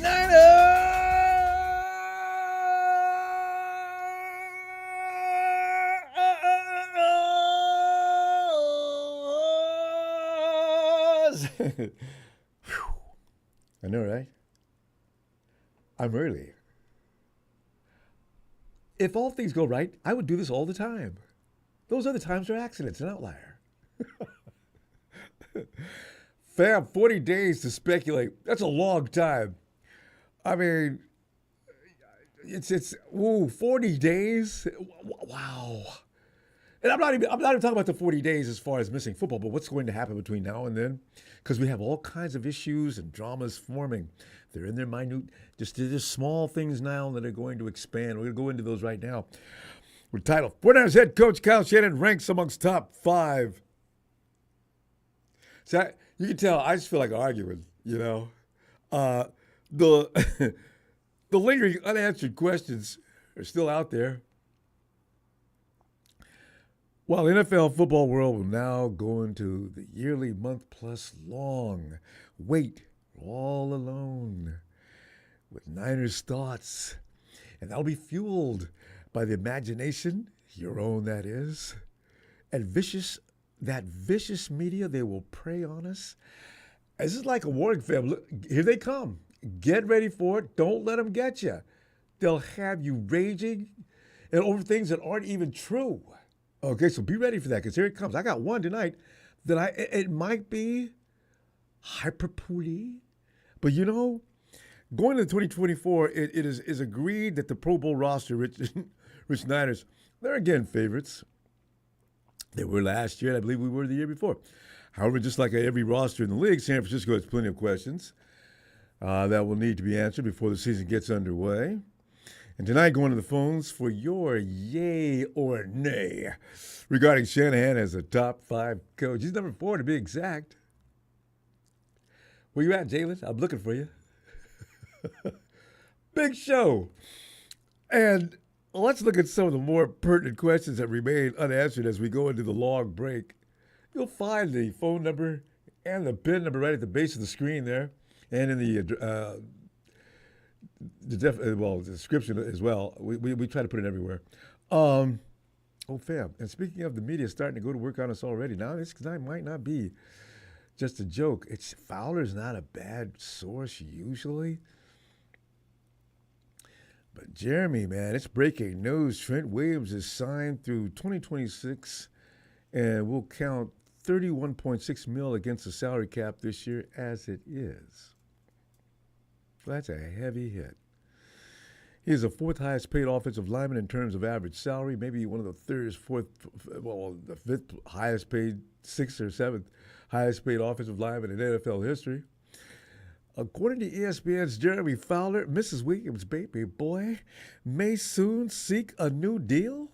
Niners! I know, right? I'm early. If all things go right, I would do this all the time. Those other times are accidents, an outlier. Fam, 40 days to speculate. That's a long time. I mean, ooh, 40 days? Wow. And I'm not even talking about the 40 days as far as missing football, but what's going to happen between now and then? Because we have all kinds of issues and dramas forming. They're in their minute, just small things now that are going to expand. We're going to go into those right now. We're titled, 49ers head coach Kyle Shanahan ranks amongst top 5. So you can tell I just feel like arguing, you know. The the lingering unanswered questions are still out there. While the NFL football world will now go into the yearly month-plus long wait all alone with Niners thoughts, and that'll be fueled by the imagination, your own that is, and that vicious media. They will prey on us. This is like a warning, fam. Look, here they come. Get ready for it. Don't let them get you. They'll have you raging and over things that aren't even true. Okay, so be ready for that because here it comes. I got one tonight that it might be hyperbole, but you know, going into 2024, it is agreed that the Pro Bowl roster, Rich Niners, they're again favorites. They were last year, and I believe we were the year before. However, just like every roster in the league, San Francisco has plenty of questions that will need to be answered before the season gets underway. And tonight, going to the phones for your yay or nay regarding Shanahan as a top 5 coach. He's number 4 to be exact. Where you at, Jalen? I'm looking for you. Big show. And let's look at some of the more pertinent questions that remain unanswered as we go into the long break. You'll find the phone number and the PIN number right at the base of the screen there and in the description as well. We try to put it everywhere. Fam. And speaking of the media starting to go to work on us already, now this might not be just a joke. Fowler's not a bad source usually. But Jeremy, man, it's breaking news. Trent Williams is signed through 2026 and will count $31.6 million against the salary cap this year as it is. That's a heavy hit. He is the 4th highest paid offensive lineman in terms of average salary, maybe one of the 3rd, 4th, the 5th highest paid, 6th or 7th highest paid offensive lineman in NFL history. According to ESPN's Jeremy Fowler, Mrs. Williams' baby boy may soon seek a new deal.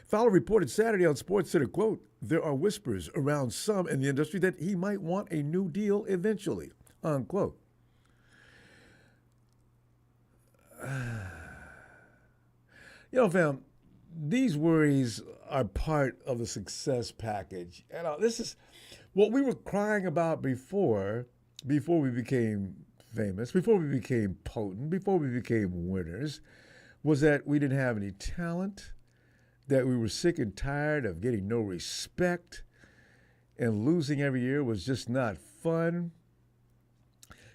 Fowler reported Saturday on SportsCenter, quote, "There are whispers around some in the industry that he might want a new deal eventually," unquote. You know, fam, these worries are part of the success package. And this is what we were crying about before we became famous, before we became potent, before we became winners, was that we didn't have any talent, that we were sick and tired of getting no respect, and losing every year was just not fun.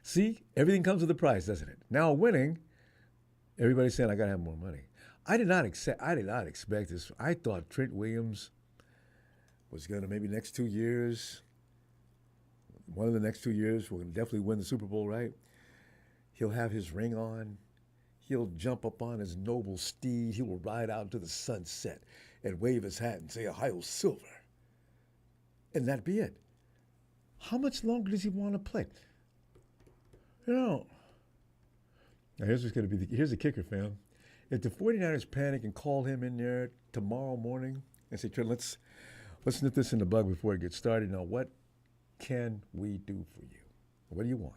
See, everything comes with a price, doesn't it? Now winning, everybody's saying I gotta have more money. I did not expect this. I thought Trent Williams was gonna maybe next 2 years. One of the next 2 years, we're going to definitely win the Super Bowl, right? He'll have his ring on. He'll jump up on his noble steed. He will ride out into the sunset and wave his hat and say, "Ohio Silver." And that'd be it. How much longer does he want to play? You know, now here's the kicker, fam. If the 49ers panic and call him in there tomorrow morning and say, "Trent, let's nip this in the bud before it gets started. Now, what can we do for you? What do you want?"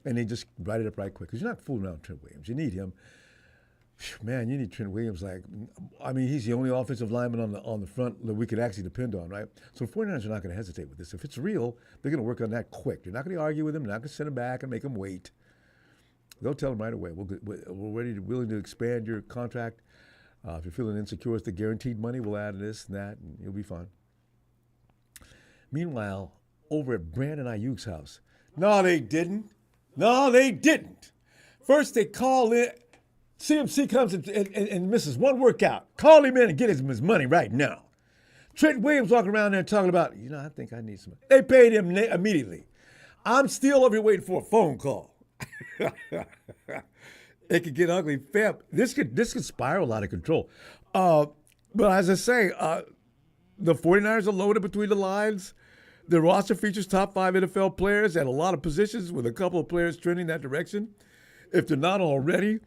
And they just write it up right quick because you're not fooling around with Trent Williams. You need him. Man, you need Trent Williams. He's the only offensive lineman on the front that we could actually depend on, right? So the 49ers are not going to hesitate with this. If it's real, they're going to work on that quick. They're not going to argue with him. They're not going to send him back and make him wait. They'll tell him right away. We're willing to expand your contract. If you're feeling insecure with the guaranteed money, we'll add this and that, and you'll be fine. Meanwhile, over at Brandon Ayuk's house, no, they didn't. No, they didn't. First, they call in. CMC comes and misses one workout. Call him in and get him his money right now. Trent Williams walking around there talking about, I think I need some money. They paid him immediately. I'm still over here waiting for a phone call. It could get ugly. Fam, this could spiral out of control. But as I say, the 49ers are loaded between the lines. The roster features top 5 NFL players at a lot of positions with a couple of players trending that direction, if they're not already.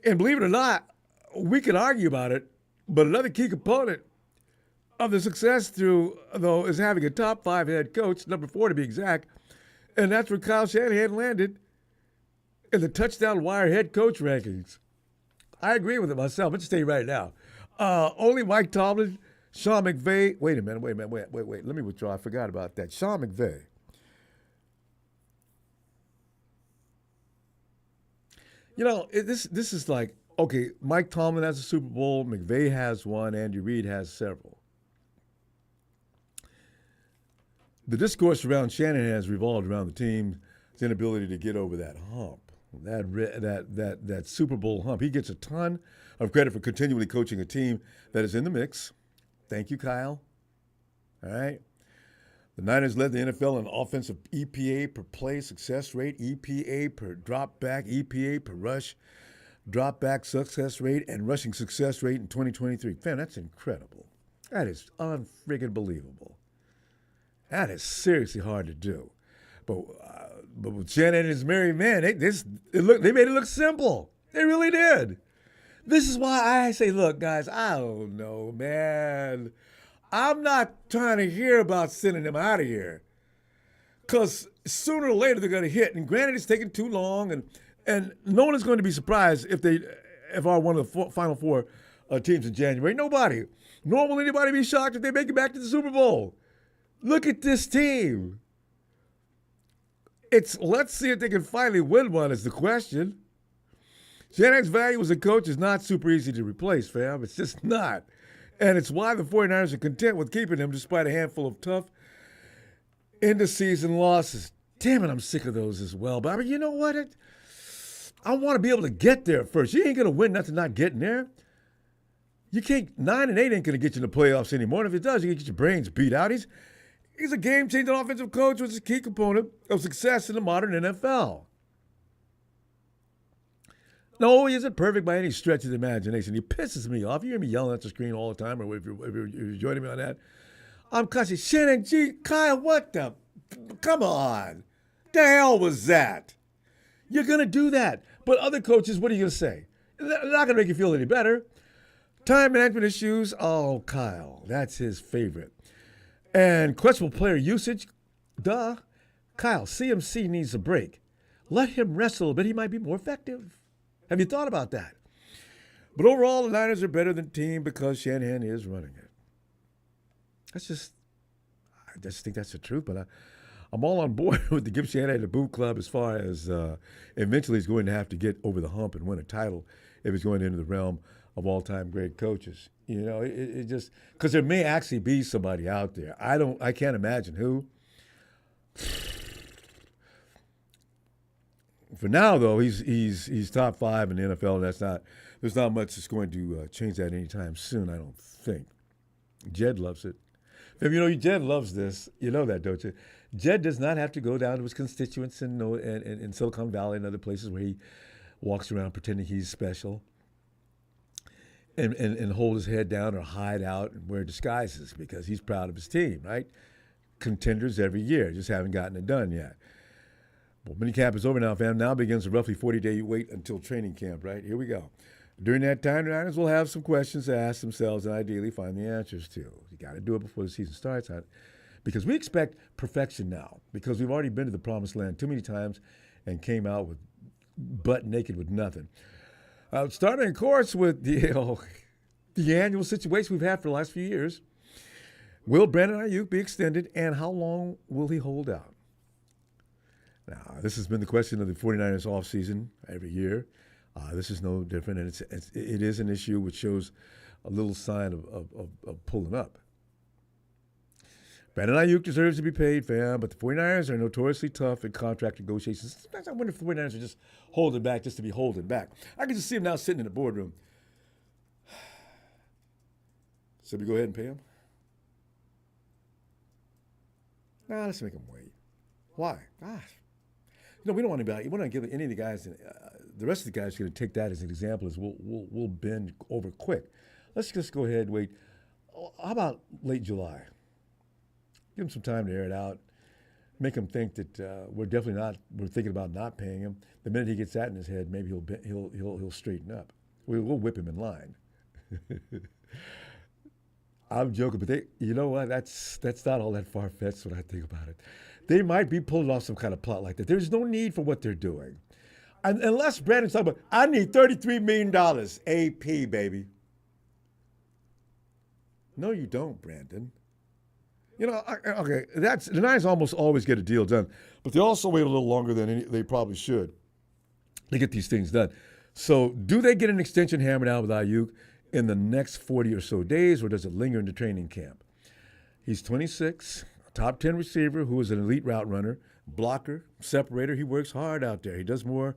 And believe it or not, we can argue about it, but another key component of the success though, is having a top 5 head coach, number 4 to be exact, and that's where Kyle Shanahan landed in the touchdown wire head coach rankings. I agree with it myself. Let's tell you right now. Only Mike Tomlin, Sean McVay. Wait a minute. Let me withdraw. I forgot about that. Sean McVay. This is like, okay, Mike Tomlin has a Super Bowl. McVay has one. Andy Reid has several. The discourse around Shanahan has revolved around the team's inability to get over that hump, that Super Bowl hump. He gets a ton of credit for continually coaching a team that is in the mix. Thank you, Kyle. All right. The Niners led the NFL in offensive EPA per play success rate, EPA per drop back, EPA per rush, drop back success rate, and rushing success rate in 2023. Man, that's incredible. That is unfreaking believable. That is seriously hard to do. But with Shanahan and his merry men, they made it look simple. They really did. This is why I say, look, guys, I don't know, man. I'm not trying to hear about sending them out of here. Because sooner or later they're going to hit. And granted, it's taking too long. And no one is going to be surprised if are one of the final 4 teams in January. Nobody. Nor will anybody be shocked if they make it back to the Super Bowl. Look at this team. Let's see if they can finally win one is the question. Shanahan's value as a coach is not super easy to replace, fam. It's just not. And it's why the 49ers are content with keeping him despite a handful of tough end-of-season losses. Damn it, I'm sick of those as well. But I mean, you know what? I want to be able to get there first. You ain't going to win nothing not getting there. You can't, 9-8 ain't going to get you in the playoffs anymore. And if it does, you get your brains beat out. He's a game-changing offensive coach, which is a key component of success in the modern NFL. No, he isn't perfect by any stretch of the imagination. He pisses me off. You hear me yelling at the screen all the time, or if you're joining me on that. I'm cussing, Shannon, Kyle, what the? Come on. The hell was that? You're going to do that. But other coaches, what are you going to say? They're not going to make you feel any better. Time management issues, oh, Kyle, that's his favorite. And questionable player usage, duh. Kyle, CMC needs a break. Let him rest a little bit. He might be more effective. Have you thought about that? But overall, the Niners are better than team because Shanahan is running it. I just think that's the truth. But I'm all on board with the give Shanahan the boot club as far as eventually he's going to have to get over the hump and win a title if he's going into the realm of all-time great coaches. It just because there may actually be somebody out there. I can't imagine who. For now, though, he's top 5 in the NFL. And there's not much that's going to change that anytime soon, I don't think. Jed loves it. Jed loves this. You know that, don't you? Jed does not have to go down to his constituents in Silicon Valley and other places where he walks around pretending he's special and hold his head down or hide out and wear disguises because he's proud of his team, right? Contenders every year, just haven't gotten it done yet. Well, minicamp is over now, fam. Now begins a roughly 40-day wait until training camp, right? Here we go. During that time, the Niners will have some questions to ask themselves and ideally find the answers to. You got to do it before the season starts, because we expect perfection now because we've already been to the promised land too many times and came out with butt naked with nothing. Starting, of course, with the annual situation we've had for the last few years. Will Brandon Ayuk be extended, and how long will he hold out? Now, this has been the question of the 49ers offseason every year. This is no different, and it is an issue which shows a little sign of pulling up. Brandon Ayuk deserves to be paid, fam, but the 49ers are notoriously tough in contract negotiations. Sometimes I wonder if the 49ers are just holding back just to be holding back. I can just see him now sitting in the boardroom. Should we go ahead and pay him? Nah, let's make him wait. Why? Gosh. We don't want to give any of the guys, the rest of the guys are going to take that as an example, as we'll bend over quick. Let's just go ahead and wait. How about late July? Give him some time to air it out. Make him think that we're thinking about not paying him. The minute he gets that in his head, maybe he'll straighten up. We'll whip him in line. I'm joking, but you know what? That's not all that far-fetched when I think about it. They might be pulling off some kind of plot like that. There's no need for what they're doing. Unless Brandon's talking about, I need $33 million. AP, baby. No, you don't, Brandon. Okay, the Niners almost always get a deal done, but they also wait a little longer than they probably should to get these things done. So do they get an extension hammered out with Ayuk in the next 40 or so days, or does it linger into training camp? He's 26, a top 10 receiver who is an elite route runner, blocker, separator. He works hard out there. He does more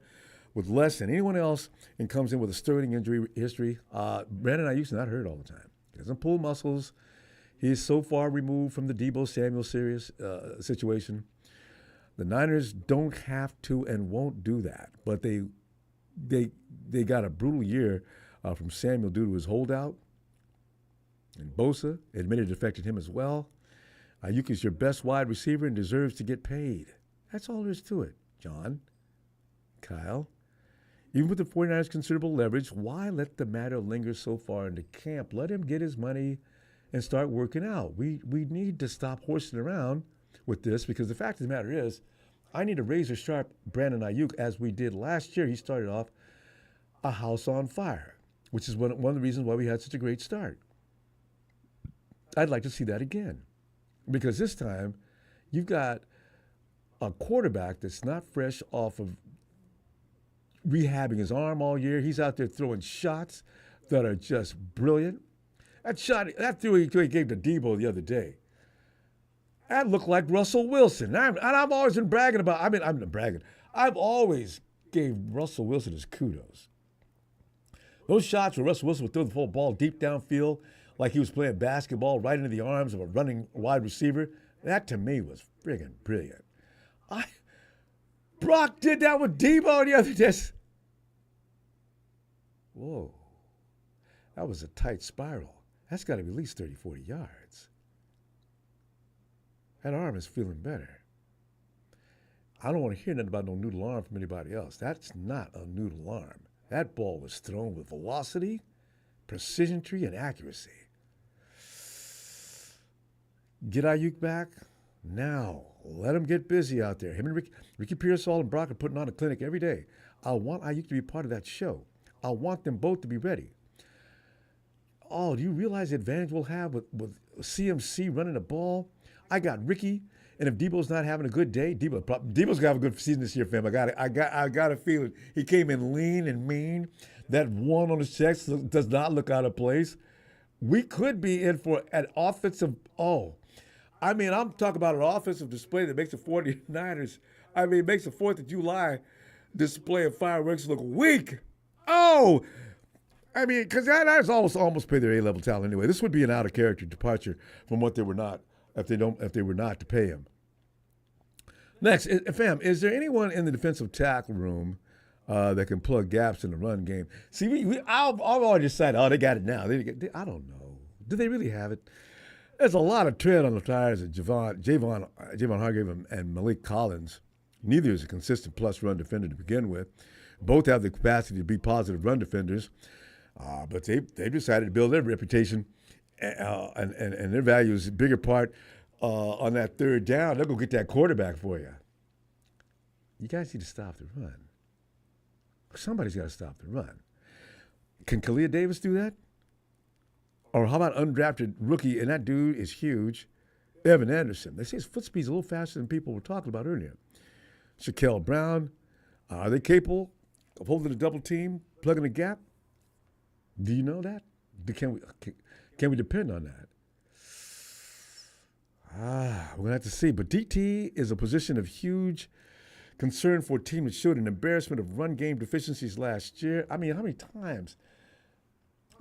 with less than anyone else and comes in with a sterling injury history. Brandon Ayuk's not hurt all the time. He doesn't pull muscles. He is so far removed from the Deebo Samuel situation. The Niners don't have to and won't do that, but they got a brutal year from Samuel due to his holdout. And Bosa admitted it affected him as well. Ayuk is your best wide receiver and deserves to get paid. That's all there is to it. John, Kyle, even with the 49ers' considerable leverage, why let the matter linger so far into camp? Let him get his money and start working out. We need to stop horsing around with this, because the fact of the matter is, I need a razor-sharp Brandon Ayuk, as we did last year. He started off a house on fire, which is one of the reasons why we had such a great start. I'd like to see that again, because this time you've got a quarterback that's not fresh off of rehabbing his arm all year. He's out there throwing shots that are just brilliant. That throw he gave to Deebo the other day, that looked like Russell Wilson. And I've always been bragging about, I'm not bragging. I've always gave Russell Wilson his kudos. Those shots where Russell Wilson would throw the full ball deep downfield like he was playing basketball right into the arms of a running wide receiver, that to me was friggin' brilliant. Brock did that with Deebo the other day. Whoa. That was a tight spiral. That's got to be at least 30, 40 yards. That arm is feeling better. I don't want to hear nothing about no noodle arm from anybody else. That's not a noodle arm. That ball was thrown with velocity, precision tree, and accuracy. Get Ayuk back? Now. Let him get busy out there. Him and Ricky Pearsall and Brock are putting on a clinic every day. I want Ayuk to be part of that show. I want them both to be ready. Oh, do you realize the advantage we'll have with CMC running the ball? I got Ricky, and if Deebo's not having a good day, Deebo's gonna have a good season this year, fam. I got a feeling he came in lean and mean. That one on his chest does not look out of place. We could be in for an offensive. I'm talking about an offensive display that makes the 49ers. Makes the 4th of July display of fireworks look weak. Because that's almost pay their A-level talent anyway. This would be an out-of-character departure from what they were not if they were not to pay him. Next, fam, is there anyone in the defensive tackle room that can plug gaps in the run game? See, I've already decided, they got it now. I don't know. Do they really have it? There's a lot of tread on the tires of Javon Hargrave and Malik Collins. Neither is a consistent plus run defender to begin with. Both have the capacity to be positive run defenders, but they've decided to build their reputation and their value is a bigger part on that third down. They'll go get that quarterback for you. You guys need to stop the run. Somebody's got to stop the run. Can Kalia Davis do that? Or how about undrafted rookie, and that dude is huge, Evan Anderson. They say his foot speed's a little faster than people were talking about earlier. Shaquille Brown. Are they capable of holding a double team, plugging the gap? Do you know that? Can we depend on that? We're going to have to see. But DT is a position of huge concern for a team that showed an embarrassment of run game deficiencies last year. I mean, how many times?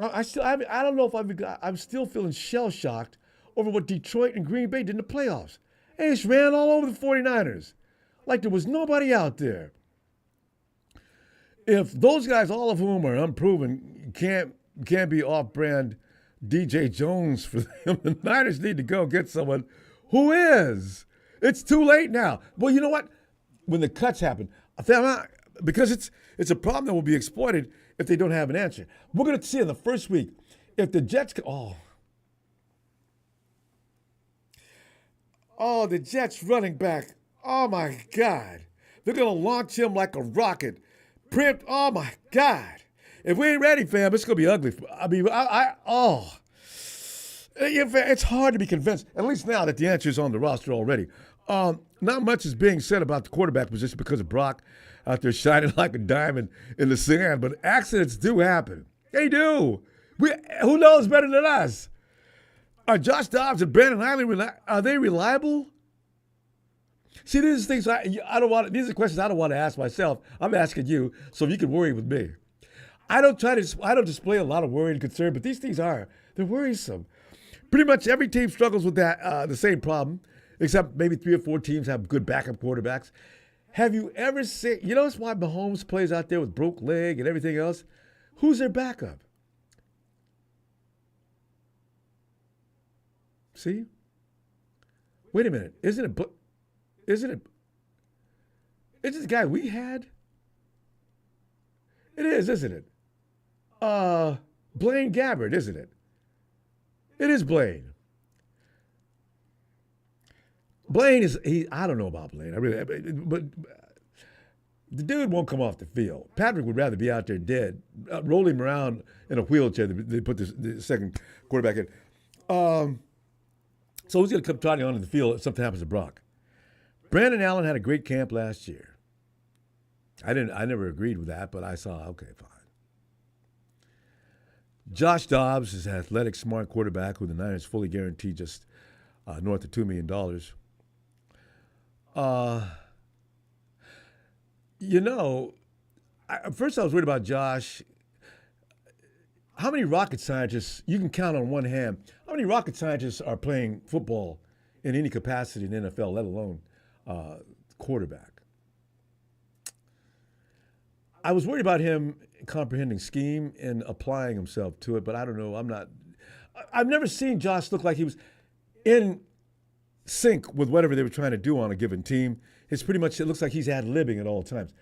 I don't know if I'm still feeling shell shocked over what Detroit and Green Bay did in the playoffs. They just ran all over the 49ers like there was nobody out there. If those guys, all of whom are unproven, can't be off-brand DJ Jones for them, the Niners need to go get someone who is. It's too late now. Well, you know what? When the cuts happen, because it's a problem that will be exploited if they don't have an answer. We're going to see in the first week if the Jets the Jets running back. Oh my God, they're going to launch him like a rocket. Oh my God, if we ain't ready, fam, it's going to be ugly. I mean, it's hard to be convinced. At least now that the answer is on the roster already. Not much is being said about the quarterback position because of Brock out there shining like a diamond in the sand, but accidents do happen. They do. Who knows better than us? Are Josh Dobbs and Brandon Hiley are they reliable? See, these are things these are questions I don't want to ask myself. I'm asking you so you can worry with me. I don't display a lot of worry and concern, but these things they're worrisome. Pretty much every team struggles with that the same problem, except maybe 3 or 4 teams have good backup quarterbacks. Have you ever seen, that's why Mahomes plays out there with broke leg and everything else? Who's their backup? See? Wait a minute. Isn't it the guy we had? It is, isn't it? Blaine Gabbert, isn't it? It is Blaine. Blaine I don't know about Blaine. But the dude won't come off the field. Patrick would rather be out there dead, rolling around in a wheelchair than they put the second quarterback in. So who's going to come trotting onto the field if something happens to Brock? Brandon Allen had a great camp last year. I never agreed with that, but I saw, okay, fine. Josh Dobbs is an athletic, smart quarterback who the Niners fully guaranteed just north of $2 million. First I was worried about Josh. How many rocket scientists, you can count on one hand, how many rocket scientists are playing football in any capacity in the NFL, let alone quarterback? I was worried about him comprehending scheme and applying himself to it, but I don't know. I've never seen Josh look like he was in sync with whatever they were trying to do on a given team. It looks like he's ad-libbing at all times.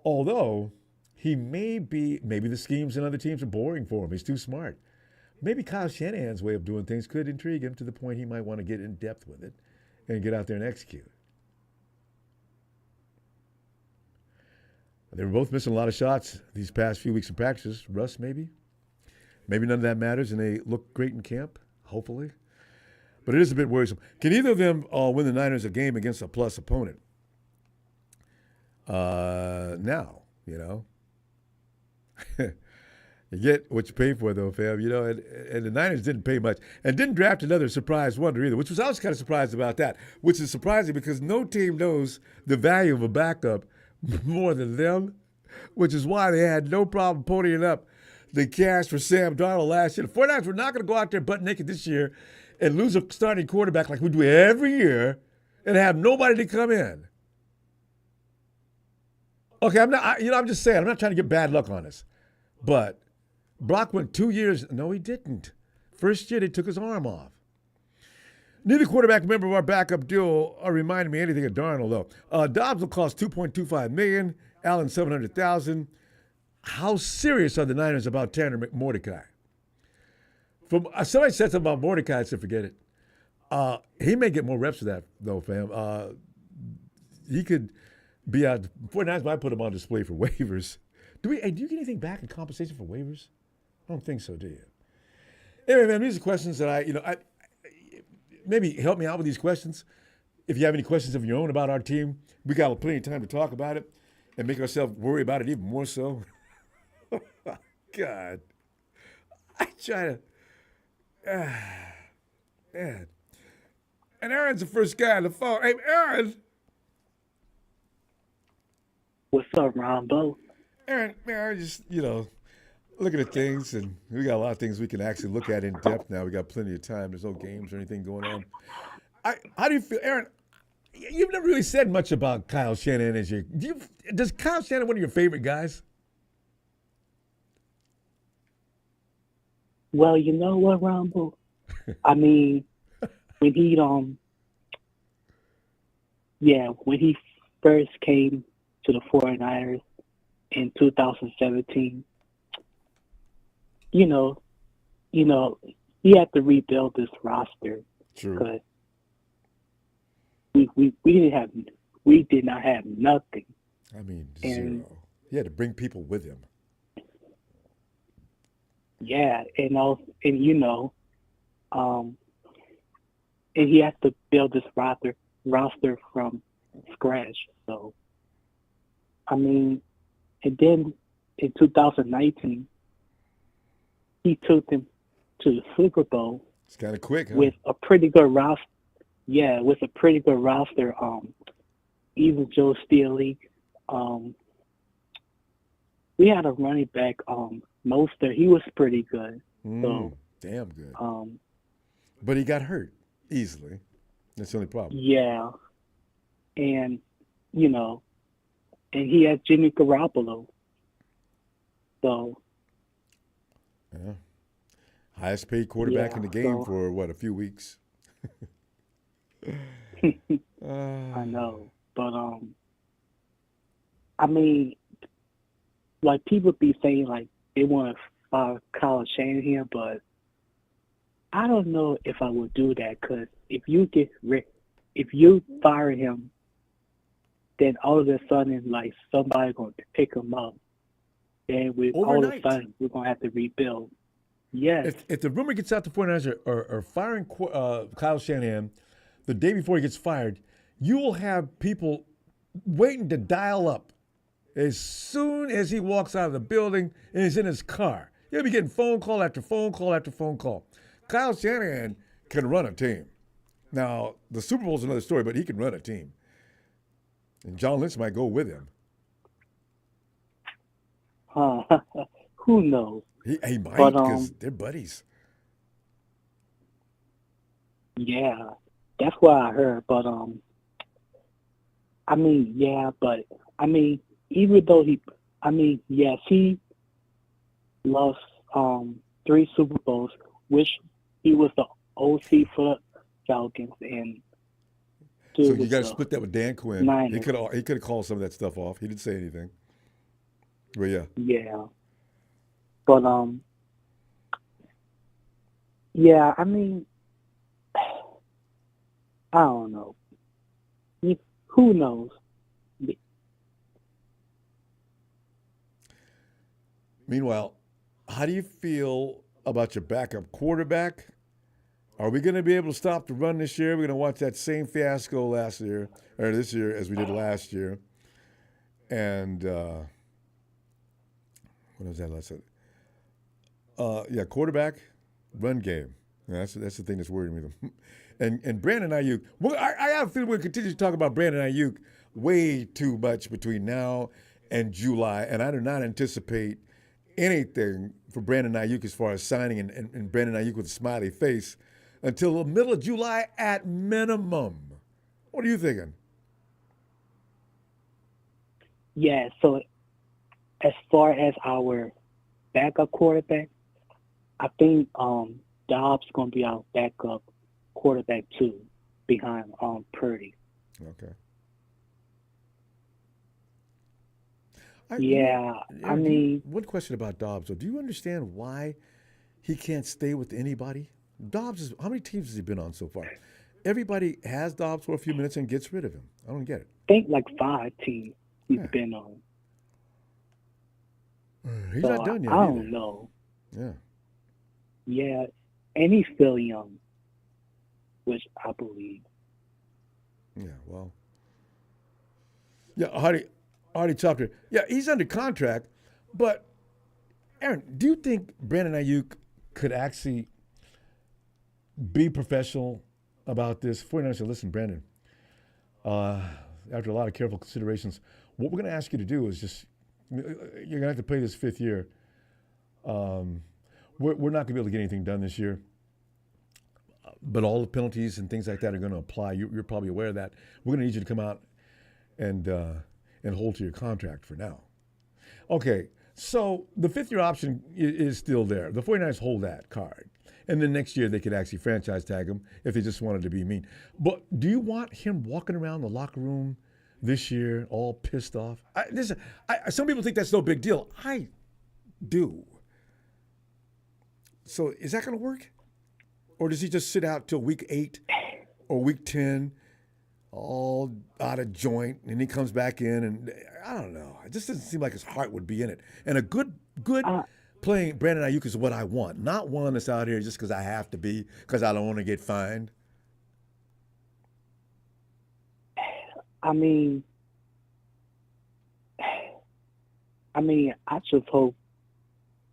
Although he maybe the schemes and other teams are boring for him. He's too smart. Maybe Kyle Shanahan's way of doing things could intrigue him to the point he might want to get in depth with it and get out there and execute. They were both missing a lot of shots these past few weeks in practices. Russ, maybe. Maybe none of that matters, and they look great in camp, hopefully. But it is a bit worrisome. Can either of them win the Niners a game against a plus opponent? Now, you get what you pay for, though, fam. And the Niners didn't pay much and didn't draft another surprise wonder either, I was kind of surprised about that, which is surprising because no team knows the value of a backup more than them, which is why they had no problem ponying up the cash for Sam Darnold last year. The 49ers were not going to go out there butt naked this year and lose a starting quarterback like we do every year and have nobody to come in. Okay, I'm just saying, I'm not trying to get bad luck on us. But Brock went 2 years. No, he didn't. First year, they took his arm off. Neither quarterback member of our backup duo reminded me anything of Darnold, though. Dobbs will cost $2.25 million, Allen $700,000. How serious are the Niners about Tanner Mordecai? Somebody said something about Mordecai, I said forget it. He may get more reps for that, though, fam. He could be out. 49ers might put him on display for waivers. Do you get anything back in compensation for waivers? I don't think so, do you? Anyway, man, these are questions that I maybe help me out with these questions. if you have any questions of your own about our team, we got plenty of time to talk about it and make ourselves worry about it even more so. God, I try to, man. And Aaron's the first guy on the phone. Hey, Aaron. What's up, Ronbo? Aaron, man, I just, looking at things, and we got a lot of things we can actually look at in depth now. We got plenty of time. There's no games or anything going on. How do you feel, Aaron? You've never really said much about Kyle Shanahan as your. Does Kyle Shanahan one of your favorite guys? Well, you know what, Ronbo? I mean, when he when he first came to the 49ers in 2017, you know, he had to rebuild this roster True. because we did not have nothing. I mean, And zero. He had to bring people with him. yeah, um, and he has to build this roster from scratch. So I mean, and then in 2019, he took them to the Super Bowl It's kind of quick, huh? with a pretty good roster. Yeah, with a pretty good roster. Even Joe Steele. Um, we had a running back, Mostert. He was pretty good. So, Damn good. um, But he got hurt easily. That's the only problem. yeah, and you know, and he had Jimmy Garoppolo. So Yeah. Highest paid quarterback in yeah, the game so for what, a few weeks? I Uh, know, but I mean, like people be saying like they want to fire Kyle Shanahan, but I don't know if I would do that because if you fire him, then all of a sudden like somebody going to pick him up, and we all of a overnight. sudden we're gonna have to rebuild. Yes, If the rumor gets out the 49ers are firing Kyle Shanahan the day before he gets fired, you will have people waiting to dial up as soon as he walks out of the building and is in his car. You'll be getting phone call after phone call after phone call. Kyle Shanahan can run a team. Now, the Super Bowl is another story, but he can run a team. And John Lynch might go with him. huh? Who knows? He But might because they're buddies. yeah, that's what I heard. But I mean, yeah, but I mean, even though yes, he lost 3 Super Bowls, which he was the OC for the Falcons and So 2 you with got to the split that with Dan Quinn. He Niners. could have called some of that stuff off. He didn't say anything. But yeah, Yeah, but yeah, I mean, I don't know. Who knows? meanwhile, how do you feel about your backup quarterback? Are we going to be able to stop the run this year? We're going to watch that same fiasco last year or this year as we did last year. And what was that last? Yeah, quarterback, run game. Yeah, that's the thing that's worrying me. And Brandon Ayuk. Well, I have a feeling we'll continue to talk about Brandon Ayuk way too much between now and July, and I do not anticipate anything for Brandon Ayuk as far as signing and Brandon Ayuk with a smiley face until the middle of July at minimum. What are you thinking? Yeah. So as far as our backup quarterback, I think Dobbs gonna be our backup quarterback too, behind Okay. Purdy. I, you know, Yeah, I Aaron, mean, one question about Dobbs, though. Do you understand why he can't stay with anybody? How many teams has he been on so far? Everybody has Dobbs for a few minutes and gets rid of him. I don't get it. think like 5 teams he's Yeah. been on. He's So not done I yet don't either. know. Yeah. Yeah, and he's still young, which I believe. Yeah, well. Yeah, Hardy Tucker. Yeah, he's under contract, but Aaron, do you think Brandon Ayuk could actually be professional about this? 49ers said, listen, Brandon, after a lot of careful considerations, what we're going to ask you to do is you're going to have to play this 5th year. We're not going to be able to get anything done this year, but all the penalties and things like that are going to apply. You're probably aware of that. We're going to need you to come out and hold to your contract for now. Okay, so the 5th year option is still there. The 49ers hold that card. And then next year they could actually franchise tag him if they just wanted to be mean. But do you want him walking around the locker room this year all pissed off? Some people think that's no big deal. I do. So is that going to work? Or does he just sit out till week 8 or week 10, all out of joint, and he comes back in, and I don't know. It just doesn't seem like his heart would be in it. And a good playing Brandon Ayuk is what I want, not one that's out here just because I have to be, because I don't want to get fined. I mean, I just hope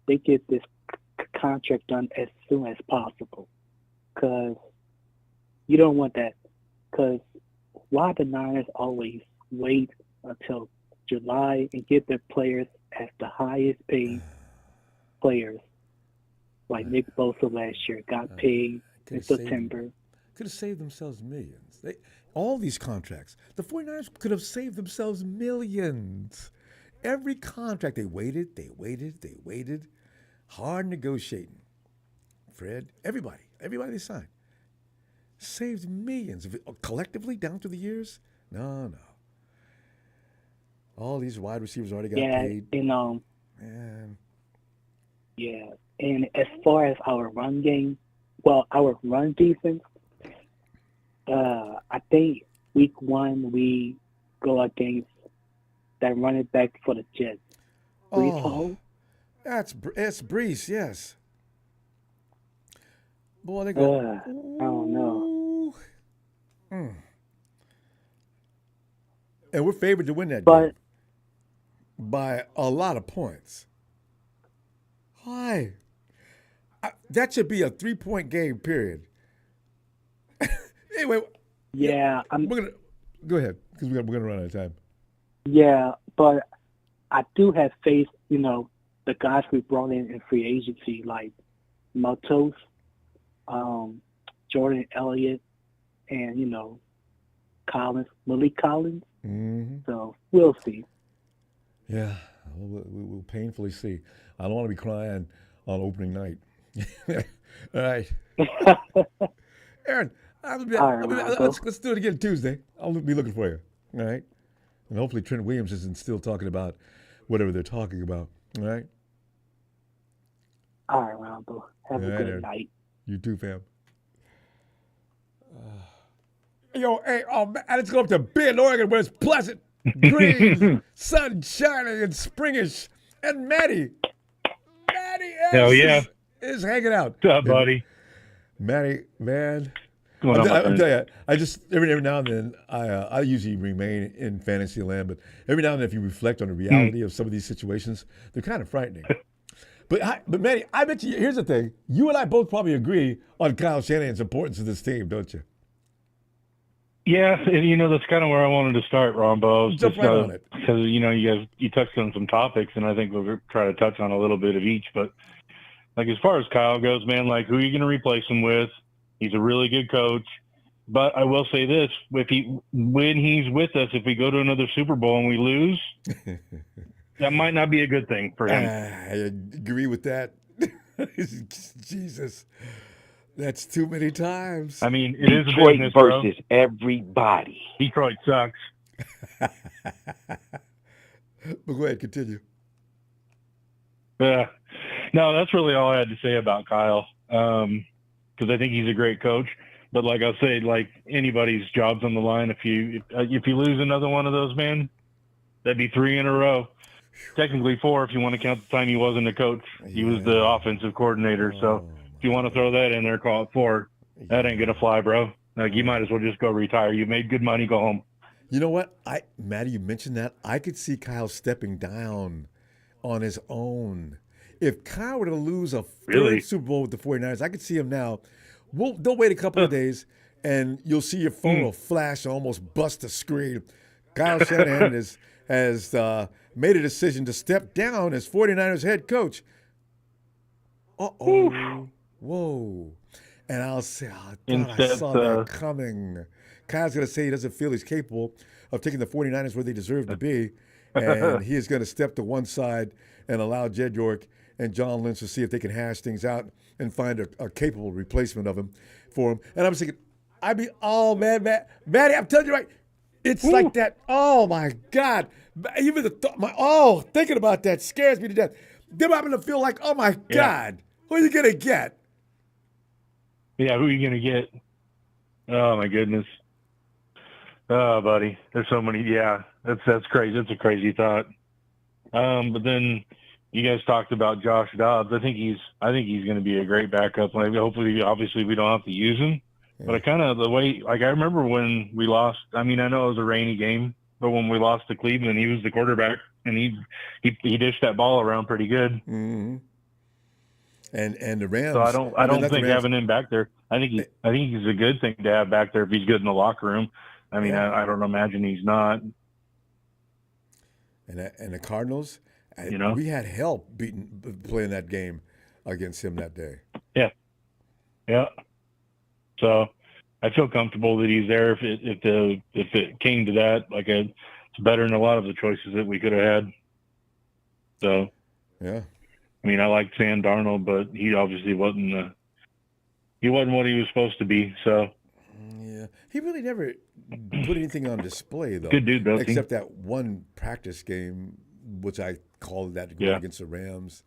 they get this contract done as soon as possible, because you don't want that. Because why the Niners always wait until July and get their players as the highest paid players, like Nick Bosa last year got paid in September. Could have saved themselves millions. All these contracts, the 49ers could have saved themselves millions. Every contract, they waited. Hard negotiating. Fred, everybody they signed. Saved millions. Collectively, down through the years? No. All these wide receivers already got paid. And yeah, and as far as our run game, our run defense, I think week 1 we go against that running back for the Jets. Breece Hall. That's Breece, yes. Boy, they go. I don't know. And we're favored to win that game by a lot of points. Why? That should be a 3-point game, period. Anyway. Yeah. Go ahead, because we're going to run out of time. Yeah, but I do have faith, the guys we brought in free agency, like Matos, Jordan Elliott, and, Malik Collins. Mm-hmm. So we'll see. Yeah, we'll painfully see. I don't want to be crying on opening night. All right. Aaron, let's do it again Tuesday. I'll be looking for you. All right. And hopefully Trent Williams isn't still talking about whatever they're talking about. All right. All right, Ronbo. Have a good night. You too, fam. Let's go up to Bend, Oregon, where it's pleasant, green, sun shining, and springish. And Matty is hanging out. What's up, buddy? Matty, man. I'm telling you, I just every now and then I usually remain in fantasy land, but every now and then if you reflect on the reality of some of these situations, they're kind of frightening. But Matty, I bet you, here's the thing. You and I both probably agree on Kyle Shanahan's importance to this team, don't you? Yeah, and that's kind of where I wanted to start, Ronbo. Jump right on it. Because, you touched on some topics, and I think we'll try to touch on a little bit of each. But, as far as Kyle goes, man, who are you going to replace him with? He's a really good coach. But I will say this, when he's with us, if we go to another Super Bowl and we lose, that might not be a good thing for him. I agree with that. Jesus. That's too many times. I mean, it is Detroit business, versus everybody. Detroit sucks. But go ahead, continue. No, that's really all I had to say about Kyle. Because I think he's a great coach. But like I say, anybody's job's on the line. If you lose another one of those, man, that'd be 3 in a row. Technically 4 if you want to count the time he wasn't a coach. He was the offensive coordinator. So if you want to throw that in there, call it 4. That ain't gonna fly, bro. Like, you might as well just go retire. You made good money, go home. You know what? Maddie, you mentioned that. I could see Kyle stepping down on his own. If Kyle were to lose a Really? third Super Bowl with the 49ers, I could see him now. They'll wait a couple of days, and you'll see your phone will flash and almost bust the screen. Kyle Shanahan has made a decision to step down as 49ers head coach. Uh-oh. Whoa. And I'll say, I thought I saw that coming. Kyle's going to say he doesn't feel he's capable of taking the 49ers where they deserve to be, and he is going to step to one side and allow Jed York and John Lynch to see if they can hash things out and find a capable replacement of him for him. And I'm thinking, Maddie, I'm telling you right, it's like that. Oh my God, even thinking about that scares me to death. Then I'm going to feel like, oh my God, who are you going to get? Yeah, who are you going to get? Oh my goodness. Oh, buddy, there's so many. Yeah, that's crazy. That's a crazy thought. But then you guys talked about Josh Dobbs. I think he's going to be a great backup. Like, hopefully, obviously, we don't have to use him. Yeah. But I remember when we lost. I mean, I know it was a rainy game, but when we lost to Cleveland, he was the quarterback, and he dished that ball around pretty good. Mm-hmm. And the Rams. So I don't think having him back there. I think he's a good thing to have back there if he's good in the locker room. I mean, I don't imagine he's not. And the Cardinals, we had help playing that game against him that day. Yeah. So I feel comfortable that he's there. If it came to that, it's better than a lot of the choices that we could have had. So yeah. I mean, I liked Sam Darnold, but he obviously wasn't what he was supposed to be. So yeah, he really never put anything on display though. Good dude, though. Except that one practice game, which I called that game against the Rams.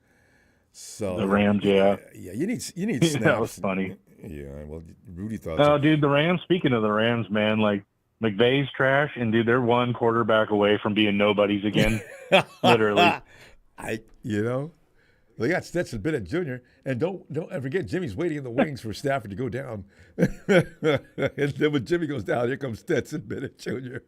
So the Rams, yeah. You need snaps. That was funny. Yeah, well, Rudy thought. Oh, dude, the Rams. Speaking of the Rams, man, McVay's trash, and dude, they're one quarterback away from being nobodies again. Literally. They got Stetson Bennett Jr. and don't ever forget Jimmy's waiting in the wings for Stafford to go down. And then when Jimmy goes down, here comes Stetson Bennett Jr.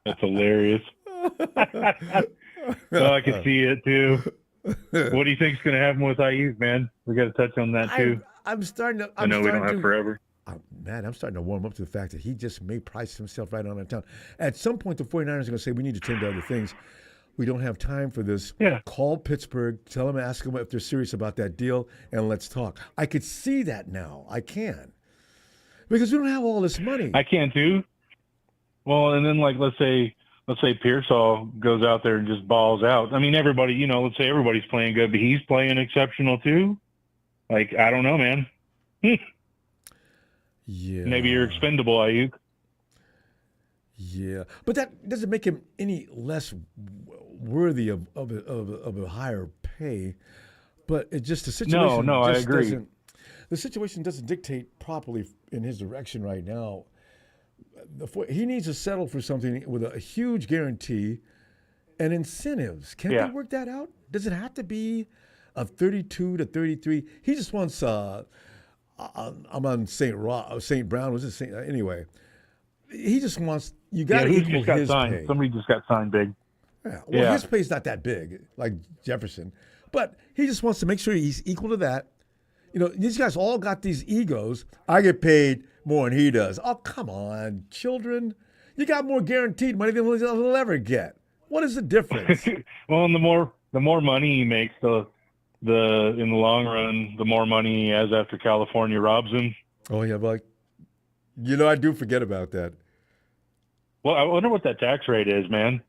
That's hilarious. I can see it too. What do you think's going to happen with Ayuk, man? We got to touch on that too. I'm starting to. I know we don't have forever. I'm starting to warm up to the fact that he just may price himself right on in town. At some point, the 49ers are going to say, we need to tend to other things. We don't have time for this. Yeah. Call Pittsburgh, ask them if they're serious about that deal, and let's talk. I could see that now. I can. Because we don't have all this money. I can too. Well, and then let's say Pearsall goes out there and just balls out. I mean, everybody, let's say everybody's playing good, but he's playing exceptional too. I don't know, man. Yeah. Maybe you're expendable, Ayuk. Yeah, but that doesn't make him any less worthy of a higher pay. But it's just the situation. No, I agree. The situation doesn't dictate properly in his direction right now. He needs to settle for something with a huge guarantee and incentives. Can't they work that out? Does it have to be a 32 to 33? He just wants. I'm on St. Brown. Was it anyway? He just wants. You got to equal his pay. Somebody just got signed big. Yeah. His pay's not that big, like Jefferson, but he just wants to make sure he's equal to that. These guys all got these egos. I get paid more than he does. Oh, come on, children. You got more guaranteed money than he'll ever get. What is the difference? Well, and the more money he makes, in the long run, the more money he has after California robs him. Oh yeah, but I do forget about that. Well, I wonder what that tax rate is, man.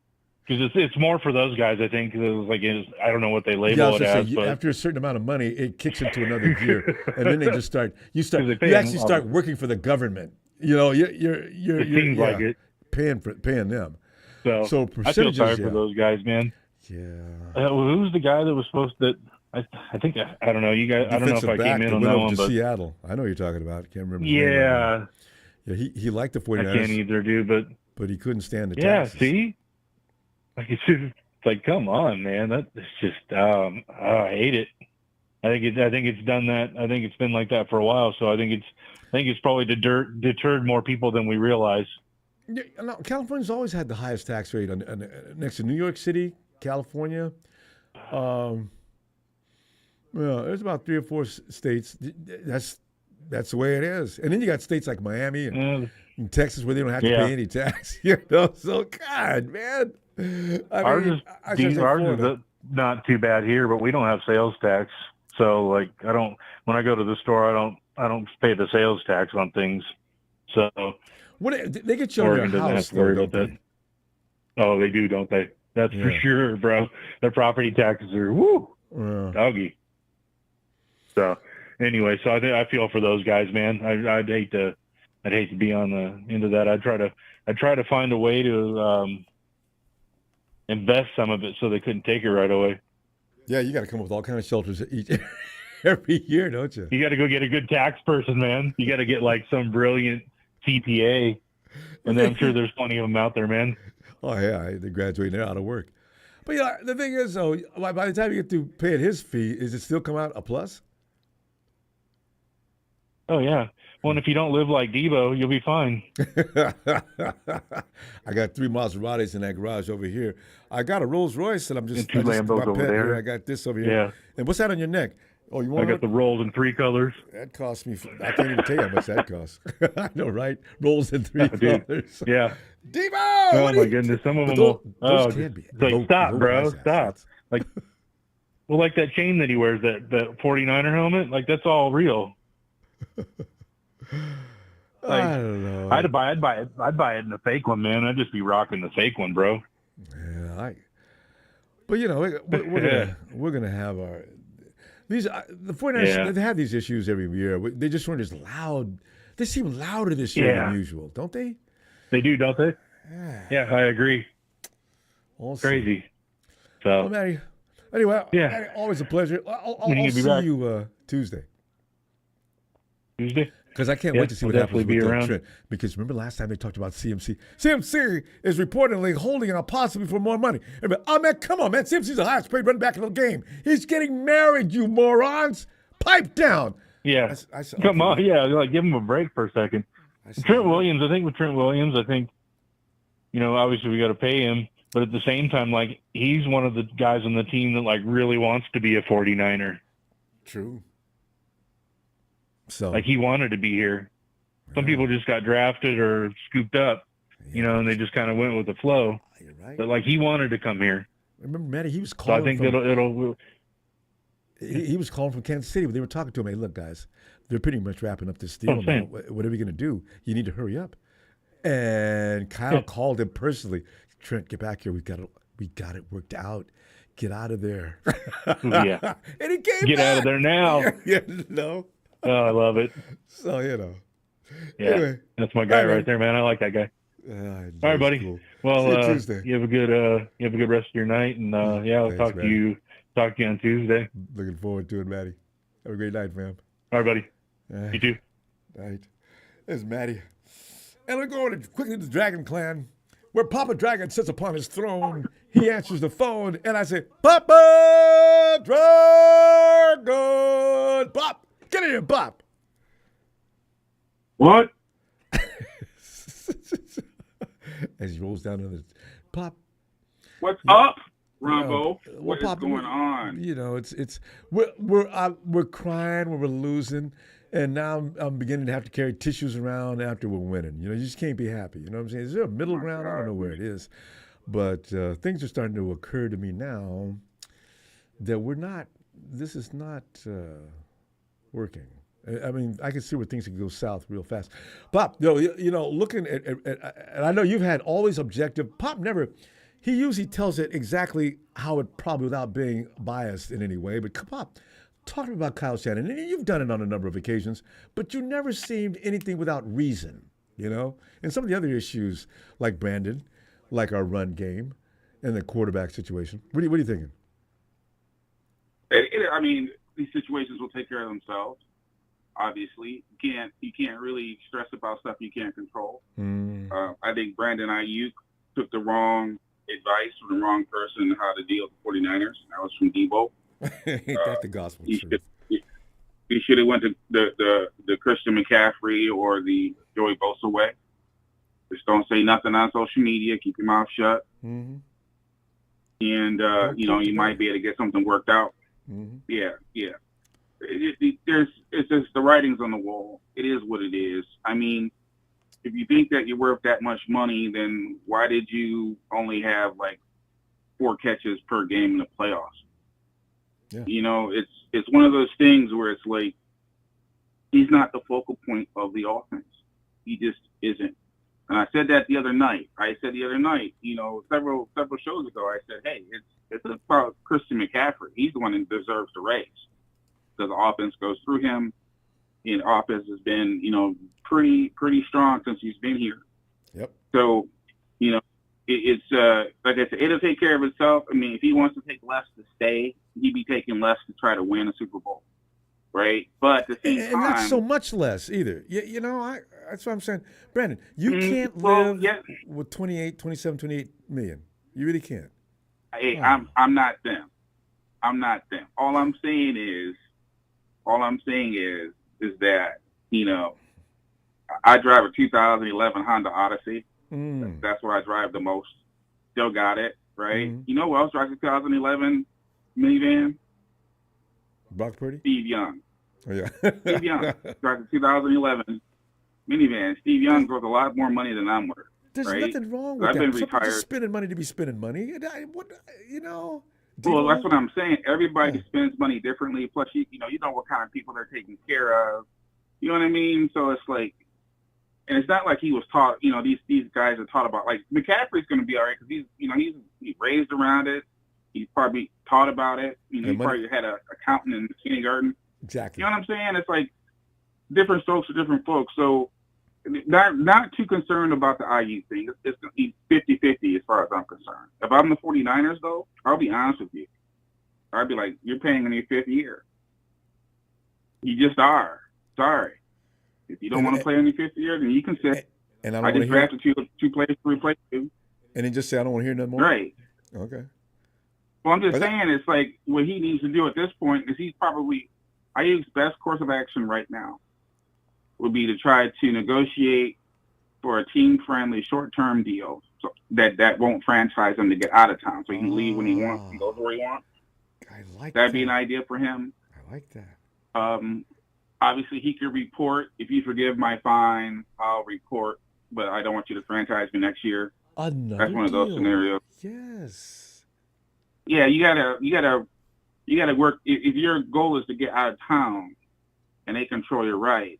Because it's more for those guys, I think. I don't know what they label it as. But after a certain amount of money, it kicks into another gear, and then they just start. You actually start working for the government. You're seems like it. Paying them. So percentages. I feel sorry for those guys, man. Yeah. Who's the guy that was supposed to? I think I don't know. You guys. I don't know if I came in on that one, but Seattle. I know what you're talking about. Can't remember. Yeah. Yeah. He liked the 49ers. I can't either, dude. But he couldn't stand the taxes. Yeah. See. It's come on, man. That's just I hate it. I think it's done that. I think it's been like that for a while. So I think it's probably deterred more people than we realize. Yeah, no, California's always had the highest tax rate next to New York City, California. Well, there's about 3 or 4 states. That's the way it is. And then you got states like Miami and Texas where they don't have to pay any tax. So God, man. Ours is not too bad here, but we don't have sales tax. So like when I go to the store, I don't pay the sales tax on things. So they get you on your house, though, don't they? Oh, they do, don't they? That's for sure, bro. Their property taxes are doggy. So anyway, so I feel for those guys, man. I'd hate to be on the end of that. I'd try to find a way to invest some of it so they couldn't take it right away. Yeah, you got to come up with all kinds of shelters every year, don't you? You got to go get a good tax person, man. You got to get like some brilliant CPA, and then I'm sure there's plenty of them out there, man. Oh yeah, they graduate, they're out of work. But the thing is, though, by the time you get to paying his fee, is it still come out a plus? Oh yeah. Well, and if you don't live like Debo, you'll be fine. I got 3 Maseratis in that garage over here. I got a Rolls Royce, and I'm just 2 Lambos over there. Here. I got this over here. Yeah. And what's that on your neck? Oh, you want? I got the rolls in 3 colors. That cost me. I can't even tell you how much that costs. I know, right? Rolls in 3 colors. Yeah. Debo! Oh my goodness, some of them. Those can be. Like, stop, bro, stop. Like, well, like that chain that he wears, that 49er helmet, like that's all real. Like, I don't know. I'd buy it in a fake one, man. I'd just be rocking the fake one, bro. Yeah, but we're gonna have the 49ers. They have these issues every year. They just weren't as loud. They seem louder this year than usual, don't they? They do, don't they? Yeah, I agree. Crazy. So, well, Matty. Anyway, Matty, always a pleasure. I'll see you Tuesday. Tuesday? Because I can't wait to see what happens with that trend. Because remember last time they talked about CMC? CMC is reportedly holding out possibly for more money. Oh, man, come on, man. CMC's the highest paid running back in the game. He's getting married, you morons. Pipe down. Yeah. Come on. Yeah, like give him a break for a second. Trent Williams, I think obviously we got to pay him. But at the same time, like, he's one of the guys on the team that, like, really wants to be a 49er. True. So, like, he wanted to be here. Some people just got drafted or scooped up, and they just kind of went with the flow. You're right. But, like, he wanted to come here. Remember, Matty, he was calling. So I think he was calling from Kansas City. They were talking to him. Hey, look, guys, they're pretty much wrapping up this deal now. What are we going to do? You need to hurry up. And Kyle called him personally. Trent, get back here. We got it worked out. Get out of there. Yeah. And he came Get back. out of there now. Yeah, no. Oh, I love it. So, Yeah. Anyway, that's my guy right there, man. I like that guy. All right, buddy. Cool. Well, Tuesday. You have a good rest of your night, and I'll talk to you on Tuesday. Looking forward to it, Matty. Have a great night, fam. All right, buddy. You too. All right. There's Matty. And we're going quickly to the Dragon Clan, where Papa Dragon sits upon his throne. He answers the phone, and I say, Papa Dragon! Pop! Get in here, Pop! What? As he rolls down on the Pop. What's up, Ronbo? What is Pop, going on? We're crying when we're losing. And now I'm beginning to have to carry tissues around after we're winning. You just can't be happy. You know what I'm saying? Is there a middle ground? I don't know where it is. But things are starting to occur to me now that this is not working. I mean, I can see where things can go south real fast. Pop, looking at and I know you've had always objective. Pop he usually tells it exactly how it probably without being biased in any way. But Pop, talk to me about Kyle Shanahan, and you've done it on a number of occasions, but you never seemed anything without reason, And some of the other issues, like Brandon, like our run game, and the quarterback situation. What are you thinking? I mean, these situations will take care of themselves. Obviously, you can't really stress about stuff you can't control. I think Brandon Ayuk took the wrong advice from the wrong person how to deal with the 49ers. That was from Debo. Ain't that the gospel truth? He should have went to the Christian McCaffrey or the Joey Bosa way. Just don't say nothing on social media. Keep your mouth shut. Mm-hmm. And, you might be able to get something worked out. Mm-hmm. Yeah. It's just the writing's on the wall. It is what it is. I mean, if you think that you're worth that much money, then why did you only have like 4 catches per game in the playoffs? Yeah. It's one of those things where it's like he's not the focal point of the offense. He just isn't. And I said that the other night. Several shows ago, I said, hey, it's about Christian McCaffrey. He's the one that deserves the raise because the offense goes through him. And the offense has been, pretty strong since he's been here. Yep. So, it's like I said, it'll take care of itself. I mean, if he wants to take less to stay, he'd be taking less to try to win a Super Bowl, right? But at the same time, not so much less either. That's what I'm saying, Brandon. You can't live with 27, 28 million. You really can't. Hey, I'm not them. All I'm saying is that I drive a 2011 Honda Odyssey. That's what I drive the most. Still got it, right? Mm. You know who else drives a 2011 minivan? Brock Purdy? Steve Young. Oh, yeah. Steve Young drives a 2011 minivan. Steve Young throws a lot more money than I'm worth. There's right? nothing wrong with I've that. been Some people retired. just spending money to be spending money. Well, that's what I'm saying. Everybody spends money differently. Plus, you know what kind of people they're taking care of. You know what I mean? So it's like, and it's not like he was taught. These guys are taught about. Like McCaffrey's going to be all right because he's raised around it. He's probably taught about it. He probably had an accountant in kindergarten. Exactly. You know what I'm saying? It's like different strokes for different folks. So not too concerned about the IU thing. It's 50-50 as far as I'm concerned. If I'm the 49ers, though, I'll be honest with you. I'd be like, you're paying in your 5th year. You just are. Sorry. If you don't want to play in your 5th year, then you can sit. And I just drafted two players to replace you. And then just say, I don't want to hear nothing more? Right. Okay. Well, I'm just saying it's like what he needs to do at this point is he's probably IU's best course of action right now would be to try to negotiate for a team-friendly short-term deal so that won't franchise him to get out of town so he can leave when he wants and go where he wants. I like That'd be an idea for him. I like that. Obviously, he could report, if you forgive my fine, I'll report, but I don't want you to franchise me next year. That's one of those scenarios. Yes. Yeah, you gotta work. If your goal is to get out of town and they control your rights,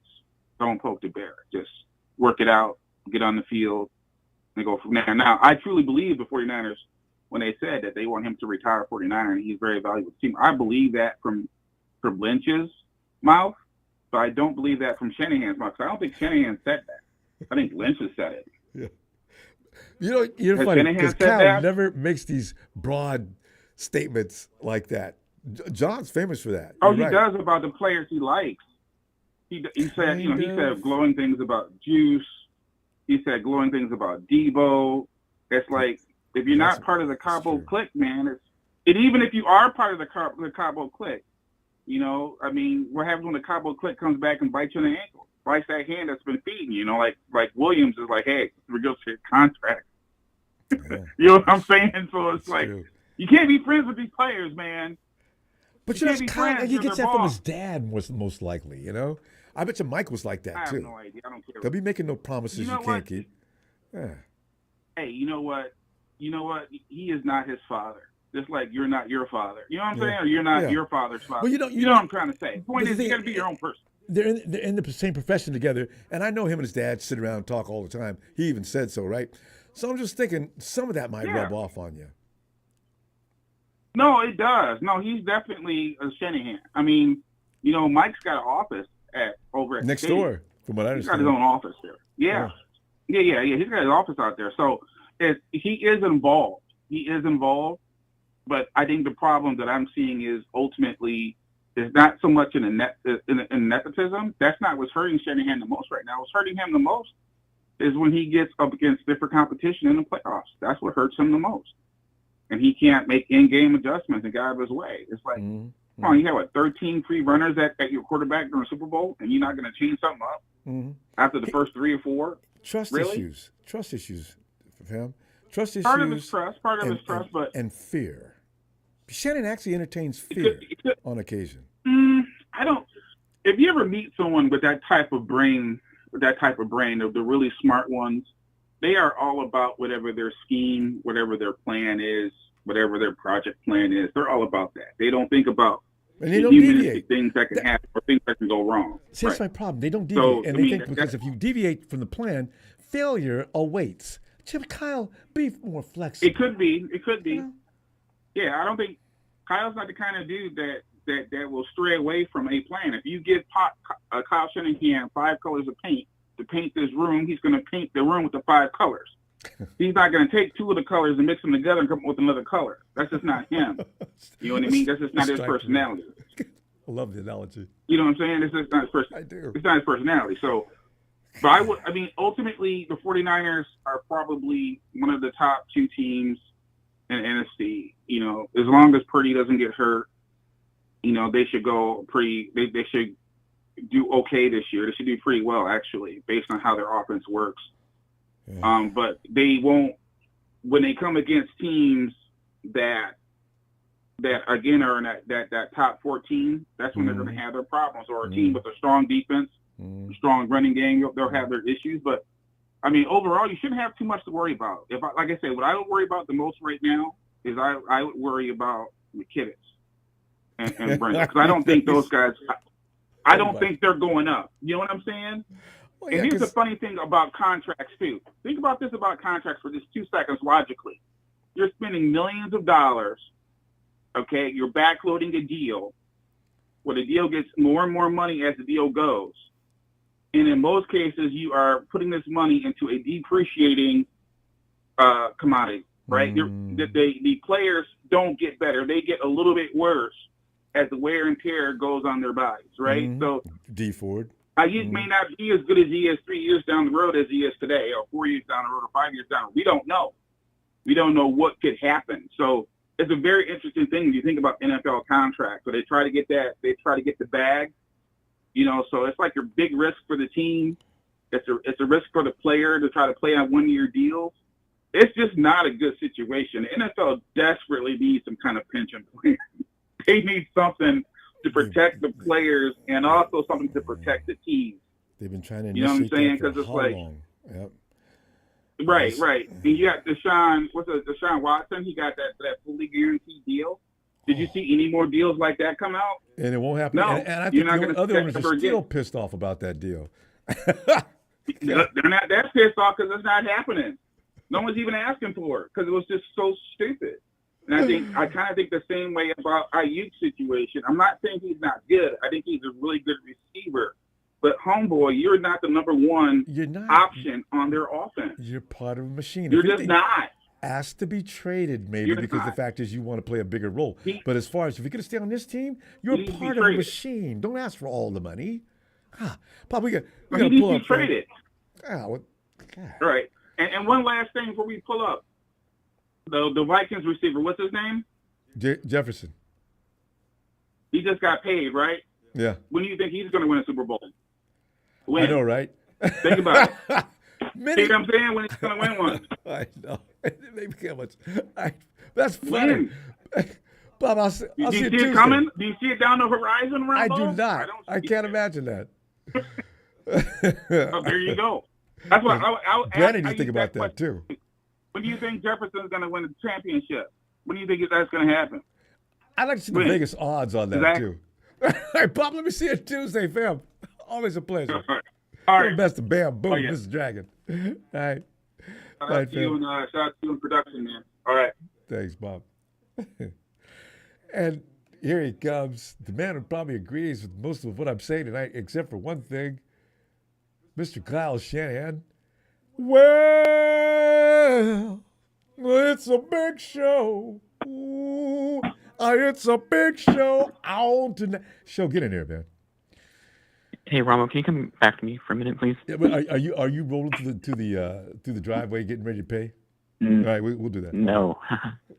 don't poke the bear. Just work it out, get on the field, and go from there. Now, I truly believe the 49ers, when they said that they want him to retire 49er and he's very valuable to the team, I believe that from Lynch's mouth, but I don't believe that from Shanahan's mouth. I don't think Shanahan said that. I think Lynch has said it. Yeah. You're funny because Cal never makes these broad statements like that. John's famous for that. Oh, he does about the players he likes. He said, he said glowing things about Juice. He said glowing things about Debo. It's like, if you're not part of the Cabo clique, man, even if you are part of the Cabo clique, what happens when the Cabo clique comes back and bites you in the ankle? Bites that hand that's been feeding you, like Williams is like, hey, negotiate contract. Yeah. You know what I'm saying? So it's like, you can't be friends with these players, man. But he gets that from his dad, most likely, I bet you Mike was like that, too. I have no idea. I don't care. They'll be making no promises you can't keep. Yeah. Hey, you know what? He is not his father. Just like you're not your father. You know what I'm saying? Or you're not your father's father. Well, you know what I'm trying to say. The point is, you got to be your own person. They're in the same profession together, and I know him and his dad sit around and talk all the time. He even said so, right? So I'm just thinking some of that might rub off on you. No, it does. No, he's definitely a Shanahan. I mean, Mike's got an office over at next door, from what I understand. He's got his own office there. Yeah. He's got his office out there. So he is involved. But I think the problem that I'm seeing is ultimately is not so much in nepotism. That's not what's hurting Shanahan the most right now. What's hurting him the most is when he gets up against different competition in the playoffs. That's what hurts him the most. and he can't make in-game adjustments and get out of his way. It's like, come on, you have, 13 free runners at your quarterback during Super Bowl, and you're not going to change something up after the first 3 or 4? Trust issues for him. Trust issues. Part of his trust, but and fear. Shannon actually entertains fear on occasion. I don't. If you ever meet someone with that type of brain, of the really smart ones, they are all about whatever their scheme, whatever their plan is, whatever their project plan is. They're all about that. They don't think about and they don't deviate. Things that can happen or things that can go wrong. See, that's my problem. They don't deviate, and they think because if you deviate from the plan, failure awaits. Chip, Kyle, be more flexible. It could be. Yeah, I don't think Kyle's not the kind of dude that will stray away from a plan. If you give Kyle Shanahan 5 colors of paint to paint this room, he's going to paint the room with the 5 colors. He's not going to take 2 of the colors and mix them together and come up with another color. That's just not him. You know what I mean? That's just not his personality. I love the analogy. You know what I'm saying? It's just not his personality. I do. It's not his personality. So, but ultimately, the 49ers are probably one of the top 2 teams in NFC. You know, as long as Purdy doesn't get hurt, you know, they should go they should do okay this year. They should do pretty well, actually, based on how their offense works. Yeah. But they won't, when they come against teams that again are in that top 14, that's when they're going to have their problems. Or a team with a strong defense, a strong running game, they'll have their issues. But I mean, overall, you shouldn't have too much to worry about. Like I said, what I would worry about the most right now is I would worry about McKinnons and Brent, because I don't think those guys. I don't think they're going up. You know what I'm saying? Well, yeah, and here's the funny thing about contracts, too. Think about this about contracts for just 2 seconds logically. You're spending millions of dollars, okay? You're backloading a deal where the deal gets more and more money as the deal goes. And in most cases, you are putting this money into a depreciating commodity, right? The players don't get better. They get a little bit worse as the wear and tear goes on their bodies, right? So D Ford. He may not be as good as he is 3 years down the road as he is today, or 4 years down the road, or 5 years down the road. We don't know. We don't know what could happen. So it's a very interesting thing when you think about NFL contracts. So they try to get the bag, you know. So it's like a big risk for the team. It's a risk for the player to try to play on 1-year deals. It's just not a good situation. The NFL desperately needs some kind of pension plan. They need something to protect the players and also something to protect the team. They've been trying to, you know what I'm saying? Because it's like, yep. Right. And you got Deshaun Watson. He got that fully guaranteed deal. Did you see any more deals like that come out? And it won't happen. No, and I think the other owners are still pissed off about that deal. They're not that pissed off because it's not happening. No one's even asking for it because it was just so stupid. And I kind of think the same way about Ayuk's situation. I'm not saying he's not good. I think he's a really good receiver. But, homeboy, you're not the number one option on their offense. You're part of a machine. You're just not. Asked to be traded, maybe, because the fact is you want to play a bigger role. But as far as if you're going to stay on this team, you're part of a machine. Don't ask for all the money. Pop, we got to pull up. Traded. All right. And one last thing before we pull up. The Vikings receiver, what's his name? Jefferson. He just got paid, right? Yeah. When do you think he's going to win a Super Bowl? When? I know, right? Think about it. See what I'm saying? When he's going to win one. I know. Maybe how much. That's funny. Bob, I'll see it Tuesday. Tuesday. Coming? Do you see it down the horizon, Ronbo? I do not. I can't imagine that. Oh, there you go. That's what Granny needs to think about that, too. When do you think Jefferson's going to win the championship? When do you think that's going to happen? I'd like to see the Vegas odds on that, too. All right, Bob, let me see it Tuesday, fam. Always a pleasure. All right. Best of Bam Boom, Mr. Dragon. All right. Shout out to you in production, man. All right. Thanks, Bob. And here he comes. The man who probably agrees with most of what I'm saying tonight, except for one thing. Mr. Kyle Shanahan. Well, it's a big show. Ooh, it's a big show out tonight. Show, get in here, man. Hey, Ronbo, can you come back to me for a minute, please? Yeah, but are you rolling to the driveway, getting ready to pay? All right, we'll do that. No.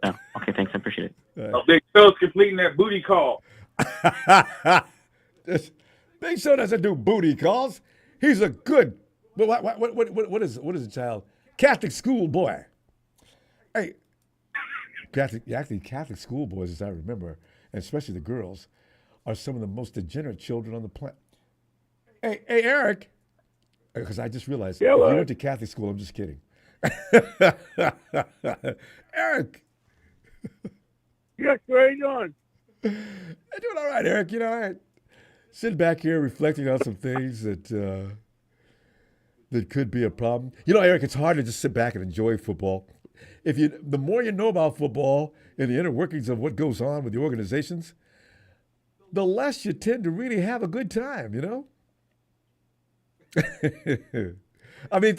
No. Okay. Okay, thanks. I appreciate it. Big Show's completing that booty call. Big Show doesn't do booty calls. He's a good. What is a child? Catholic school boy. Hey, Catholic school boys, as I remember, and especially the girls, are some of the most degenerate children on the planet. Hey, Eric, because I just realized if you went to Catholic school, I'm just kidding. Eric. Yes, how are you doing? I'm doing all right, Eric. You know, I sit back here reflecting on some things that could be a problem. You know, Eric, it's hard to just sit back and enjoy football. The more you know about football and the inner workings of what goes on with the organizations, the less you tend to really have a good time, you know? I mean,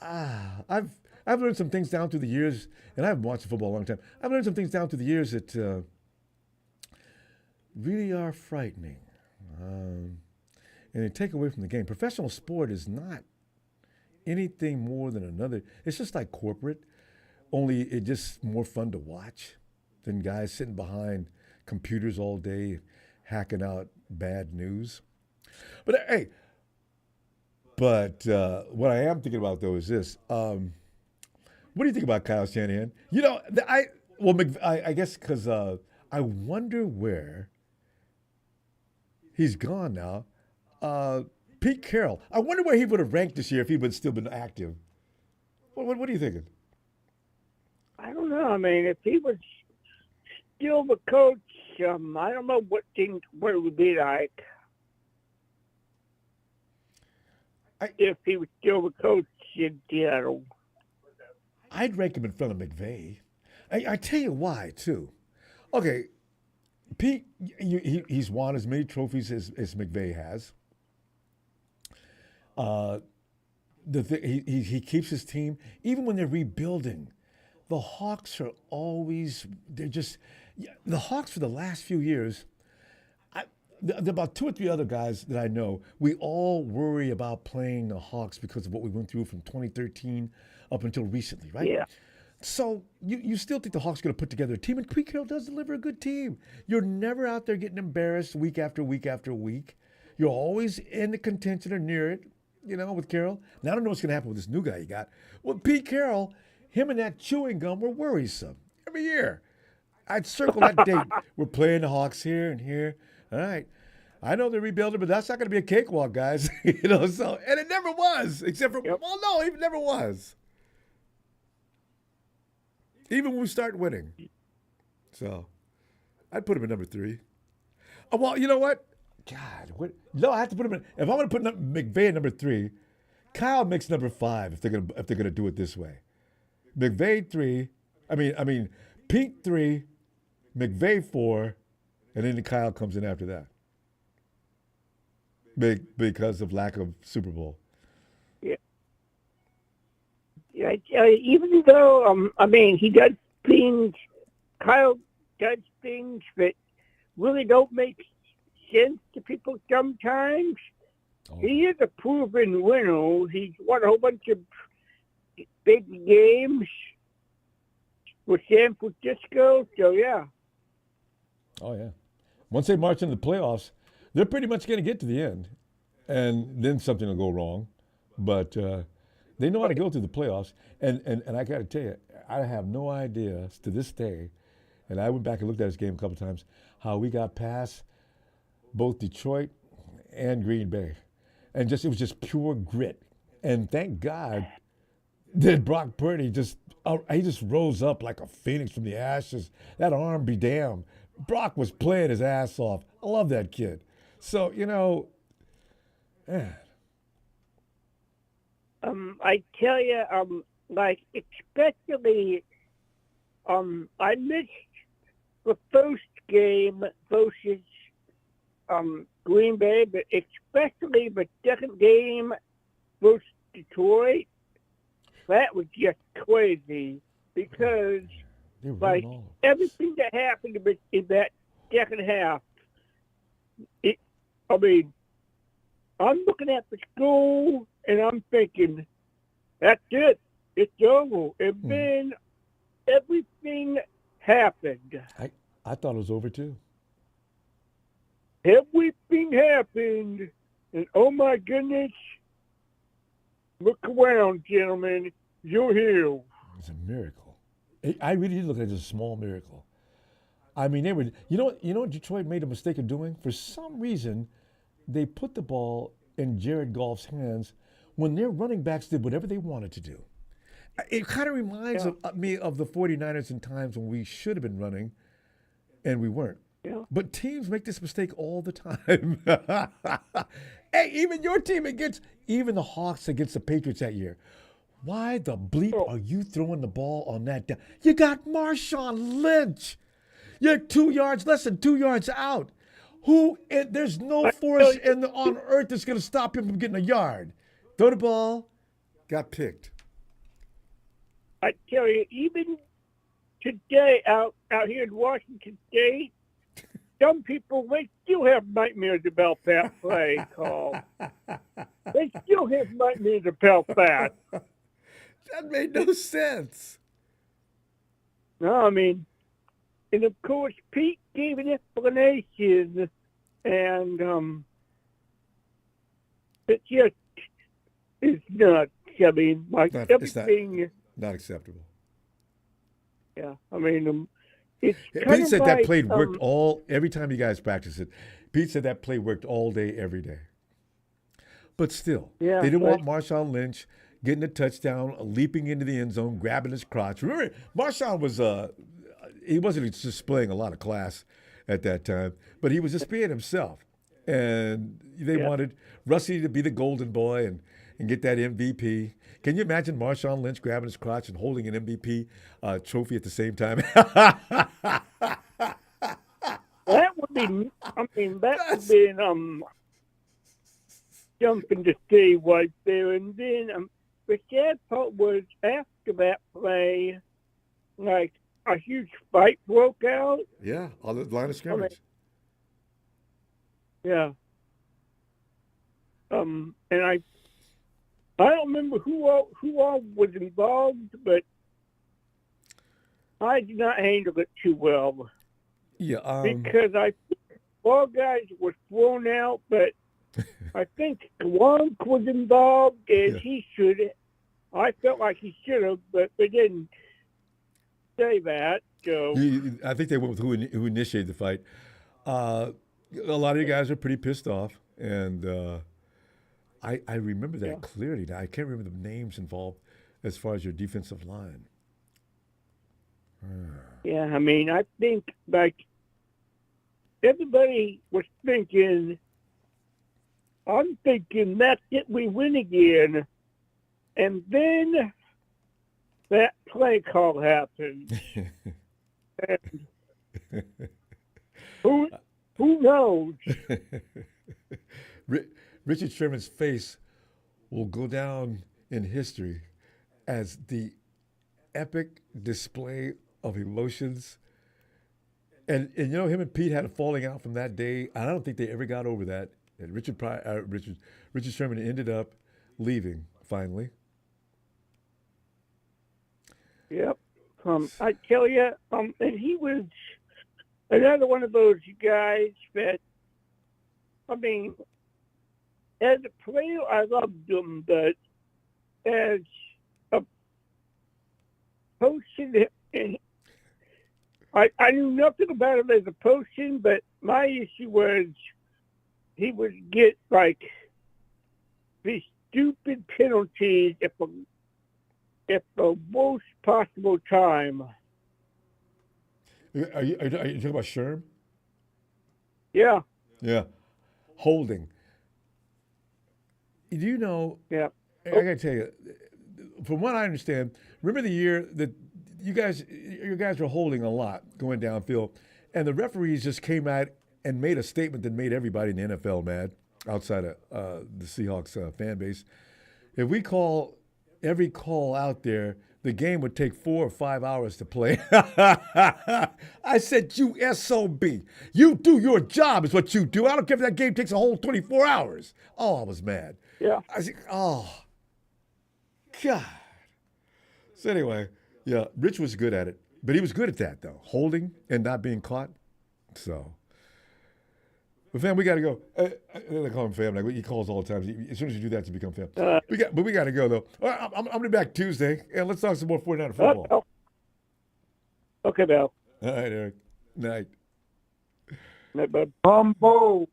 I've learned some things down through the years, and I haven't watched football a long time. I've learned some things down through the years that really are frightening, and they take away from the game. Professional sport is not anything more than another. It's just like corporate, only it's just more fun to watch than guys sitting behind computers all day hacking out bad news. But hey, what I am thinking about though is this. What do you think about Kyle Shanahan? You know, I guess because I wonder where he's gone now. Pete Carroll. I wonder where he would have ranked this year if he would still been active. What are you thinking? I don't know. I mean, if he was still the coach, I don't know what it would be like. If he was still the coach in Seattle. I'd rank him in front of McVay. I tell you why, too. Okay, Pete, he's won as many trophies as McVay has. He keeps his team, even when they're rebuilding. The Hawks are always, the Hawks for the last few years, there are about 2 or 3 other guys that I know, we all worry about playing the Hawks because of what we went through from 2013 up until recently, right? Yeah. So you still think the Hawks are going to put together a team, and Pete Carroll does deliver a good team. You're never out there getting embarrassed week after week after week. You're always in the contention or near it, you know, with Carroll. Now, I don't know what's going to happen with this new guy you got. Well, Pete Carroll, him and that chewing gum were worrisome every year. I'd circle that date. We're playing the Hawks here and here. All right. I know they're rebuilding, but that's not going to be a cakewalk, guys. You know, so, and it never was, except for, well, no, it never was. Even when we start winning. So, I'd put him at number 3. Oh, well, you know what? God, no, I have to put him in. If I'm going to put McVay at number 3, Kyle makes number 5 if they're going to do it this way. McVay 3, I mean, Pete 3, McVay 4, and then Kyle comes in after that. Because of lack of Super Bowl. Yeah. Even though, he does things, Kyle does things that really don't make sense to people sometimes. Oh. He is a proven winner. He's won a whole bunch of big games with San Francisco, so yeah. Oh, yeah. Once they march into the playoffs, they're pretty much going to get to the end, and then something will go wrong. But they know how to go through the playoffs. And I got to tell you, I have no idea to this day, and I went back and looked at this game a couple times, how we got past both Detroit and Green Bay. And it was just pure grit. And thank God that Brock Purdy just rose up like a phoenix from the ashes. That arm be damned. Brock was playing his ass off. I love that kid. So, you know, man. I tell you, especially, I missed the first game versus Green Bay, but especially the second game versus Detroit. That was just crazy because, everything that happened in that second half, I'm looking at the score and I'm thinking, that's it. It's over. And then everything happened. I thought it was over too. Everything happened, and oh my goodness, look around, gentlemen. You're here. It's a miracle. I really did look at it as a small miracle. I mean, they were. What Detroit made a mistake of doing? For some reason, they put the ball in Jared Goff's hands when their running backs did whatever they wanted to do. It kind of reminds me of the 49ers in times when we should have been running and we weren't. Yeah. But teams make this mistake all the time. Hey, even your team even the Hawks against the Patriots that year. Why the bleep are you throwing the ball on that down? You got Marshawn Lynch. You're less than 2 yards out. There's no force on earth that's going to stop him from getting a yard. Throw the ball, got picked. I tell you, even today out here in Washington State, some people, they still have nightmares about that play call. They still have nightmares about that. That made no sense. No, I mean, and of course, Pete gave an explanation, and it just is nuts. I mean, like everything. Not acceptable. Yeah, I mean, it's kind Pete of said like, that play worked every time you guys practice it. Pete said that play worked all day, every day. But still, they didn't want Marshawn Lynch getting a touchdown, leaping into the end zone, grabbing his crotch. Remember, Marshawn was he wasn't displaying a lot of class at that time, but he was just being himself. And they wanted Russie to be the golden boy and get that MVP. Can you imagine Marshawn Lynch grabbing his crotch and holding an MVP trophy at the same time? That would be, I mean, that would be something to see right there. And then the sad part was after that play, like a huge fight broke out. Yeah, on the line of scrimmage. Yeah. And I don't remember who all was involved, but I did not handle it too well. Yeah, because I think all guys were thrown out, but I think Wonk was involved, and he should. I felt like he should have, but they didn't say that. So I think they went with who initiated the fight. A lot of you guys are pretty pissed off, and I remember that clearly. Now I can't remember the names involved as far as your defensive line. Yeah, I mean, I think like everybody was thinking. I'm thinking that's it. We win again, and then that play call happened. And who knows? Richard Sherman's face will go down in history as the epic display of emotions. And him and Pete had a falling out from that day. I don't think they ever got over that. And Richard Sherman ended up leaving finally. Yep. I tell you, and he was another one of those guys that, I mean, as a player, I loved him, but as a person, I knew nothing about him as a person, but my issue was he would get, like, these stupid penalties at the worst possible time. Are you talking about Sherm? Yeah. Yeah. Holding. Do you know? Yeah. I got to tell you, from what I understand, remember the year that your guys were holding a lot going downfield, and the referees just came out and made a statement that made everybody in the NFL mad outside of the Seahawks fan base. If we call every call out there, the game would take 4 or 5 hours to play. I said, you SOB. You do your job is what you do. I don't care if that game takes a whole 24 hours. Oh, I was mad. Yeah. I said, oh, God. So anyway, Yeah, Rich was good at it, but he was good at that though, holding and not being caught. So, but fam, we got to go. I call him fam. Like he calls all the time. As soon as you do that, you become fam. We got to go though. All right, I'm gonna be back Tuesday, and let's talk some more 49er football. Okay, Bill. All right, Eric. Night. Ronbo.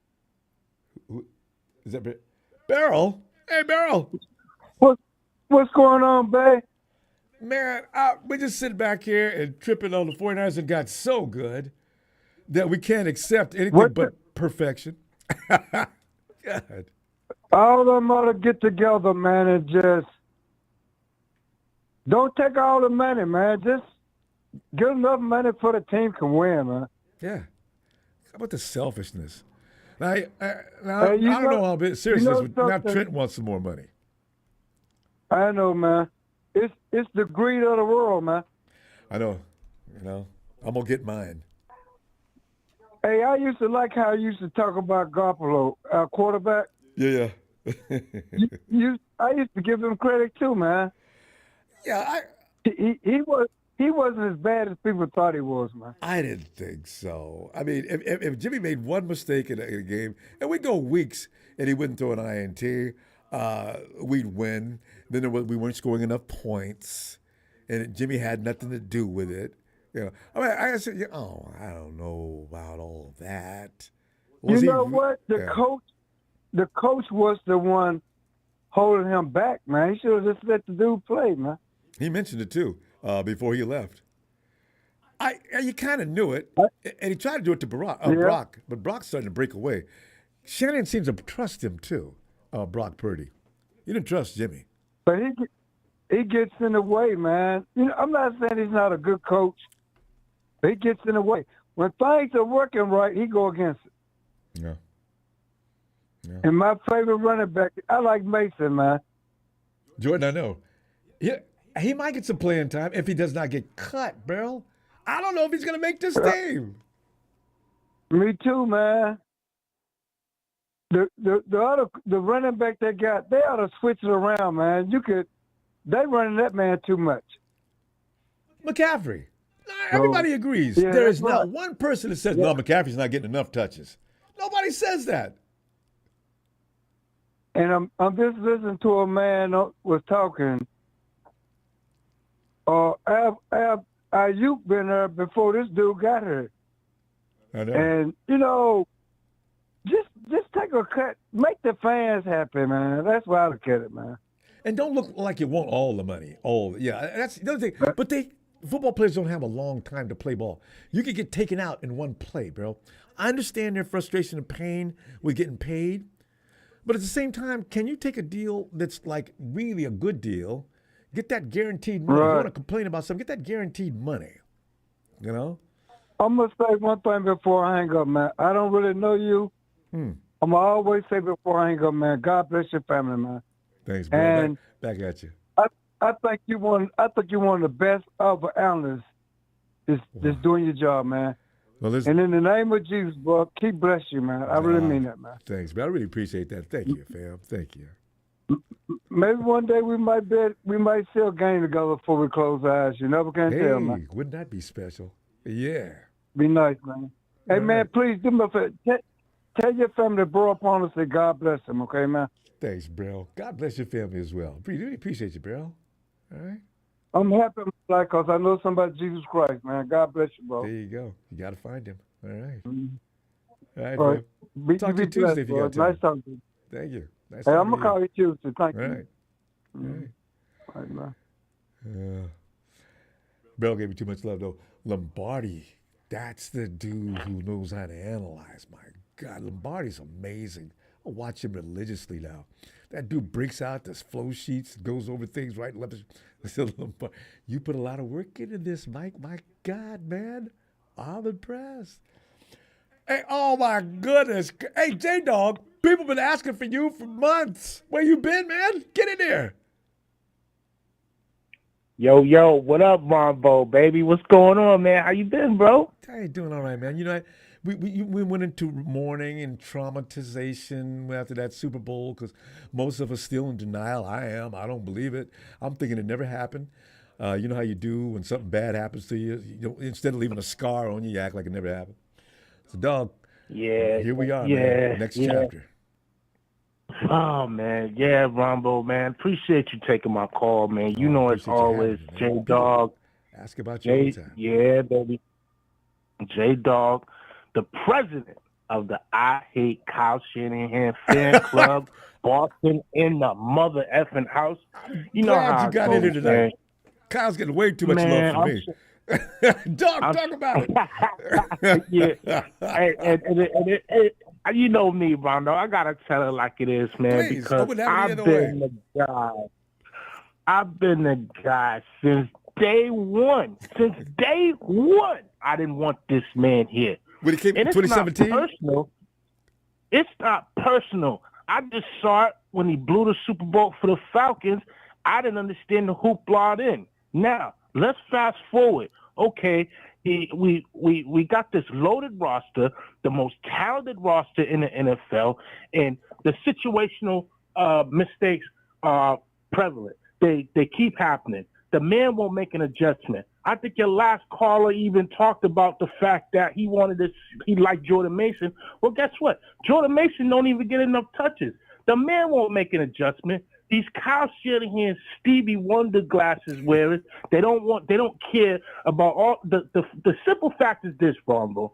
Is that Beryl? Hey, Beryl. What's going on, babe? Man, we just sit back here and tripping on the 49ers and got so good that we can't accept anything but perfection. God. All of them ought to get together, man, and just don't take all the money, man. Just get enough money for the team can win, man. Yeah. How about the selfishness? Now, I don't know how big serious this is, but now Trent wants some more money. I know, man. It's the greed of the world, man. I know. You know, I'm going to get mine. Hey, I used to like how you used to talk about Garoppolo, our quarterback. Yeah. I used to give him credit too, man. Yeah, he wasn't as bad as people thought he was, man. I didn't think so. I mean, if Jimmy made one mistake in a game, and we'd go weeks and he wouldn't throw an INT, we'd win. Then we weren't scoring enough points, and Jimmy had nothing to do with it. You know, I mean, I said, I don't know about all that. You know what? The coach was the one holding him back, man. He should have just let the dude play, man. He mentioned it too before he left. You kind of knew it, and he tried to do it to Brock, but Brock's starting to break away. Shanahan seems to trust him too, Brock Purdy. He didn't trust Jimmy. But he gets in the way, man. You know, I'm not saying he's not a good coach. But he gets in the way. When things are working right, he go against it. Yeah. And my favorite running back, I like Mason, man. Jordan, I know. Yeah, he might get some playing time if he does not get cut, Beryl. I don't know if he's going to make this team. Me too, man. The running back they got, they ought to switch it around, man. They running that man too much. McCaffrey. Everybody agrees. Yeah, there is not one person that says, no, McCaffrey's not getting enough touches. Nobody says that. And I'm just listening to a man was talking. Ayuk been there before this dude got here. I know. And, you know, just take a cut. Make the fans happy, man. That's why I look at it, man. And don't look like you want all the money. That's the other thing. But football players don't have a long time to play ball. You could get taken out in one play, bro. I understand their frustration and pain with getting paid. But at the same time, can you take a deal that's like really a good deal, get that guaranteed money? If you want to complain about something, get that guaranteed money. You know? I'm going to say one thing before I hang up, man. I don't really know you. I'm going to always say before I hang up, man, God bless your family, man. Thanks, bro. And back at you. I think you're one of the best of analysts that's doing your job, man. Well, and in the name of Jesus, bro, keep bless you, man. I really mean that, man. Thanks, man. I really appreciate that. Thank you, fam. Thank you. Maybe one day we might see a game together before we close our eyes. You never can tell, man. Wouldn't that be special? Yeah. Be nice, man. Hey, man, please do me a favor. Tell your family to bro up on us and God bless them, okay, man? Thanks, bro. God bless your family as well. Really appreciate you, bro. All right. I'm happy because I know somebody, Jesus Christ, man. God bless you, bro. There you go. You got to find him. All right. Mm-hmm. All right, man. Talk to you Tuesday if you got time. Nice talking to you. Thank you. Nice I'm going to call you Tuesday. Thank you. All right. Mm-hmm. All right, man. Bell gave me too much love, though. Lombardi, that's the dude who knows how to analyze. My God, Lombardi's amazing. I watch him religiously now. That dude breaks out this flow sheets, goes over things right and left. You put a lot of work into this, Mike. My God, man. I'm impressed. Hey, oh my goodness. Hey, J-Dog, people been asking for you for months. Where you been, man? Get in there. Yo, what up, Ronbo, baby? What's going on, man? How you been, bro? I ain't doing all right, man. You know, we went into mourning and traumatization after that Super Bowl because most of us still in denial. I am. I don't believe it. I'm thinking it never happened. You know how you do when something bad happens to you. Instead of leaving a scar on you, you act like it never happened. So, dog. Yeah. Here we are, man. Next chapter. Oh, man. Yeah, Ronbo, man. Appreciate you taking my call, man. You know, it's always J-Dog. Ask about you all the time. Yeah, baby. J-Dog, the president of the I Hate Kyle Shanahan fan club, Boston in the mother effing house. You know how you got in here tonight. Man. Kyle's getting way too much love for me. Talk about it. Yeah. And you know me, Rondo. I gotta tell it like it is, man. Please, because I've been the guy since day one. Since day one, I didn't want this man here. When he came in 2017? It's not personal. I just saw it when he blew the Super Bowl for the Falcons. I didn't understand the hoopla then. Now, let's fast forward. Okay, we got this loaded roster, the most talented roster in the NFL, and the situational mistakes are prevalent. They keep happening. The man won't make an adjustment. I think your last caller even talked about the fact that he liked Jordan Mason. Well, guess what? Jordan Mason don't even get enough touches. The man won't make an adjustment. These Kyle Shanahan Stevie Wonder glasses wearers, they don't care about all the simple fact is this, Ronbo.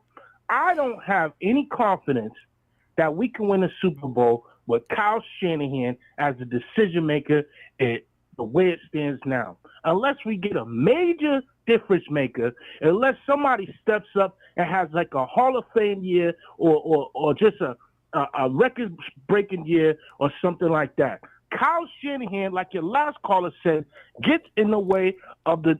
I don't have any confidence that we can win a Super Bowl with Kyle Shanahan as the decision maker at the way it stands now. Unless we get a major difference maker, unless somebody steps up and has like a Hall of Fame year or just a record-breaking year or something like that. Kyle Shanahan, like your last caller said, gets in the way of the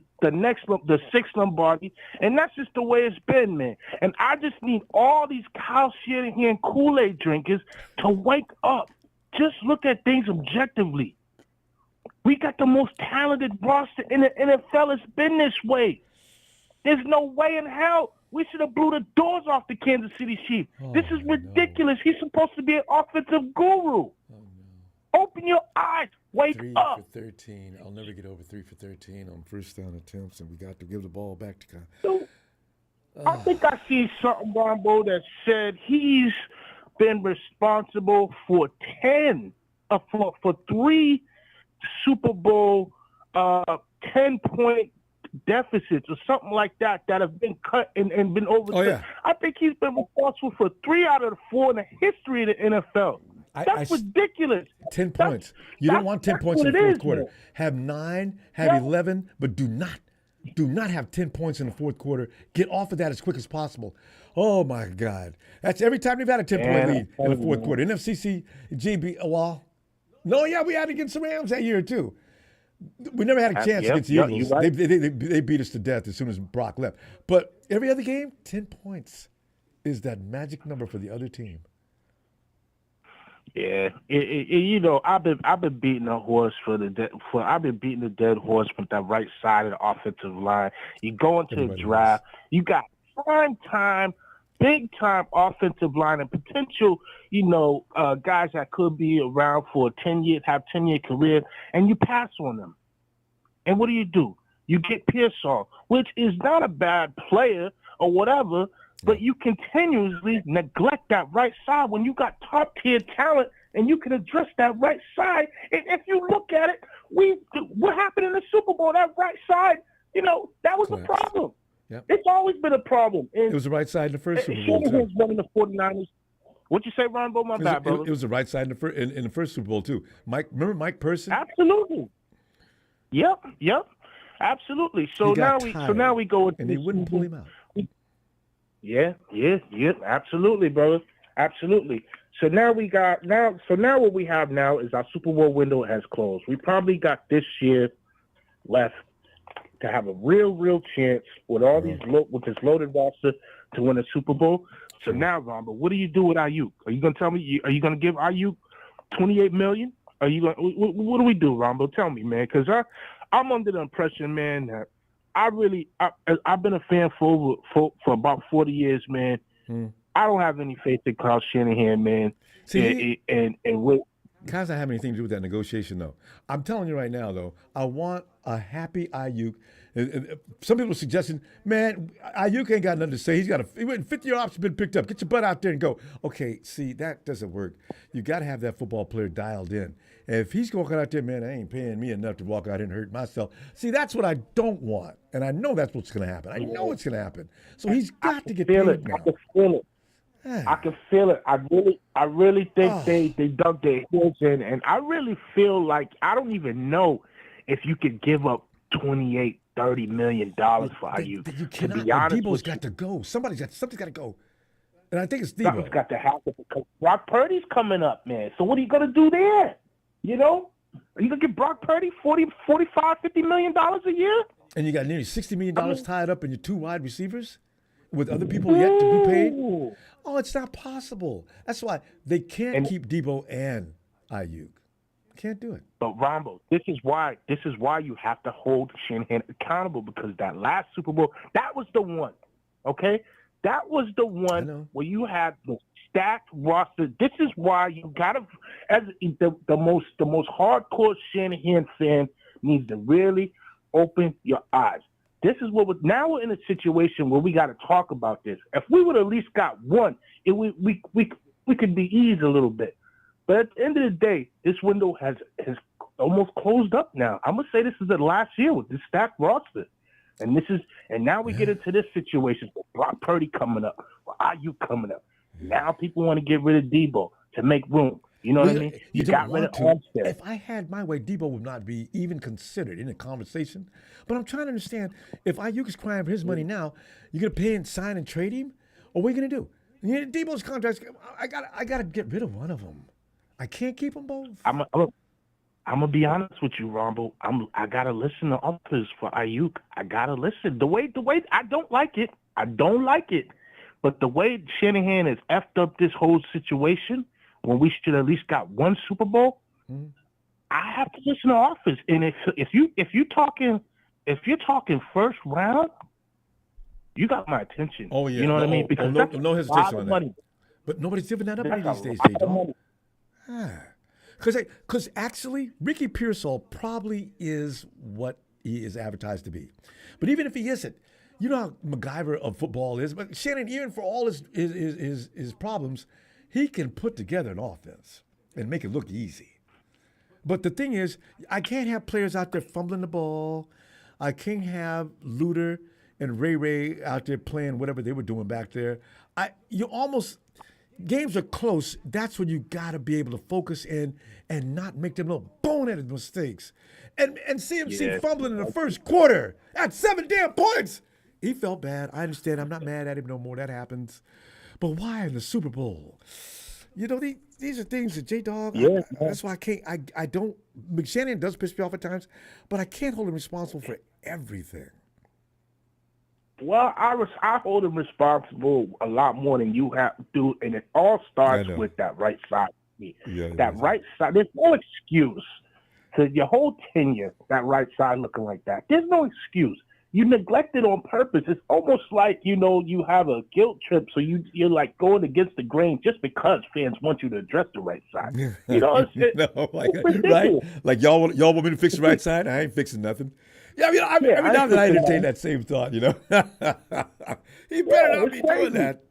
sixth Lombardi, and that's just the way it's been, man. And I just need all these Kyle Shanahan Kool-Aid drinkers to wake up. Just look at things objectively. We got the most talented roster in the NFL. It's been this way. There's no way in hell we should have blew the doors off the Kansas City Chiefs. This is ridiculous. He's supposed to be an offensive guru. Open your eyes. Wake up. 3 for 13. I'll never get over 3 for 13 on first down attempts, and we got to give the ball back to Kyle. I think I see something, Ronbo, that said he's been responsible for 3 Super Bowl 10-point deficits or something like that have been cut and been overturned. Oh, yeah. I think he's been responsible for 3 out of the 4 in the history of the NFL. That's ridiculous. 10 points. You don't want 10 points in the fourth quarter. Man. Have 9, have 11, but do not have 10 points in the fourth quarter. Get off of that as quick as possible. Oh, my God. That's every time they've had a 10-point lead in the fourth quarter. NFC, GB, well, no, yeah, we had against the Rams that year, too. We never had a chance against the Eagles. Right. They beat us to death as soon as Brock left. But every other game, 10 points is that magic number for the other team. Yeah, you know, I've been beating a horse I've been beating the dead horse with that right side of the offensive line. You go into the draft, you got prime time, big time offensive line and potential, you know, guys that could be around for 10 years, have 10-year career, and you pass on them. And what do? You get Pearsall, which is not a bad player or whatever. But you continuously neglect that right side when you got top-tier talent and you can address that right side. And if you look at it, what happened in the Super Bowl, that right side, you know, that was a problem. Yep. It's always been a problem. And it was the right side in the first Super Bowl, too. Running the 49ers. What'd you say, Ronbo? My bad, brother. It was the right side in the first Super Bowl, too. Remember Mike Person? Absolutely. Yep. Absolutely. So now we go with and they wouldn't pull him out. Yeah, absolutely, brother. Absolutely. So now what we have now is our Super Bowl window has closed. We probably got this year left to have a real chance with all these with this loaded roster to win a Super Bowl. So now, Ronbo, what do you do with Ayuk? Are you gonna tell me? Are you gonna give Ayuk $28 million? Are you gonna? What do we do, Ronbo? Tell me, man, because I'm under the impression, man, that I've been a fan for about 40 years, man. I don't have any faith in Kyle Shanahan, man. See, and what Kyle's not having anything to do with that negotiation, though. I'm telling you right now, though, I want a happy Ayuk. Some people are suggesting, man, Ayuk ain't got nothing to say. He went 50-year option been picked up. Get your butt out there and go. Okay, see, that doesn't work. You got to have that football player dialed in. And if he's walking out there, man, I ain't paying me enough to walk out and hurt myself. See, that's what I don't want. And I know that's what's going to happen. I know it's going to happen. So he's got to get paid now. I can feel it. I can feel it. I really think they dug their heels in, and I really feel like I don't even know if you could give up $28-30 million for Ayuk. You cannot. To be honest, Debo's got to go. Something's got to go, and I think it's Debo. Something's got to happen because Brock Purdy's coming up, man. So what are you gonna do there? You know, are you gonna give Brock Purdy $40, $45, $50 million a year? And you got nearly $60 million tied up in your two wide receivers, with other people yet to be paid. Oh, it's not possible. That's why they can't keep Debo and Ayuk. Can't do it. But Ronbo, this is why you have to hold Shanahan accountable, because that last Super Bowl, that was the one. Okay? That was the one where you had the stacked roster. This is why you gotta, as the most hardcore Shanahan fan needs to really open your eyes. This is what now we're in a situation where we got to talk about this. If we would at least got one, we could be eased a little bit. But at the end of the day, this window has almost closed up now. I'm gonna say this is the last year with this stacked roster, and now we get into this situation with Brock Purdy coming up, with Ayuk coming up. Now people want to get rid of Debo to make room. You know what I mean? You got rid of Armstead. If I had my way, Debo would not be even considered in a conversation. But I'm trying to understand, if Ayuk is crying for his money now, you're going to pay and sign and trade him? Or what are you going to do? Debo's contracts, I got to get rid of one of them. I can't keep them both. I'm gonna be honest with you, Ronbo. I gotta listen to offers for Ayuk. I gotta listen. The way I don't like it. But the way Shanahan has effed up this whole situation, when we should at least got one Super Bowl, I have to listen to offers. And if you're talking first round, you got my attention. Oh yeah, you know what I mean? Because no hesitation on that. Money. But nobody's giving that up these days, J-Dog. Because actually, Ricky Pearsall probably is what he is advertised to be. But even if he isn't, you know how MacGyver of football is. But Shannon, even for all his problems, he can put together an offense and make it look easy. But the thing is, I can't have players out there fumbling the ball. I can't have Luter and Ray out there playing whatever they were doing back there. Games are close. That's when you got to be able to focus in and not make them little boneheaded mistakes. And CMC fumbling in the first quarter at 7 damn points. He felt bad. I understand. I'm not mad at him no more. That happens. But why in the Super Bowl? You know, these are things that J-Dog, that's why I can't, I don't, McShannon does piss me off at times, but I can't hold him responsible for everything. Well, I hold him responsible a lot more than you have to do, and it all starts with that right side. Right side, there's no excuse to your whole tenure, that right side looking like that. There's no excuse. You neglect it on purpose. It's almost like, you know, you have a guilt trip, so you're like going against the grain just because fans want you to address the right side. You know, right? Like y'all want me to fix the right side? I ain't fixing nothing. Yeah, I mean, every now and then I entertain that same thought, you know. He better not be doing that.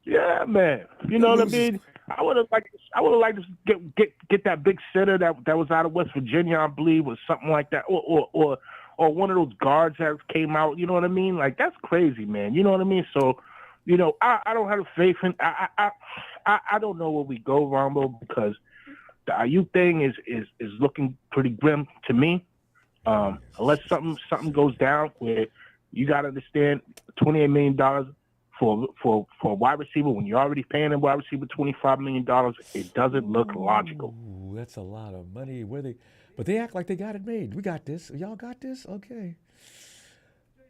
Yeah, man. You know what I mean? I would have liked to get that big center that was out of West Virginia, I believe, or something like that, or one of those guards that came out. You know what I mean? Like, that's crazy, man. You know what I mean? So, you know, I don't have faith in. I don't know where we go, Ronbo, because the Ayuk thing is looking pretty grim to me. Unless something goes down where you got to understand $28 million for a wide receiver when you're already paying a wide receiver $25 million, it doesn't look logical. Ooh, that's a lot of money. But they act like they got it made. We got this. Y'all got this? Okay.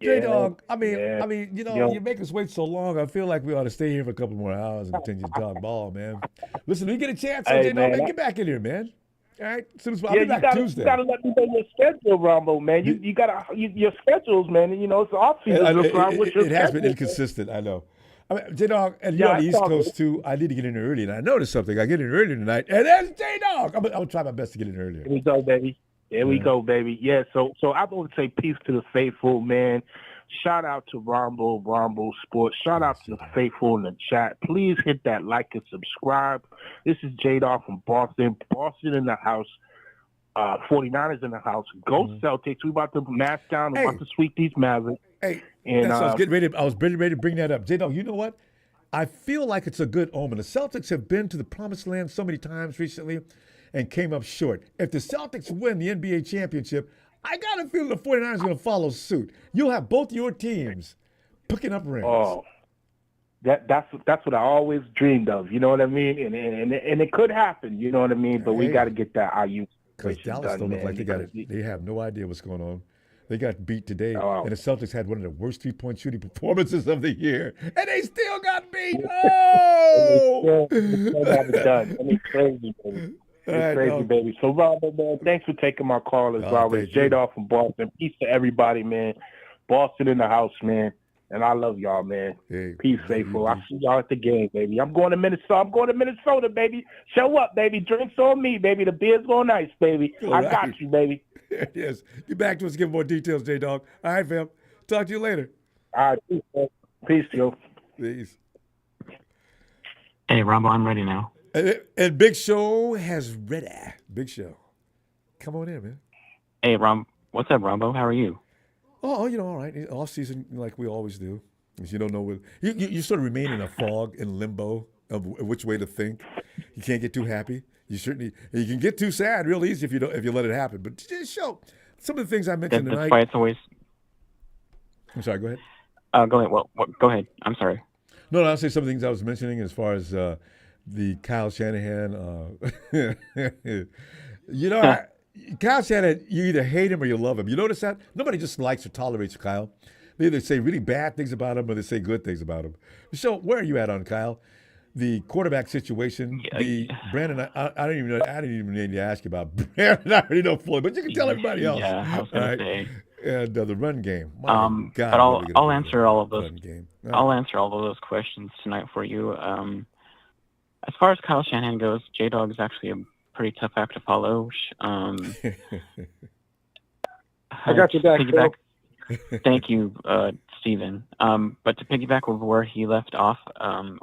J-Dog, I mean, you know, you make us wait so long. I feel like we ought to stay here for a couple more hours and continue to talk ball, man. Listen, we get a chance, J-Dog, man, get back in here, man. All right, I'll be back Tuesday. You gotta let me know your schedule, Ronbo, man. You gotta your schedules, man. And, you know, it's off season. It has been inconsistent. I know. I mean, J-Dog, and Yeah, you're on the I East saw Coast too. I need to get in early, and I noticed something. I get in early tonight, and there's J-Dog. I'm gonna try my best to get in earlier. Here we go, baby. There we go, baby. Yeah, so I want to say peace to the faithful, man. Shout out to Ronbo Sports. Shout out to the faithful in the chat. Please hit that like and subscribe. This is J-Dog from Boston. Boston in the house. 49ers in the house. Go Celtics. We about to mash down and about to sweep these Mavericks. Hey, and I was getting ready. I was ready to bring that up. J-Dog, you know what? I feel like it's a good omen. The Celtics have been to the promised land so many times recently and came up short. If the Celtics win the NBA championship, I got a feeling the 49ers are going to follow suit. You'll have both your teams picking up rings. Oh, that's what I always dreamed of. You know what I mean? And it could happen. You know what I mean? But we got to get that IU. Because Dallas don't look like they got it. They have no idea what's going on. They got beat today, and the Celtics had one of the worst three-point shooting performances of the year, and they still got beat. Oh! It's done. I mean, crazy, baby. It's crazy, baby. So, Robert, man, thanks for taking my call as always. J-Dog from Boston. Peace to everybody, man. Boston in the house, man. And I love y'all, man. Hey, peace, faithful. I see y'all at the game, baby. I'm going to Minnesota. Baby. Show up, baby. Drinks on me, baby. The beer's going nice, baby. I got you, baby. Yes. Get back to us, give more details, J-Dog. All right, fam. Talk to you later. All right. Peace, man. Peace, yo. Peace. Hey, Ronbo, I'm ready now. And Big Show has ready. Big Show. Come on in, man. Hey, what's up, Ronbo? How are you? Oh, all right. Off season, like we always do. Because you don't know what you sort of remain in a fog, in limbo of which way to think. You can't get too happy. You can get too sad real easy if you let it happen. But just show some of the things I mentioned tonight. That's why it's always. I'm sorry. Go ahead. Go ahead. Well, go ahead. I'm sorry. No, I'll say some of the things I was mentioning as far as the Kyle Shanahan. Kyle Shanahan, you either hate him or you love him. You notice that? Nobody just likes or tolerates Kyle. They either say really bad things about him or they say good things about him. So where are you at on Kyle? The quarterback situation, Brandon, I didn't even need to ask you about Brandon. I already know fully, but you can tell everybody else. Yeah, I was going to say. And the run game. God, but I'll answer all of those. I'll answer all of those questions tonight for you. As far as Kyle Shanahan goes, J-Dog is actually a pretty tough act to follow. I got your back, Phil. Thank you, Steven. But to piggyback over where he left off,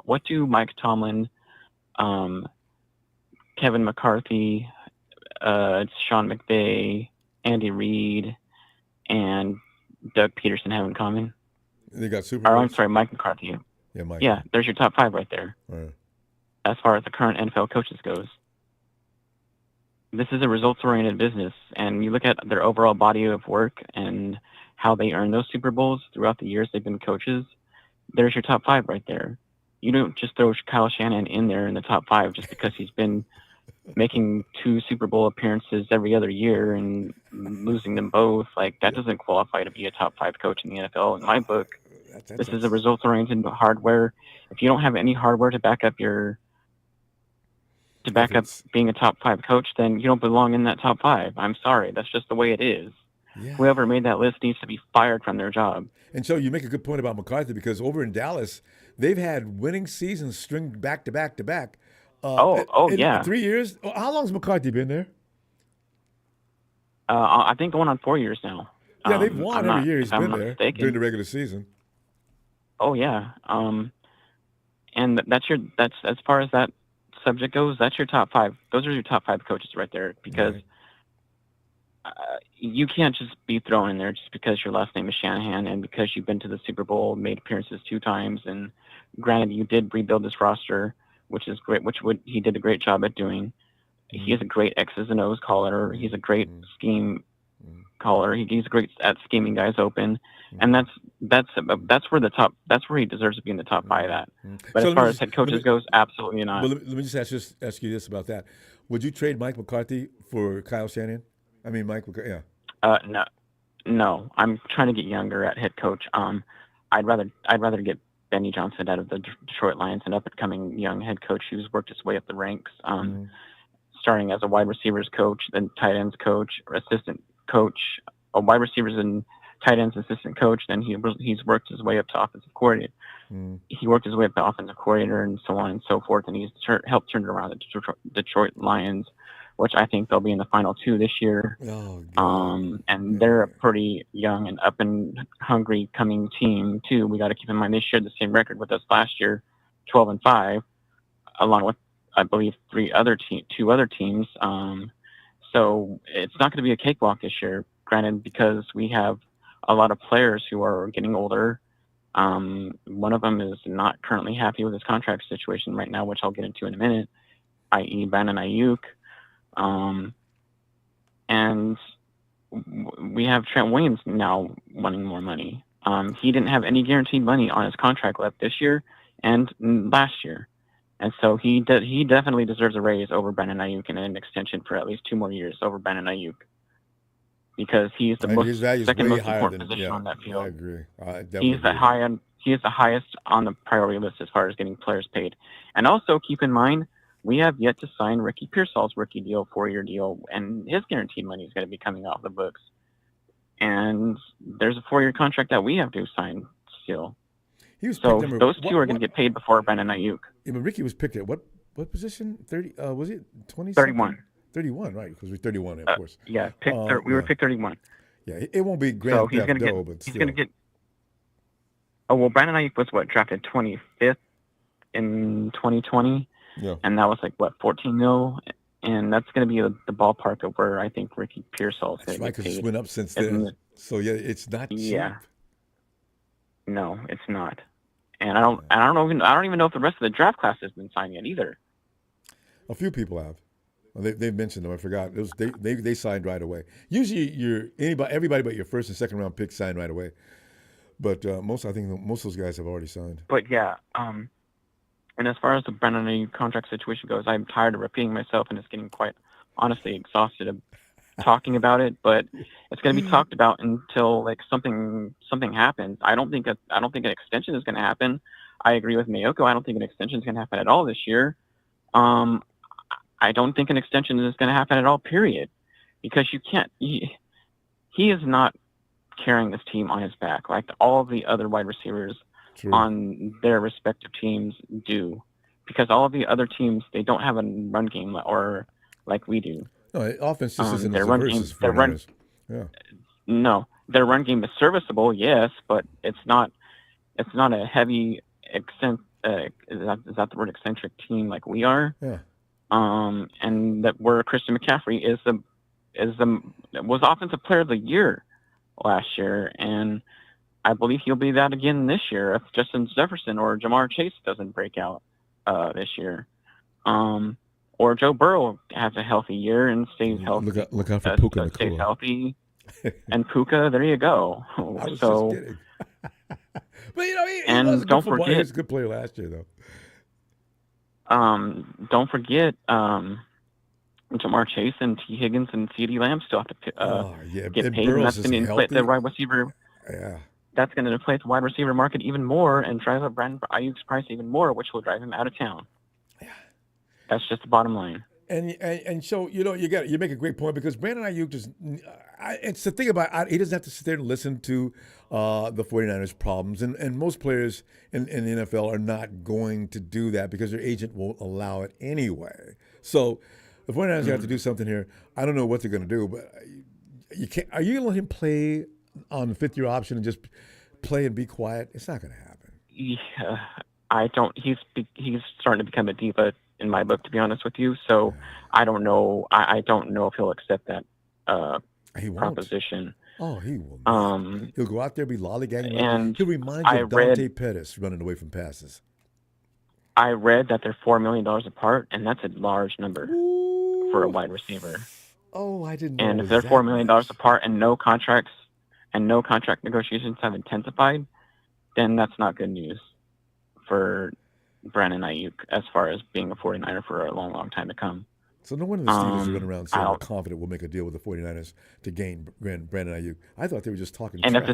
what do Mike Tomlin, Kevin McCarthy, Sean McVay, Andy Reid, and Doug Peterson have in common? They got Super Bowls? I'm sorry, Mike McCarthy. Yeah, Mike. Yeah, there's your top 5 right there. Right. As far as the current NFL coaches goes. This is a results-oriented business, and you look at their overall body of work and how they earn those Super Bowls throughout the years they've been coaches. There's your top 5 right there. You don't just throw Kyle Shanahan in there in the top 5 just because he's been making 2 Super Bowl appearances every other year and losing them both. Like, that doesn't qualify to be a top 5 coach in the NFL. In my book, this is a results-oriented hardware. If you don't have any hardware to back up being a top 5 coach, then you don't belong in that top 5. I'm sorry. That's just the way it is. Yeah. Whoever made that list needs to be fired from their job. And so you make a good point about McCarthy, because over in Dallas, they've had winning seasons stringed back to back to back. Yeah. 3 years? How long has McCarthy been there? I think going on 4 years now. Yeah, they've won every year he's been there during the regular season. Oh yeah. And that's as far as that subject goes, that's your top 5. Those are your top 5 coaches right there, because you can't just be thrown in there just because your last name is Shanahan and because you've been to the Super Bowl, made appearances 2 times, and granted you did rebuild this roster, which is great, he did a great job at doing. He is a great X's and O's caller. He's a great scheme caller. He's great at scheming guys open, and that's where he deserves to be in the top 5 at. But as far as head coaches goes, absolutely not. Well, let me just ask you this about that: would you trade Mike McCarthy for Kyle Shanahan? I mean, Mike McCarthy. Yeah. No. I'm trying to get younger at head coach. I'd rather get Benny Johnson out of the Detroit Lions, an up-and-coming young head coach who's worked his way up the ranks, starting as a wide receivers coach, then tight ends coach, or assistant coach, a wide receivers and tight ends assistant coach. Then he's worked his way up to offensive coordinator. He worked his way up to offensive coordinator and so on and so forth. And he's helped turn around the Detroit Lions, which I think they'll be in the final 2 this year. And they're a pretty young and up and hungry coming team too. We got to keep in mind they shared the same record with us last year, 12-5, along with I believe 2 other teams. So it's not going to be a cakewalk this year. Granted, because we have a lot of players who are getting older. One of them is not currently happy with his contract situation right now, which I'll get into in a minute, i.e. Brandon Ayuk. And we have Trent Williams now wanting more money. He didn't have any guaranteed money on his contract left this year and last year. And so he definitely deserves a raise over Brandon Ayuk and an extension for at least 2 more years over Brandon Ayuk. Because he's the second most important position on that field. I agree. He is the highest on the priority list as far as getting players paid. And also keep in mind, we have yet to sign Ricky Pearsall's rookie deal, 4-year deal, and his guaranteed money is going to be coming off the books. And there's a 4-year contract that we have to sign still. Those 2 are going to get paid before Brandon Ayuk. Yeah, but Ricky was picked at what position? 30? Was it 20? 31. 31, right? Because we're 31, of course. Yeah, we were picked 31. Yeah, it won't be grand theft but still. He's going to get. Oh well, Brandon Ayuk was drafted 25th in 2020. Yeah. And that was $14 million, and that's going to be the ballpark of where I think Ricky Pearsall is going to get paid. Because it's went up since then. So yeah, it's not cheap. Yeah. No, it's not. And I don't even know if the rest of the draft class has been signed yet either. A few people have. Well, they've mentioned them. I forgot. They signed right away. Usually, everybody but your first and second round picks sign right away. But most of those guys have already signed. But yeah, and as far as the Brandon Ayuk contract situation goes, I'm tired of repeating myself, and it's getting quite honestly exhausted of talking about it. But it's going to be talked about until something happens. I don't think an extension is going to happen. I agree with Mayoko. I don't think an extension is going to happen at all this year. I don't think an extension is going to happen at all, period. Because you can't. He is not carrying this team on his back like all the other wide receivers on their respective teams do. Because all of the other teams, they don't have a run game or like we do. No, offense just isn't their run game. No, their run game is serviceable, yes, but it's not a heavy is that the word eccentric team like we are? Yeah. And that where Christian McCaffrey was offensive player of the year last year, and I believe he'll be that again this year if Justin Jefferson or Jamar Chase doesn't break out this year. Or Joe Burrow has a healthy year and stays healthy. Look out for Puka. Stays healthy. And Puka, there you go. I was just kidding. But he don't forget, he was a good player last year, though. Don't forget, Jamar Chase and T. Higgins and C.D. Lamb still have to get paid. And that's going to inflate the wide receiver. Yeah. That's going to inflate the wide receiver market even more and drive up Brandon Ayuk's price even more, which will drive him out of town. Yeah. That's just the bottom line. And so you make a great point because Brandon Ayuk it's the thing about he doesn't have to sit there and listen to the 49ers problems, and most players in the NFL are not going to do that because their agent won't allow it anyway. So the 49ers have to do something here. I don't know what they're going to do, but you can't. Are you going to let him play on the 5th-year option and just play and be quiet? It's not going to happen. Yeah, I don't. He's starting to become a diva in my book, to be honest with you. So I don't know. I don't know if he'll accept that proposition. Oh, he will not. He'll go out there, be lollygagging, and he'll remind you of Dante Pettis running away from passes. I read that they're $4 million apart, and that's a large number for a wide receiver. Oh, I didn't know. And if they're $4 million apart and no contract negotiations have intensified, then that's not good news for Brandon Ayuk as far as being a 49er for a long, long time to come. So no wonder the Steelers are running around saying they're confident we'll make a deal with the 49ers to gain Brandon Ayuk. I thought they were just talking trash. And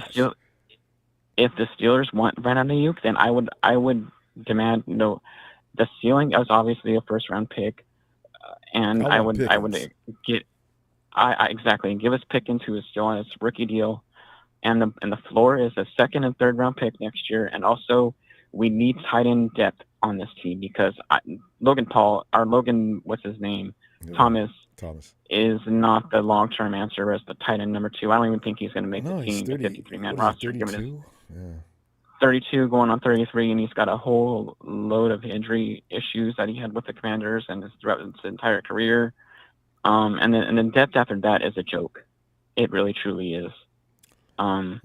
if the Steelers want Brandon Ayuk, then I would demand the ceiling is obviously a first-round pick, and I would give us Pickens, who is still on his rookie deal, and the floor is a second and third round pick next year. And also, we need tight end depth on this team because what's his name, Thomas is not the long term answer as the tight end number 2. I don't even think he's going to make the team, the 53-man roster. 32 going on 33, and he's got a whole load of injury issues that he had with the Commanders and throughout his entire career. And then depth after that is a joke. It really truly is. And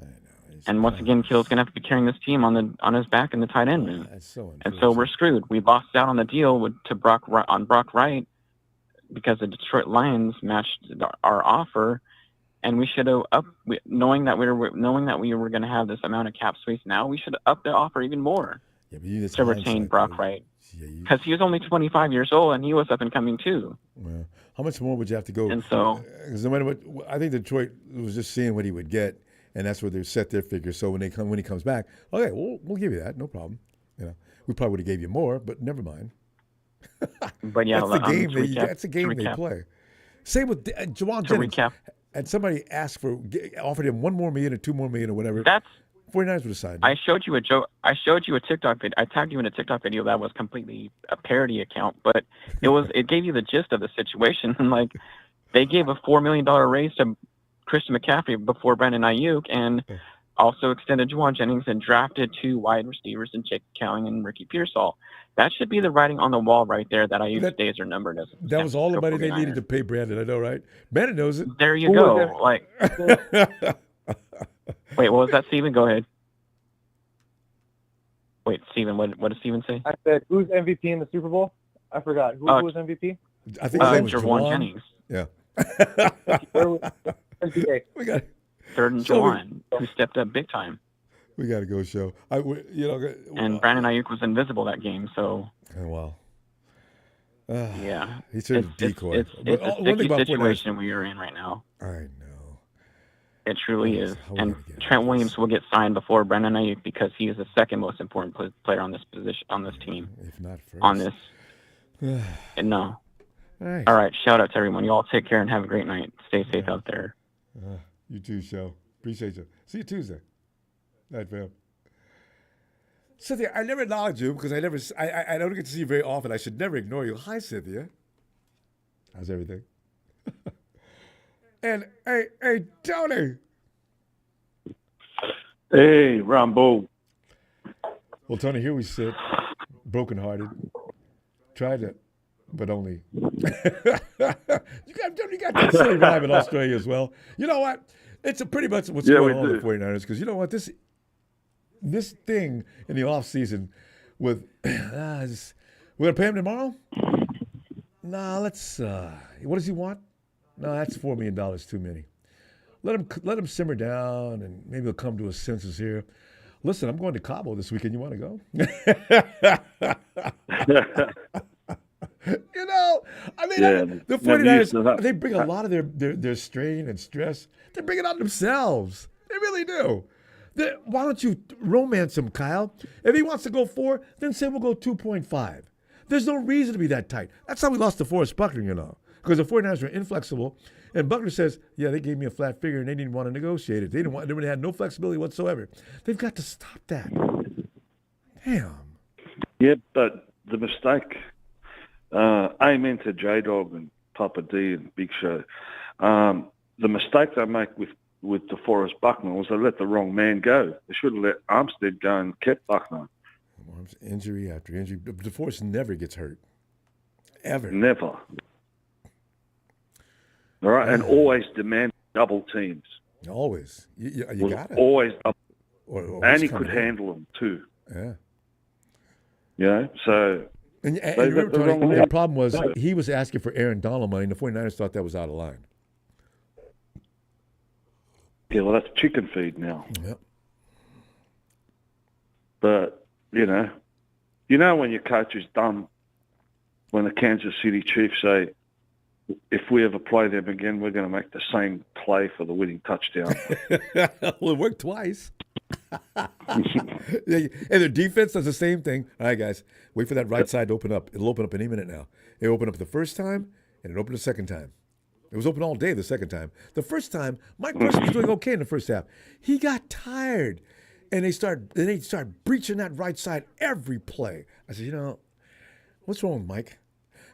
once again, Kill's gonna have to be carrying this team on his back in the tight end room. And so we're screwed. We lost out on the deal to Brock Wright because the Detroit Lions matched our offer, and we should have knowing that we were going to have this amount of cap space. Now we should have upped the offer even more to retain Brock Wright because he was only 25 years old and he was up and coming too. Well, how much more would you have to go? And so, because no matter what, I think Detroit was just seeing what he would get, and that's where they set their figure. So when he comes back, okay, we'll give you that, no problem. We probably would have gave you more, but never mind. But yeah, that's the game they play. Same with Jawan Jennings. Recap. And somebody offered him $1 more million or $2 more million or whatever. 49ers would have signed. I showed you a TikTok video. I tagged you in a TikTok video that was completely a parody account, but it gave you the gist of the situation. Like, they gave a $4 million raise to Christian McCaffrey before Brandon Ayuk, and also extended Jawan Jennings and drafted 2 wide receivers in Jake Cowling and Ricky Pearsall. That should be the writing on the wall right there that Ayuk's days are numbered. That was all the money they needed to pay Brandon. I know, right? Brandon knows it. There you go. Like, wait, what was that, Steven? Go ahead. Wait, Steven, what did Steven say? I said, who's MVP in the Super Bowl? I forgot. Who was MVP? I think his name was Jawan Jennings. Yeah. We got third and Jawan, who stepped up big time. We got to go, show. And Brandon Ayuk was invisible that game, so. Oh, wow. Yeah. He's sort of decoy. It's a sticky situation we are in right now. I know. It truly is. And Trent Williams will get signed before Brandon Ayuk because he is the second most important player on this position, on this team. If not first. On this. No. Nice. All right. Shout out to everyone. You all take care and have a great night. Stay safe out there. You too, Show. Appreciate you. See you Tuesday. Night, fam. Cynthia, I never acknowledge you because I don't get to see you very often. I should never ignore you. Hi, Cynthia. How's everything? And hey, Tony. Hey, Ronbo. Well, Tony, here we sit, brokenhearted. Tried to, but only. You got that silly vibe in Australia as well. You know what? It's pretty much what's going on with the 49ers because you know what? This thing in the off season with we're gonna pay him tomorrow. Nah, let's. What does he want? No, that's $4 million too many. Let him simmer down and maybe he'll come to his senses here. Listen, I'm going to Cabo this weekend. You want to go? The 49ers, they bring a lot of their strain and stress. They bring it on themselves. They really do. Why don't you romance him, Kyle? If he wants to go 4, then say we'll go 2.5. There's no reason to be that tight. That's how we lost to Forrest Buckner, because the 49ers were inflexible. And Buckner says, yeah, they gave me a flat figure and they didn't want to negotiate it. They really had no flexibility whatsoever. They've got to stop that. Damn. Yeah, but the mistake, amen to J-Dog and Papa D and Big Show. The mistake they make with DeForest Buckner was they let the wrong man go. They should have let Armstead go and kept Buckner. Injury after injury. DeForest never gets hurt. Ever. Never. All right, and always demand double teams. Always. You got it. Always double. And he could handle them too. Yeah. So. And remember, Tony, the problem was he was asking for Aaron Donald money, and the 49ers thought that was out of line. Yeah, well, that's chicken feed now. Yep. But, when your coach is dumb, when the Kansas City Chiefs say, if we ever play them again, we're going to make the same play for the winning touchdown. Well, it worked twice. And their defense does the same thing. All right, guys, wait for that right side to open up. It'll open up any minute now. It opened up the first time, and it opened the second time. It was open all day the second time. The first time, Mike Person was doing okay in the first half. He got tired, and they start breaching that right side every play. I said, what's wrong with Mike?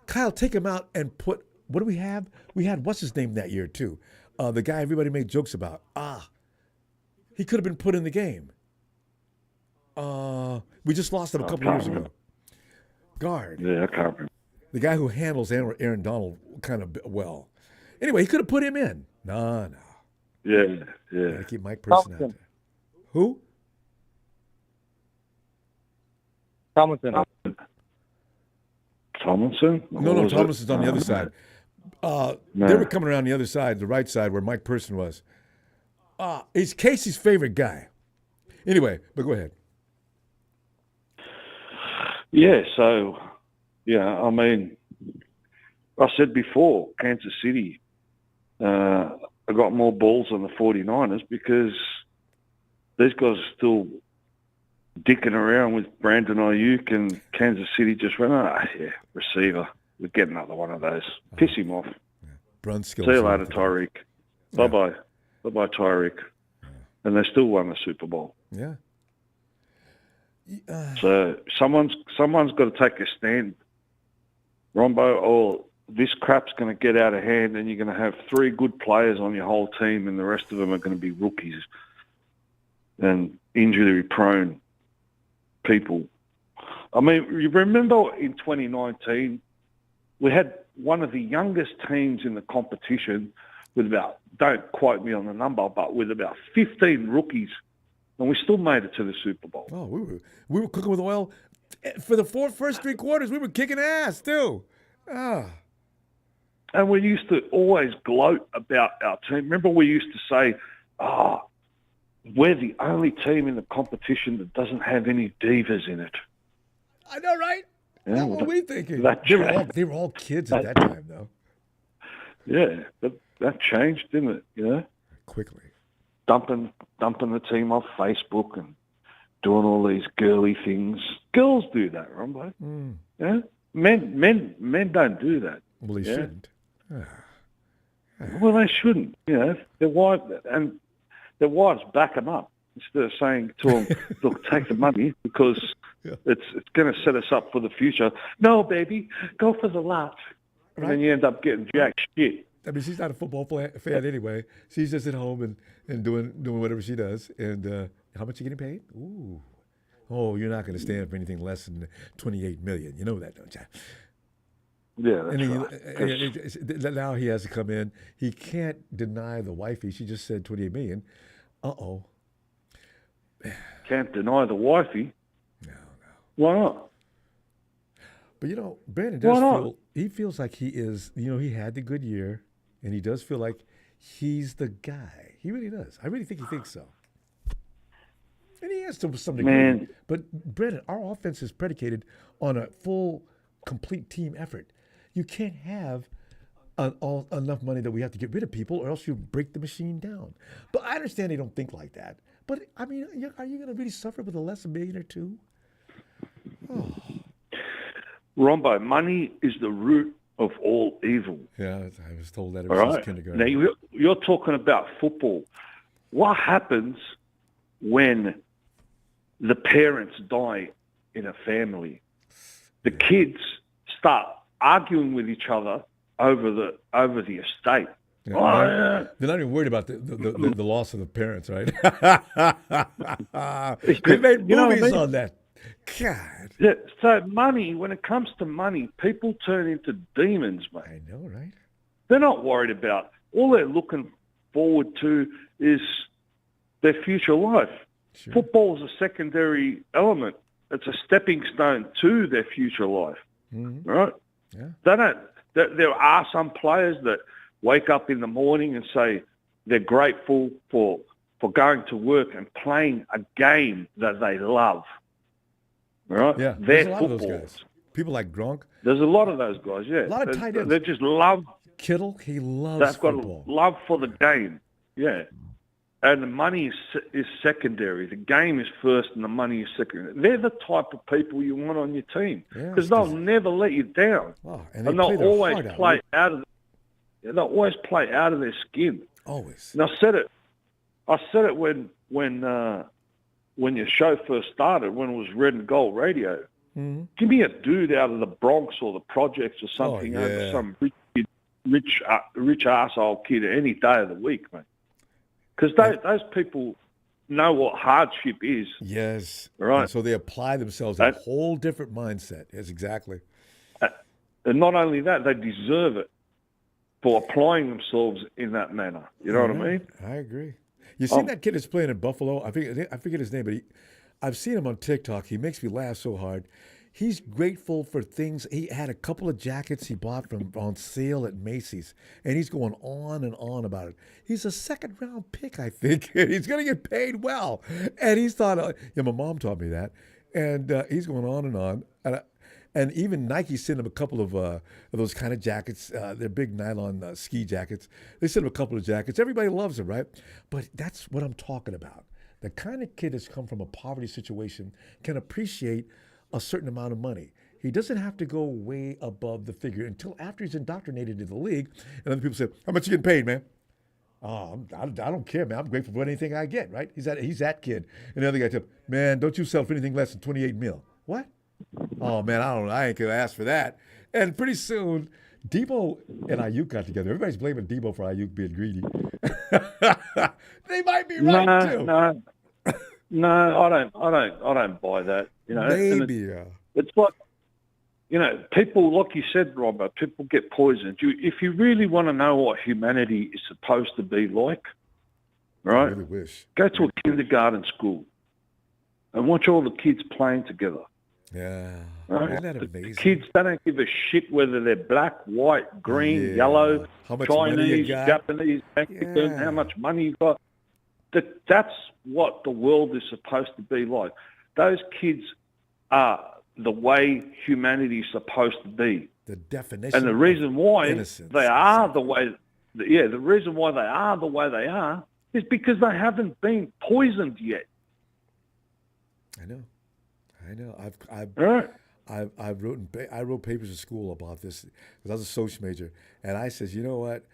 Kyle, take him out and put, what do we have? We had, what's his name that year, too? The guy everybody made jokes about. He could have been put in the game. We just lost him a couple years ago. Guard. Yeah, I can't remember. The guy who handles Aaron Donald kind of well. Anyway, he could have put him in. No. Yeah. Gotta keep Mike Person out there. Who? Tomlinson. Tomlinson? No, Tomlinson's on the other side. They were coming around the other side, the right side, where Mike Person was. He's Casey's favorite guy. Anyway, but go ahead. Yeah, so, I mean, I said before, Kansas City, I got more balls than the 49ers because these guys are still dicking around with Brandon Ayuk, and Kansas City just went, receiver. We'll get another one of those. Piss him off. Brunskill. See you later, Tyreek. Bye-bye. Bye-bye, Tyreek. And they still won the Super Bowl. Yeah. So someone's got to take a stand, Ronbo, or this crap's going to get out of hand and you're going to have 3 good players on your whole team and the rest of them are going to be rookies and injury-prone people. I mean, you remember in 2019, we had one of the youngest teams in the competition with about, don't quote me on the number, but with about 15 rookies, and we still made it to the Super Bowl. Oh, we were cooking with oil. For the first 3 quarters, we were kicking ass, too. And we used to always gloat about our team. Remember we used to say, we're the only team in the competition that doesn't have any divas in it. I know, right? Yeah, what were we thinking? They were all kids at that time, though. Yeah, but that changed, didn't it? Quickly. Dumping the team off Facebook and doing all these girly things. Girls do that, Ronbo. Yeah, men don't do that. Well, they shouldn't. Well, they shouldn't. Their wives back them up instead of saying to them, "Look, take the money because it's going to set us up for the future." No, baby, go for the lot, and then you end up getting jack shit. I mean, she's not a football fan anyway. She's just at home and doing whatever she does. And how much are you getting paid? Ooh. Oh, you're not going to stand for anything less than $28 million. You know that, don't you? Yeah, that's right. And now he has to come in. He can't deny the wifey. She just said $28 million. Uh-oh. Can't deny the wifey? No. Why not? But, Brandon does feels like he is, he had the good year, and he does feel like he's the guy. He really does. I really think he thinks so. And he has to some degree. Man. But, Brandon, our offense is predicated on a full, complete team effort. You can't have enough money that we have to get rid of people, or else you break the machine down. But I understand they don't think like that. But, I mean, are you going to really suffer with a less $1 million or $2 million? Oh. Rombo, money is the root of all evil. Yeah, I was told that ever since kindergarten. Now, you're talking about football. What happens when the parents die in a family? The kids start arguing with each other over the estate. Yeah, they're not even worried about the loss of the parents, right? They made movies on that. God. Yeah, so money, when it comes to money, people turn into demons, mate. I know, right? They're not worried about, all they're looking forward to is their future life. Sure. Football is a secondary element. It's a stepping stone to their future life, right? Yeah. There are some players that wake up in the morning and say they're grateful for going to work and playing a game that they love. Right? Yeah, there's a lot of those guys. People like Gronk. There's a lot of those guys, yeah. A lot of tight ends. They just love. Kittle, he loves they've got football. a love for the game, yeah. And the money is secondary. The game is first and the money is secondary. They're the type of people you want on your team because they'll never let you down. Wow, and they'll always play out of They always play out of their skin. Always. And I said it when your show first started, when it was Red and Gold Radio. Mm-hmm. Give me a dude out of the Bronx or the projects or something over some rich arsehole kid any day of the week, mate. Because those people know what hardship is. Yes. Right. And so they apply themselves in a whole different mindset. Yes, exactly. And not only that, they deserve it for applying themselves in that manner. You know what I mean? I agree. You seen that kid that's playing in Buffalo? I forget his name, but I've seen him on TikTok. He makes me laugh so hard. He's grateful for things. He had a couple of jackets he bought on sale at Macy's, and he's going on and on about it. He's a second-round pick, I think. He's going to get paid well. And he's thought, my mom taught me that. And he's going on and on. And even Nike sent him a couple of those kind of jackets. They're big nylon ski jackets. They sent him a couple of jackets. Everybody loves him, right? But that's what I'm talking about. The kind of kid that's come from a poverty situation can appreciate a certain amount of money. He doesn't have to go way above the figure until after he's indoctrinated into the league. And then people say, how much you getting paid, man? Oh, I don't care, man. I'm grateful for anything I get, right? He's that kid. And the other guy tells him, man, don't you sell for anything less than 28 mil. What? Oh, man, I don't know. I ain't going to ask for that. And pretty soon, Debo and Ayuk got together. Everybody's blaming Debo for Ayuk being greedy. They might be right, too. No, I don't buy that. You know, maybe. It's like, people, like you said, Ronbo, people get poisoned. If you really want to know what humanity is supposed to be like, right? I really wish. Go to a kindergarten school and watch all the kids playing together. Yeah. Right? Isn't that amazing? The kids, they don't give a shit whether they're black, white, green, yellow, how much money you Chinese, got? Japanese, Mexican, how much money you got. That's what the world is supposed to be like. Those kids are the way humanity is supposed to be. The definition. And the reason why innocence. they are the way, the reason why they are the way they are is because they haven't been poisoned yet. I know. Right. I wrote papers at school about this because I was a social major, and I says, you know what?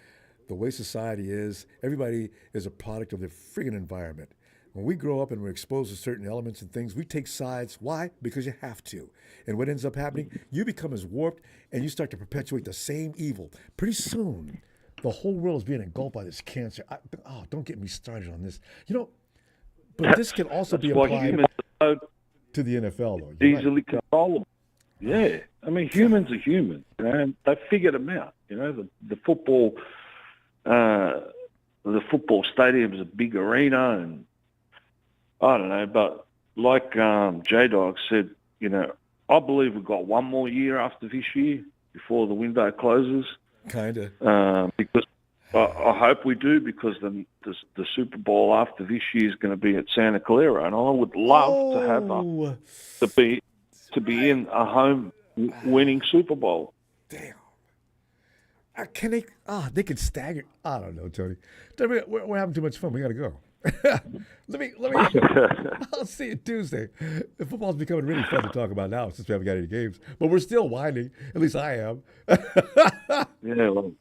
The way society is, everybody is a product of their friggin' environment. When we grow up and we're exposed to certain elements and things, we take sides. Why? Because you have to. And what ends up happening, you become as warped and you start to perpetuate the same evil. Pretty soon, the whole world is being engulfed by this cancer. Don't get me started on this. But this can also be applied to the NFL, though. Easily controllable. Yeah. I mean, humans are humans, and they figured them out. The football stadium is a big arena, and I don't know, but like J-Dog said, I believe we've got one more year after this year before the window closes. Kind of. Because I hope we do, because the Super Bowl after this year is going to be at Santa Clara, and I would love to have to be in a home winning Super Bowl. Damn. Can they? They can stagger. I don't know, Tony. We're having too much fun. We got to go. Let me. I'll see you Tuesday. The football's becoming really fun to talk about now since we haven't got any games, but we're still whining. At least I am. Yeah. Well,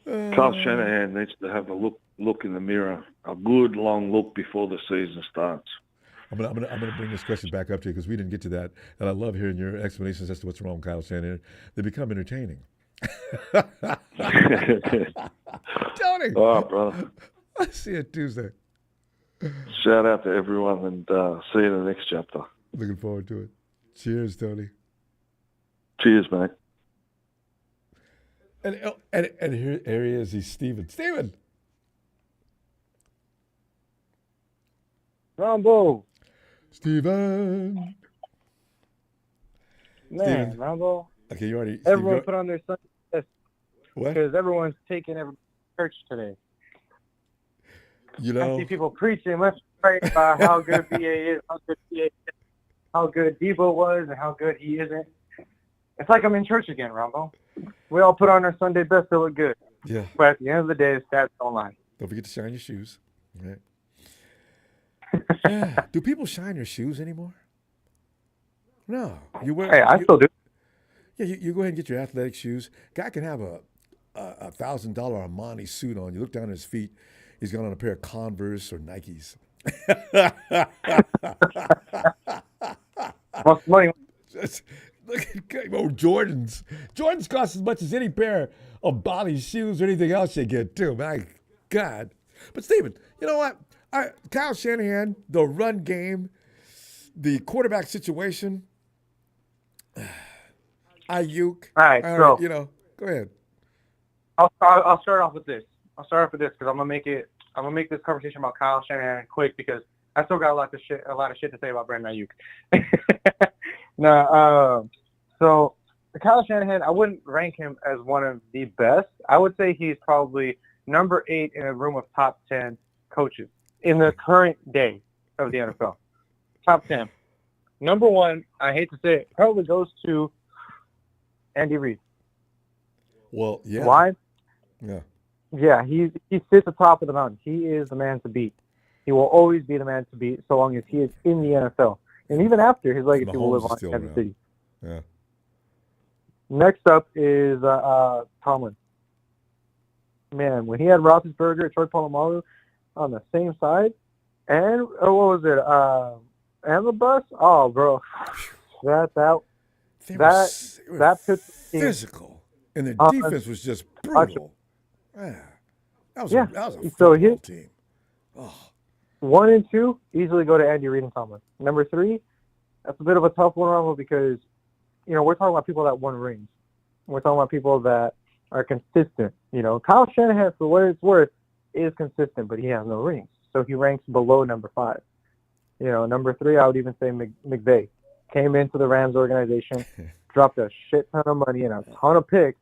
Carl Shanahan needs to have a look in the mirror, a good long look before the season starts. I'm gonna bring this question back up to you because we didn't get to that, and I love hearing your explanations as to what's wrong with Kyle Shanahan. They become entertaining. Tony. All right, brother. I'll see you Tuesday. Shout out to everyone, and see you in the next chapter. Looking forward to it. Cheers, Tony. Cheers, mate. And here he is. He's Steven. Steven! Ronbo! Steven! Man, Ronbo. Okay, you already... Everyone put on their Sunday best. What? Because everyone's taking everyone to church today. I see people preaching left and right about how good BA is, how good Debo was, and how good he isn't. It's like I'm in church again, Ronbo. We all put on our Sunday best to look good. Yeah. But at the end of the day, stats don't lie. Don't forget to shine your shoes. Right. Yeah. Do people shine their shoes anymore? No. Hey, I still do. Yeah, you go ahead and get your athletic shoes. Guy can have a $1,000 Armani suit on. You look down at his feet, he's got on a pair of Converse or Nikes. Most money. Just look at Jordans. Jordans cost as much as any pair of Bali shoes or anything else you get, too. My God. But, Steven, you know what? Kyle Shanahan, the run game, the quarterback situation, Ayuk. All right, so you know, go ahead. I'll start off with this. I'll start off with this because I'm gonna make this conversation about Kyle Shanahan quick because I still got a lot of shit to say about Brandon Ayuk. So Kyle Shanahan, I wouldn't rank him as one of the best. I would say he's probably number 8 in a room of top 10 coaches in the current day of the NFL. Top 10. Number 1, I hate to say it, probably goes to Andy Reid. Well, yeah. Why? Yeah. Yeah, he sits atop of the mountain. He is the man to beat. He will always be the man to beat so long as he is in the NFL. And even after, his legacy will live on in Kansas City. Yeah. Next up is Tomlin. Man, when he had Roethlisberger, Troy Polamalu on the same side, and what was it? And the bus? Oh, bro, that puts physical, and their defense was just brutal. Yeah. That was a football team. Oh. 1 and 2 easily go to Andy Reid and Tomlin. Number 3, that's a bit of a tough one, Ronbo, because we're talking about people that won rings. We're talking about people that are consistent. Kyle Shanahan, for what it's worth, is consistent, but he has no rings, so he ranks below number 5. Number 3, I would even say McVay came into the Rams organization, dropped a shit ton of money and a ton of picks,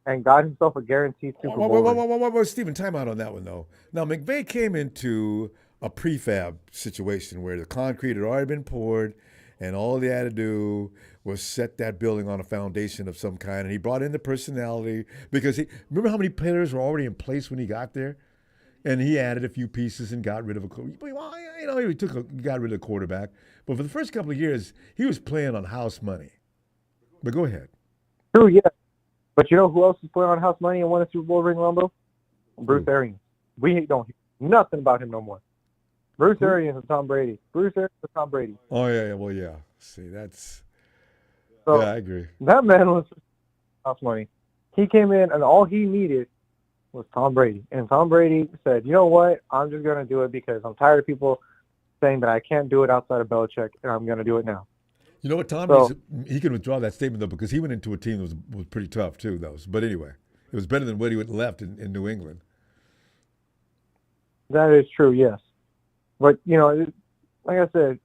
and got himself a guaranteed Super Bowl. Whoa, Stephen, time out on that one, though. Now, McVay came into a prefab situation where the concrete had already been poured, and all they had to do was set that building on a foundation of some kind. And he brought in the personality because remember how many pillars were already in place when he got there? And he added a few pieces and got rid of he got rid of the quarterback. But for the first couple of years, he was playing on house money. But go ahead. True, yeah. But you know who else is playing on house money and won a Super Bowl ring, Ronbo? Bruce Arians. We don't hear nothing about him no more. Bruce Arians and Tom Brady. Bruce Arians and Tom Brady. Oh, yeah. Well, yeah. See, that's... So, yeah, I agree. That man was house money. He came in, and all he needed was Tom Brady. And Tom Brady said, you know what? I'm just going to do it because I'm tired of people saying that I can't do it outside of Belichick, and I'm going to do it now. You know what, Tom? He can withdraw that statement, though, because he went into a team that was pretty tough, too, though. But anyway, it was better than what he left in New England. That is true, yes. But, like I said,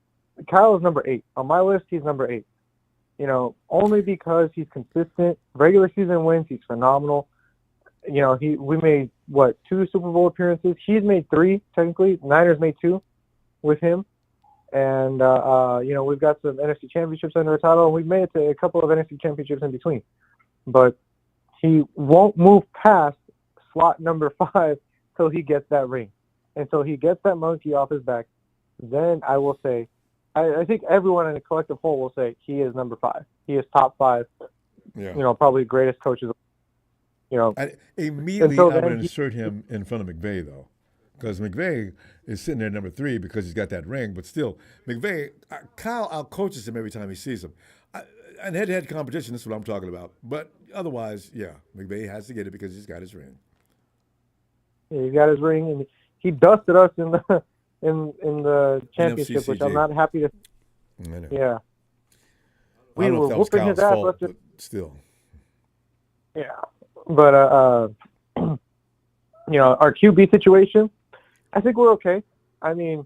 Kyle is number 8. On my list, he's number 8. Only because he's consistent. Regular season wins, he's phenomenal. We made, 2 Super Bowl appearances? He's made 3, technically. Niners made 2 with him. And, we've got some NFC championships under our title, and we've made it to a couple of NFC championships in between. But he won't move past slot number 5 till he gets that ring. Until he gets that monkey off his back, then I will say, I think everyone in the collective whole will say he is number 5. He is top 5. Yeah. Probably greatest coaches. Immediately, I would insert him in front of McVay, though, because McVay is sitting there number 3 because he's got that ring. But still, McVay, Kyle outcoaches him every time he sees him. And head-to-head competition, that's what I'm talking about. But otherwise, yeah, McVay has to get it because he's got his ring. Yeah, he's got his ring, and he dusted us in the championship, which I'm not happy to. I know. Yeah. We were whooping his ass. Fault, but still. Yeah. But, our QB situation, I think we're okay. I mean,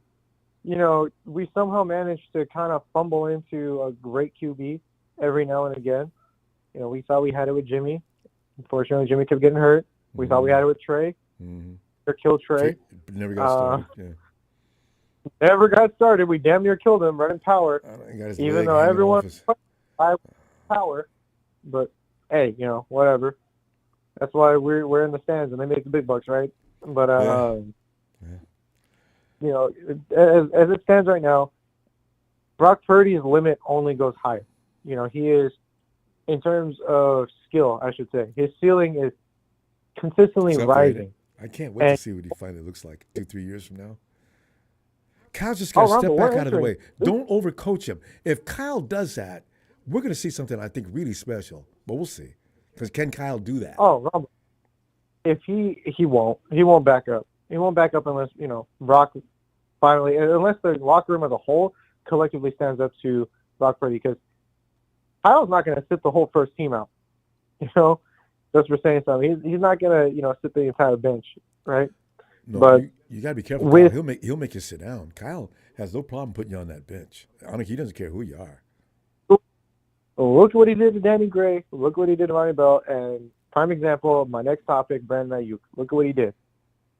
we somehow managed to kind of fumble into a great QB every now and again. We thought we had it with Jimmy. Unfortunately, Jimmy kept getting hurt. We thought we had it with Trey. Mm-hmm. Or killed Trey. Never got started. Yeah. Never got started. We damn near killed him running power. Even though everyone power. But, hey, whatever. That's why we're in the stands and they make the big bucks, right? But, as it stands right now, Brock Purdy's limit only goes higher. He is, in terms of skill, I should say, his ceiling is consistently Separated. rising. I can't wait to And see what he finally looks like 2-3 years from now. Kyle's just oh, going to Ronbo, step we're back out of the entering. way. Don't overcoach him. If Kyle does that, we're going to see something I think really special. But we'll see. Because can Kyle do that? Oh, Ronbo. If he won't back up. He won't back up unless Brock finally, unless the locker room as a whole collectively stands up to Brock Purdy, because Kyle's not going to sit the whole first team out. Just for saying something. He's not going to sit the entire bench, right? No, but you got to be careful. Kyle. He'll make you sit down. Kyle has no problem putting you on that bench. He doesn't care who you are. Look what he did to Danny Gray. Look what he did to Ronnie Bell. And prime example of my next topic, Brandon Ayuk. Look at what he did.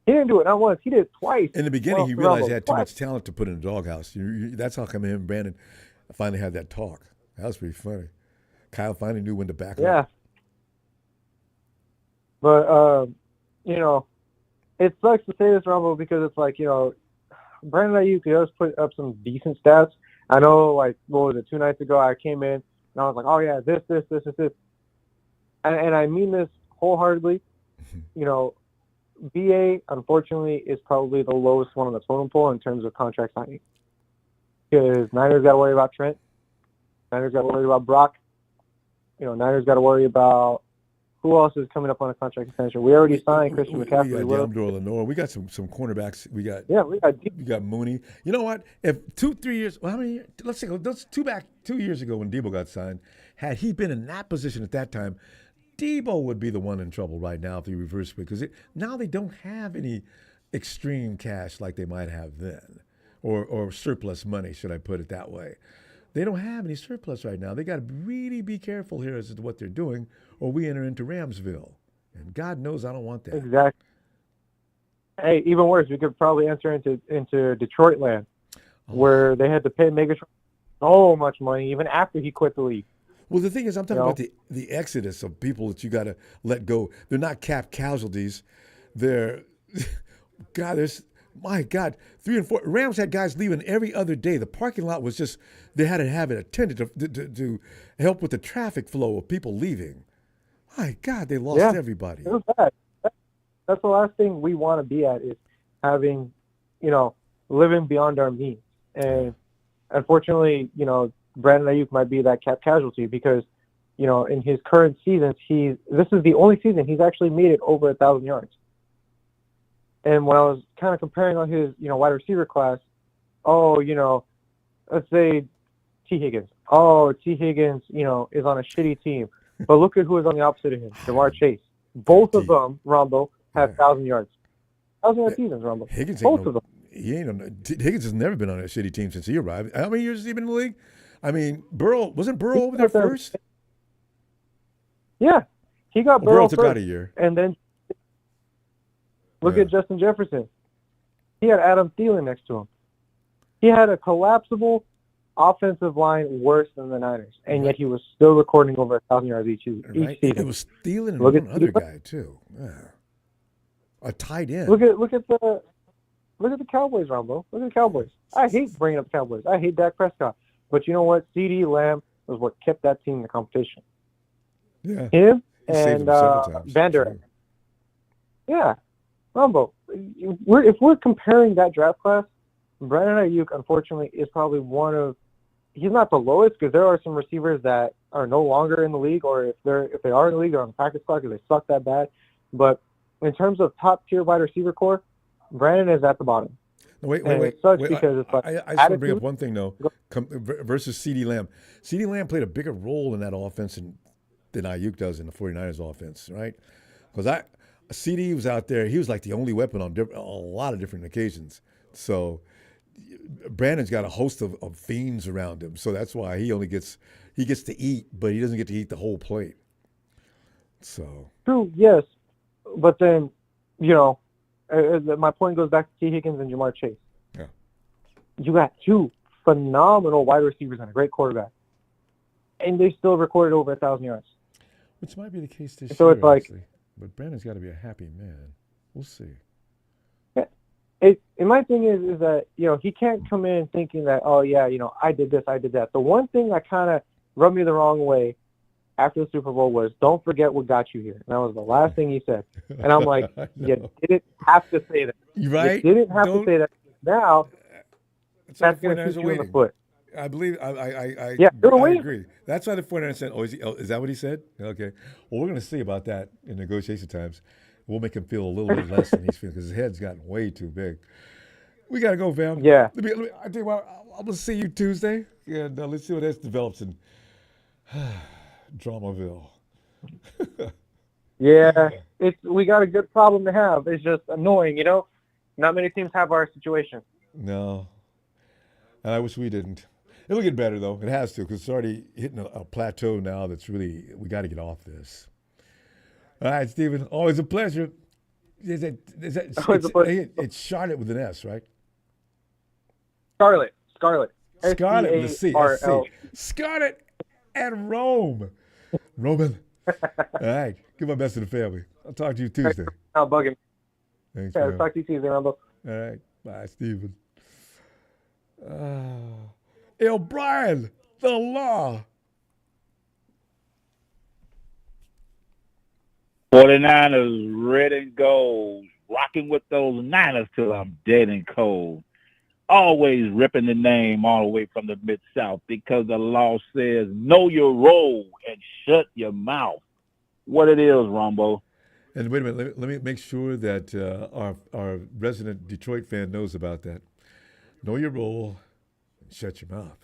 He didn't do it not once. He did it twice. In the beginning, he realized he had too much talent to put in a doghouse. That's how come him and Brandon finally had that talk. That was pretty funny. Kyle finally knew when to back up. Yeah. But, it sucks to say this, Ronbo, because it's like, Brandon Ayuk does put up some decent stats. I know, what was it, 2 nights ago, I came in, and I was like, oh, yeah, this. And I mean this wholeheartedly. BA, unfortunately, is probably the lowest one on the totem pole in terms of contract signing. Because Niners got to worry about Trent. Niners got to worry about Brock. Niners got to worry about who else is coming up on a contract extension. We already signed Christian McCaffrey. We got Deandre Lenore. We got some cornerbacks. We got Mooney. You know what? If 2-3 years, how many years? Let's say 2 years ago when Debo got signed, had he been in that position at that time, Debo would be the one in trouble right now if he reversed it, because now they don't have any extreme cash like they might have then, or surplus money, should I put it that way. They don't have any surplus right now. They got to really be careful here as to what they're doing, or we enter into Ramsville. And God knows I don't want that. Exactly. Hey, even worse, we could probably enter into Detroit land, where they had to pay Megatron so much money even after he quit the league. Well, the thing is, I'm talking about the exodus of people that you got to let go. They're not cap casualties. They're, my God, 3 and 4. Rams had guys leaving every other day. The parking lot was just, they had to have it attended to help with the traffic flow of people leaving. My God, they lost everybody. It was bad. That's the last thing we want to be at, is having, living beyond our means. And unfortunately, Brandon Ayuk might be that cap casualty because, in his current seasons, this is the only season he's actually made it over 1,000 yards. And when I was kind of comparing on his, wide receiver class, let's say T. Higgins. Oh, T. Higgins, is on a shitty team. But look at who is on the opposite of him, Jamar Chase. Both of them, Ronbo, have 1,000 yards. 1,000-yard seasons, Ronbo. Higgins Both of them. Higgins has never been on a shitty team since he arrived. How many years has he been in the league? I mean, wasn't Burrow over there first? Yeah. He got Burrow took first. out a year. And then look at Justin Jefferson. He had Adam Thielen next to him. He had a collapsible offensive line worse than the Niners, and yet he was still recording over 1,000 yards each season. It was Thielen and one other guy too. Yeah. A tight end. Look at the Cowboys, Ronbo. Look at the Cowboys. I hate bringing up Cowboys. I hate Dak Prescott. But you know what? CD Lamb was what kept that team in the competition. Yeah. Him and Van Der Esch. Yeah. Ronbo, if we're comparing that draft class, Brandon Ayuk, unfortunately, is probably he's not the lowest, because there are some receivers that are no longer in the league, or if they are in the league, they're on the practice squad because they suck that bad. But in terms of top-tier wide receiver core, Brandon is at the bottom. No, wait. It sucks because it's like I just want to bring up one thing, though, versus CeeDee Lamb. CeeDee Lamb played a bigger role in that offense than Ayuk does in the 49ers offense, right? Because CeeDee was out there. He was like the only weapon on a lot of different occasions. So Brandon's got a host of fiends around him. So that's why he gets to eat, but he doesn't get to eat the whole plate. So true, yes. But then, my point goes back to T. Higgins and Jamar Chase. Yeah. You got 2 phenomenal wide receivers and a great quarterback, and they still recorded over 1,000 yards. Which might be the case this year, it's like, actually. But Brandon's got to be a happy man. We'll see. And my thing is that, he can't come in thinking that, I did this, I did that. The one thing that kind of rubbed me the wrong way after the Super Bowl was, "Don't forget what got you here." And that was the last thing he said. And I'm like, you didn't have to say that. Right? You didn't have to say that. Now, that's going to 49ers shoot are you in the waiting. foot. I believe I Yeah, they were I waiting. agree. That's why the 49ers said, is that what he said? Okay. Well, we're going to see about that in negotiation times. We'll make him feel a little bit less than he's feeling because his head's gotten way too big. We got to go, fam. Yeah. I tell you what, I'm going to see you Tuesday, and let's see what else develops in Dramaville. Yeah, we got a good problem to have. It's just annoying, Not many teams have our situation. No. And I wish we didn't. It'll get better, though. It has to, because it's already hitting a plateau now that's really, we got to get off this. All right, Stephen, always a pleasure. It's Charlotte with an S, right? Scarlet. Scarlet with a C. Scarlet and Rome. Roman. All right. Give my best to the family. I'll talk to you Tuesday. I'll bug him. Thanks, Yeah, man. I'll talk to you Tuesday, Ronbo. All right. Bye, Stephen. Brian, the law. 49ers red and gold, rocking with those Niners till I'm dead and cold. Always ripping the name all the way from the Mid-South because the law says know your role and shut your mouth. What it is, Ronbo. And wait a minute, let me make sure that our resident Detroit fan knows about that. Know your role and shut your mouth.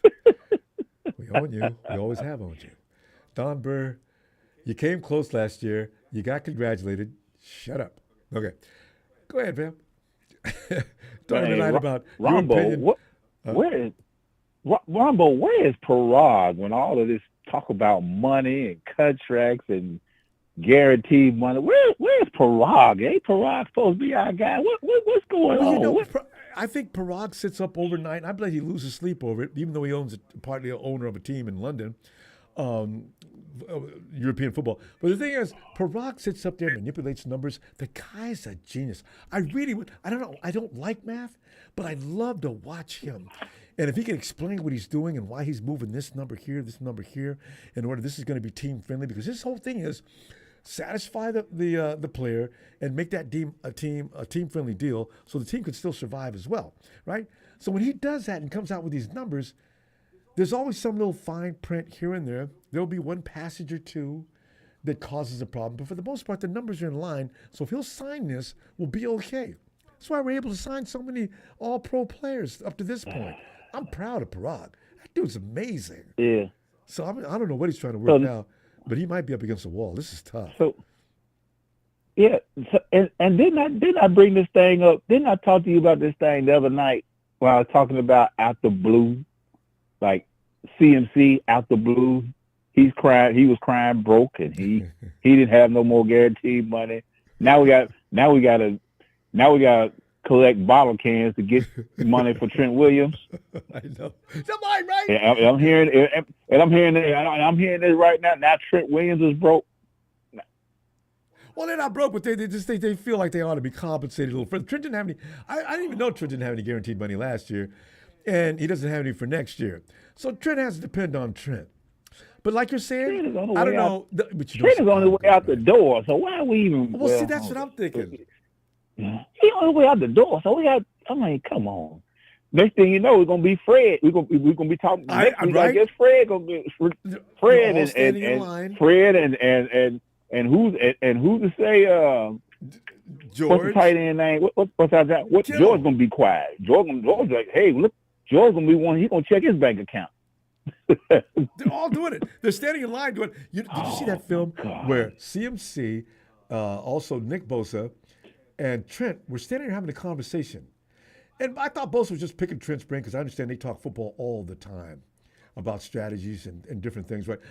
We own you. We always have owned you. Don Burr, you came close last year. You got congratulated. Shut up. Okay. Go ahead, fam. Talking tonight about Ronbo, your opinion. Ronbo, where is Parag when all of this talk about money and contracts and guaranteed money? Where's Parag? Ain't Parag supposed to be our guy? What's going on? I think Parag sits up overnight. I believe he loses sleep over it, even though he owns partly the owner of a team in London, European football. But the thing is, Parag sits up there and manipulates numbers. The guy's a genius. I don't know. I don't like math, but I love to watch him. And if he can explain what he's doing and why he's moving this number here, in order this is going to be team friendly, because his whole thing is satisfy the player and make that team a team friendly deal so the team could still survive as well, right? So when he does that and comes out with these numbers, there's always some little fine print here and there. There'll be one passage or two that causes a problem, but for the most part, the numbers are in line. So if he'll sign this, we'll be okay. That's why we're able to sign so many all-pro players up to this point. I'm proud of Parag. That dude's amazing. Yeah. So I don't know what he's trying to work now, but he might be up against the wall. This is tough. So, yeah. So, and didn't I bring this thing up? Didn't I talk to you about this thing the other night when I was talking about out the blue, like CMC out the blue? He was crying broke, and he didn't have no more guaranteed money. Now we got to collect bottle cans to get money for Trent Williams. I know. Somebody, right? And I'm hearing this right now. Now Trent Williams is broke. Well, they're not broke, but they feel like they ought to be compensated a little further. Trent didn't have any. I didn't even know Trent didn't have any guaranteed money last year, and he doesn't have any for next year. So Trent has to depend on Trent. But like you're saying, I don't know. Trent is on the way out the door, so why are we even? Well, see, that's what I'm thinking. He's on the way out the door, so come on. Next thing you know, we're gonna be Fred. We're gonna be talking. Next week, right? I guess Fred gonna be Fred and Fred and who's to say George. What's the tight end name? What's that? What George gonna be quiet? George like, hey, look, George gonna be one. He's gonna check his bank account. They're all doing it. They're standing in line doing it. Did you see that film where CMC, also Nick Bosa, and Trent were standing there having a conversation? And I thought Bosa was just picking Trent's brain because I understand they talk football all the time about strategies and different things, right?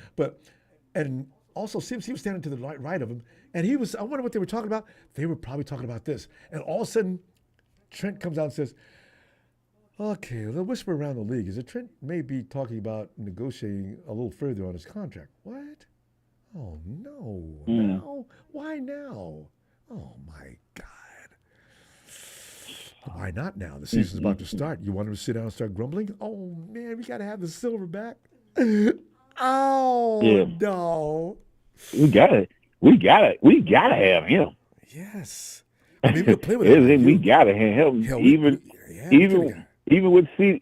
And also CMC was standing to the right of him, and I wonder what they were talking about. They were probably talking about this. And all of a sudden, Trent comes out and says, okay, the whisper around the league is that Trent may be talking about negotiating a little further on his contract. What? Oh, no. No? Why now? Oh, my God. Why not now? The season's about to start. You want him to sit down and start grumbling? Oh, man, we got to have the silver back. Oh Yeah. no. We gotta have him. Yes. I mean, we'll play with him. We gotta have him. Hell, even with CMC,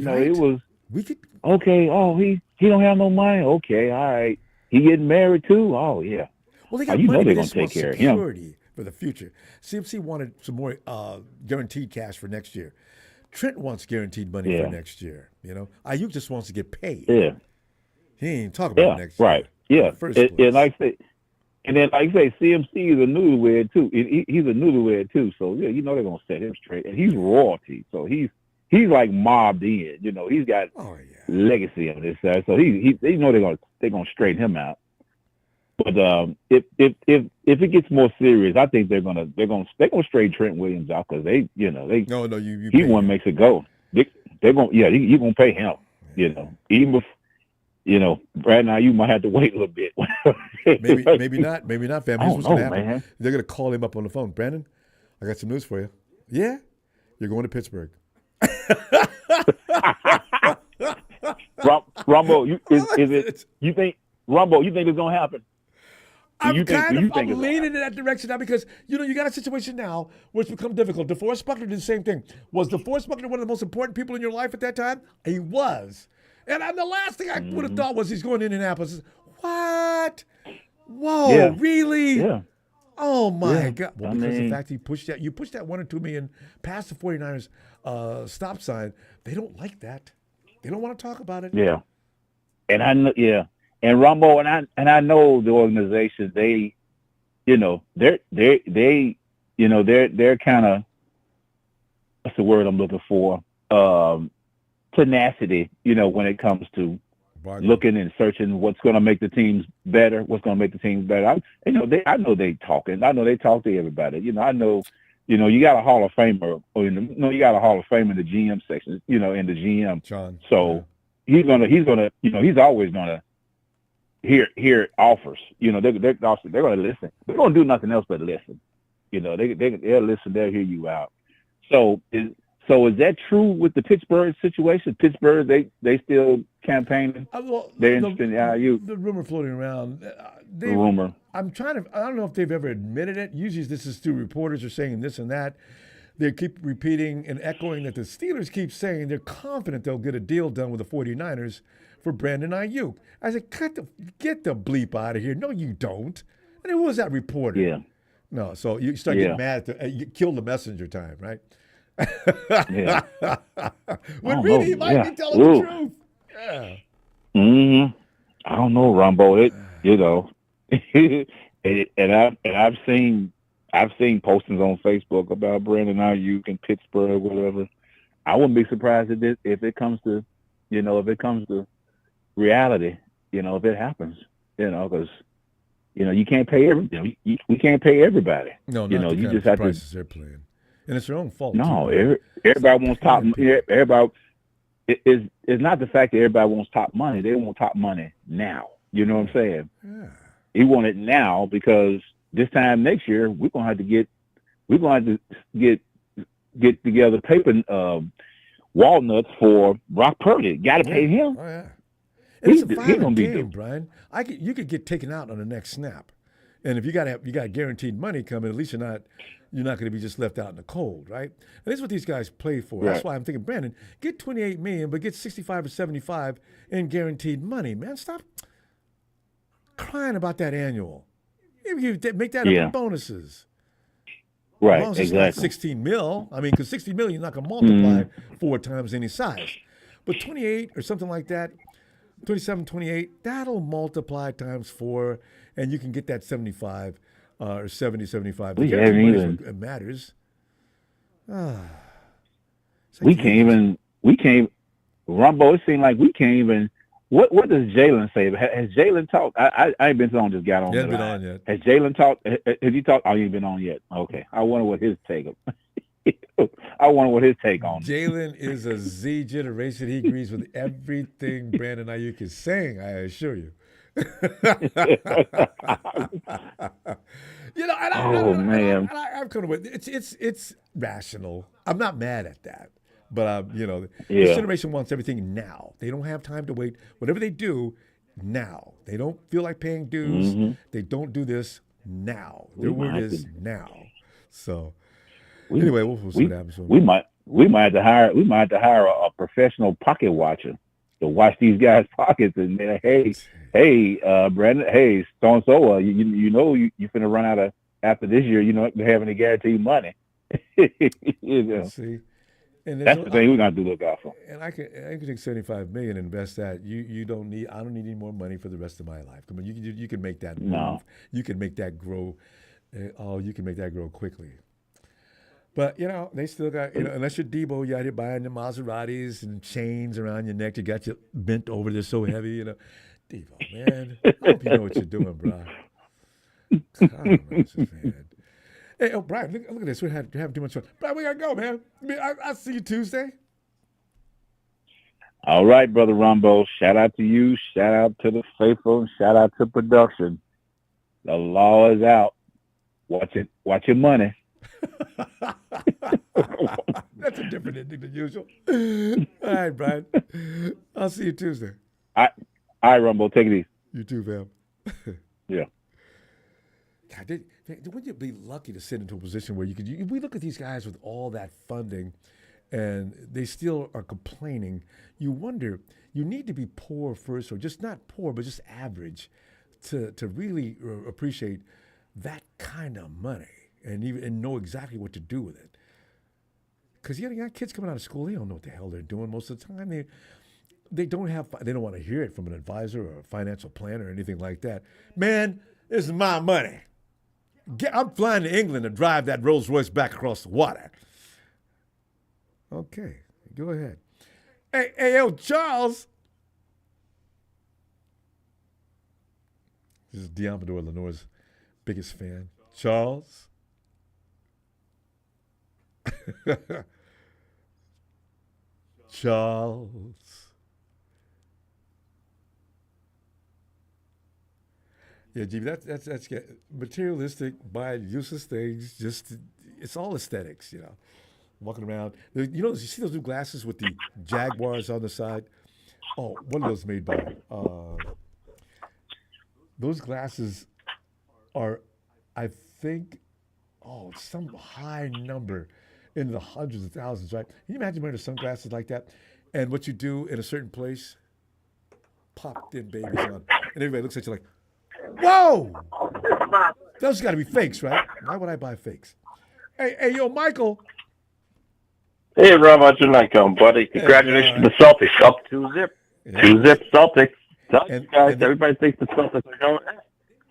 Right. it was we could. okay. Oh, he don't have no money. Okay, all right. He getting married too. Oh yeah. Well, they got you money, know they're but gonna they take just care want of him. security for the future. CMC wanted some more guaranteed cash for next year. Trent wants guaranteed money for next year. Ayuk just wants to get paid. Yeah. He ain't talking about next right. year. Yeah. First And like I say, CMC is a newlywed too. He's a newlywed too. So yeah, they're gonna set him straight. And he's royalty, so he's like mobbed in. He's got legacy on this side. So they know they're gonna straighten him out. But if it gets more serious, I think they're gonna straighten Trent Williams out because he one makes it go. They're gonna you gonna pay him. Even if right now you might have to wait a little bit. maybe not, fam. Here's what's gonna happen. Man. They're gonna call him up on the phone. Brandon, I got some news for you. Yeah, you're going to Pittsburgh. Ronbo, you think it's gonna happen? I'm leaning in that direction now because you got a situation now where it's become difficult. DeForest Buckner did the same thing. Was DeForest Buckner one of the most important people in your life at that time? He was. And the last thing I would have thought was he's going to Indianapolis. What? Whoa, really? Yeah. Oh my God! Well, because the fact you pushed that 1 or 2 million past the 49ers stop sign. They don't like that. They don't want to talk about it. Yeah. And I know. Yeah. And Ronbo, and I know the organization. They're kind of, what's the word I'm looking for? Tenacity. When it comes to looking and searching what's going to make the teams better. What's going to make the teams better? I know they talking. I know they talk to everybody. I know. You got a Hall of Famer, or you got a Hall of Fame in the GM section. In the GM. John. So he's always gonna hear offers. They're going to listen. They're going to do nothing else but listen. They'll listen. They'll hear you out. So is that true with the Pittsburgh situation? Pittsburgh, they still campaigning. They're interested in IU. The rumor floating around. The rumor. I don't know if they've ever admitted it. Usually this is through reporters are saying this and that. They keep repeating and echoing that the Steelers keep saying they're confident they'll get a deal done with the 49ers for Brandon Ayuk. I said, get the bleep out of here. No, you don't. And who was that reporter? Yeah. No, so you start getting mad. You kill the messenger time, right? Yeah. When really he might be telling the truth. Yeah. Mm-hmm. I don't know, Ronbo. And I've seen postings on Facebook about Brandon Ayuk in Pittsburgh, whatever. I wouldn't be surprised if it comes to reality, if it happens, because you can't pay we can't pay everybody. No, you just have prices they're playing, and it's their own fault. No, everybody wants top. Everybody, it's not the fact that everybody wants top money. They want top money now. You know what I'm saying? Yeah. He want it now because this time next year we're gonna have to get together paper walnuts for Brock Purdy. Got to pay him. Oh yeah. And it's a final game, Brian. You could get taken out on the next snap, and if you got guaranteed money coming, at least you're not going to be just left out in the cold, right? And this is what these guys play for. Right. That's why I'm thinking, Brandon, get $28 million, but get 65 or 75 in guaranteed money, man. Stop crying about that annual. You make that up in bonuses. Right, as long as it's exactly. not 16 mil. I mean, because 60 million, you're not going to multiply 4 times any size. But 28 or something like that, 27, 28, that'll multiply times 4, and you can get that 75 or 70, 75. It matters. We can't, Rumbo, it seems like we can't even, what does Jalen say? Has Jalen talked? I ain't been on, just got on. He hasn't been on yet. Has Jalen talked? Has he talked? Oh, he ain't been on yet. Okay. I wonder what his take on. Jalen is a Z generation. He agrees with everything Brandon Ayuk is saying, I assure you. Man. I've come to it. It's rational. I'm not mad at that. But this Yeah. generation wants everything now. They don't have time to wait. Whatever they do, now. They don't feel like paying dues. Mm-hmm. They don't do this now. We Their word might is have now. So We anyway, we'll see what happens. we might have to hire a professional pocket watcher to watch these guys' pockets and be like, hey, Brandon, hey, so and so, you finna run out of after this year. You don't have any guaranteed money. See, and that's the thing we're gonna have to look out for. And I can take $75 million and invest that. I don't need any more money for the rest of my life. Come on, you can make that move. No. You can make that grow. You can make that grow quickly. But they still got unless you're Debo, you're out here buying the Maseratis and chains around your neck. You got you bent over. They're so heavy. Debo, man. I hope you know what you're doing, bro. Man. Hey, Brian, look at this. We're having too much fun. Brian, we gotta go, man. I'll see you Tuesday. All right, brother Ronbo. Shout out to you. Shout out to the faithful. Shout out to production. The law is out. Watch it. Watch your money. That's a different ending than usual. All right, Brian. I'll see you Tuesday. All right, Ronbo. Take it easy. You too, fam. Yeah. God, wouldn't you be lucky to sit into a position where we look at these guys with all that funding and they still are complaining. You wonder, you need to be poor first, or just not poor, but just average to really appreciate that kind of money and know exactly what to do with it. Because you got kids coming out of school, they don't know what the hell they're doing most of the time. They don't want to hear it from an advisor or a financial planner or anything like that. Man, this is my money. I'm flying to England to drive that Rolls Royce back across the water. Okay, go ahead. Hey, yo, Charles. This is Diamador Lenore's biggest fan. Charles. Charles. Yeah, Jimmy, that's materialistic, buying useless things. Just it's all aesthetics, Walking around, you see those new glasses with the Jaguars on the side. Oh, what are those made by? Those glasses are, I think, some high number in the hundreds of thousands, right? Can you imagine wearing sunglasses like that? And what you do in a certain place, pop them babies on, and everybody looks at you like, whoa! Those got to be fakes, right? Why would I buy fakes? Hey, yo, Michael. Hey, Rob, how's your night going, buddy? Congratulations to the Celtics. Up 2-0. Yeah. 2-0 Celtics. Tell you guys, everybody thinks the Celtics are going.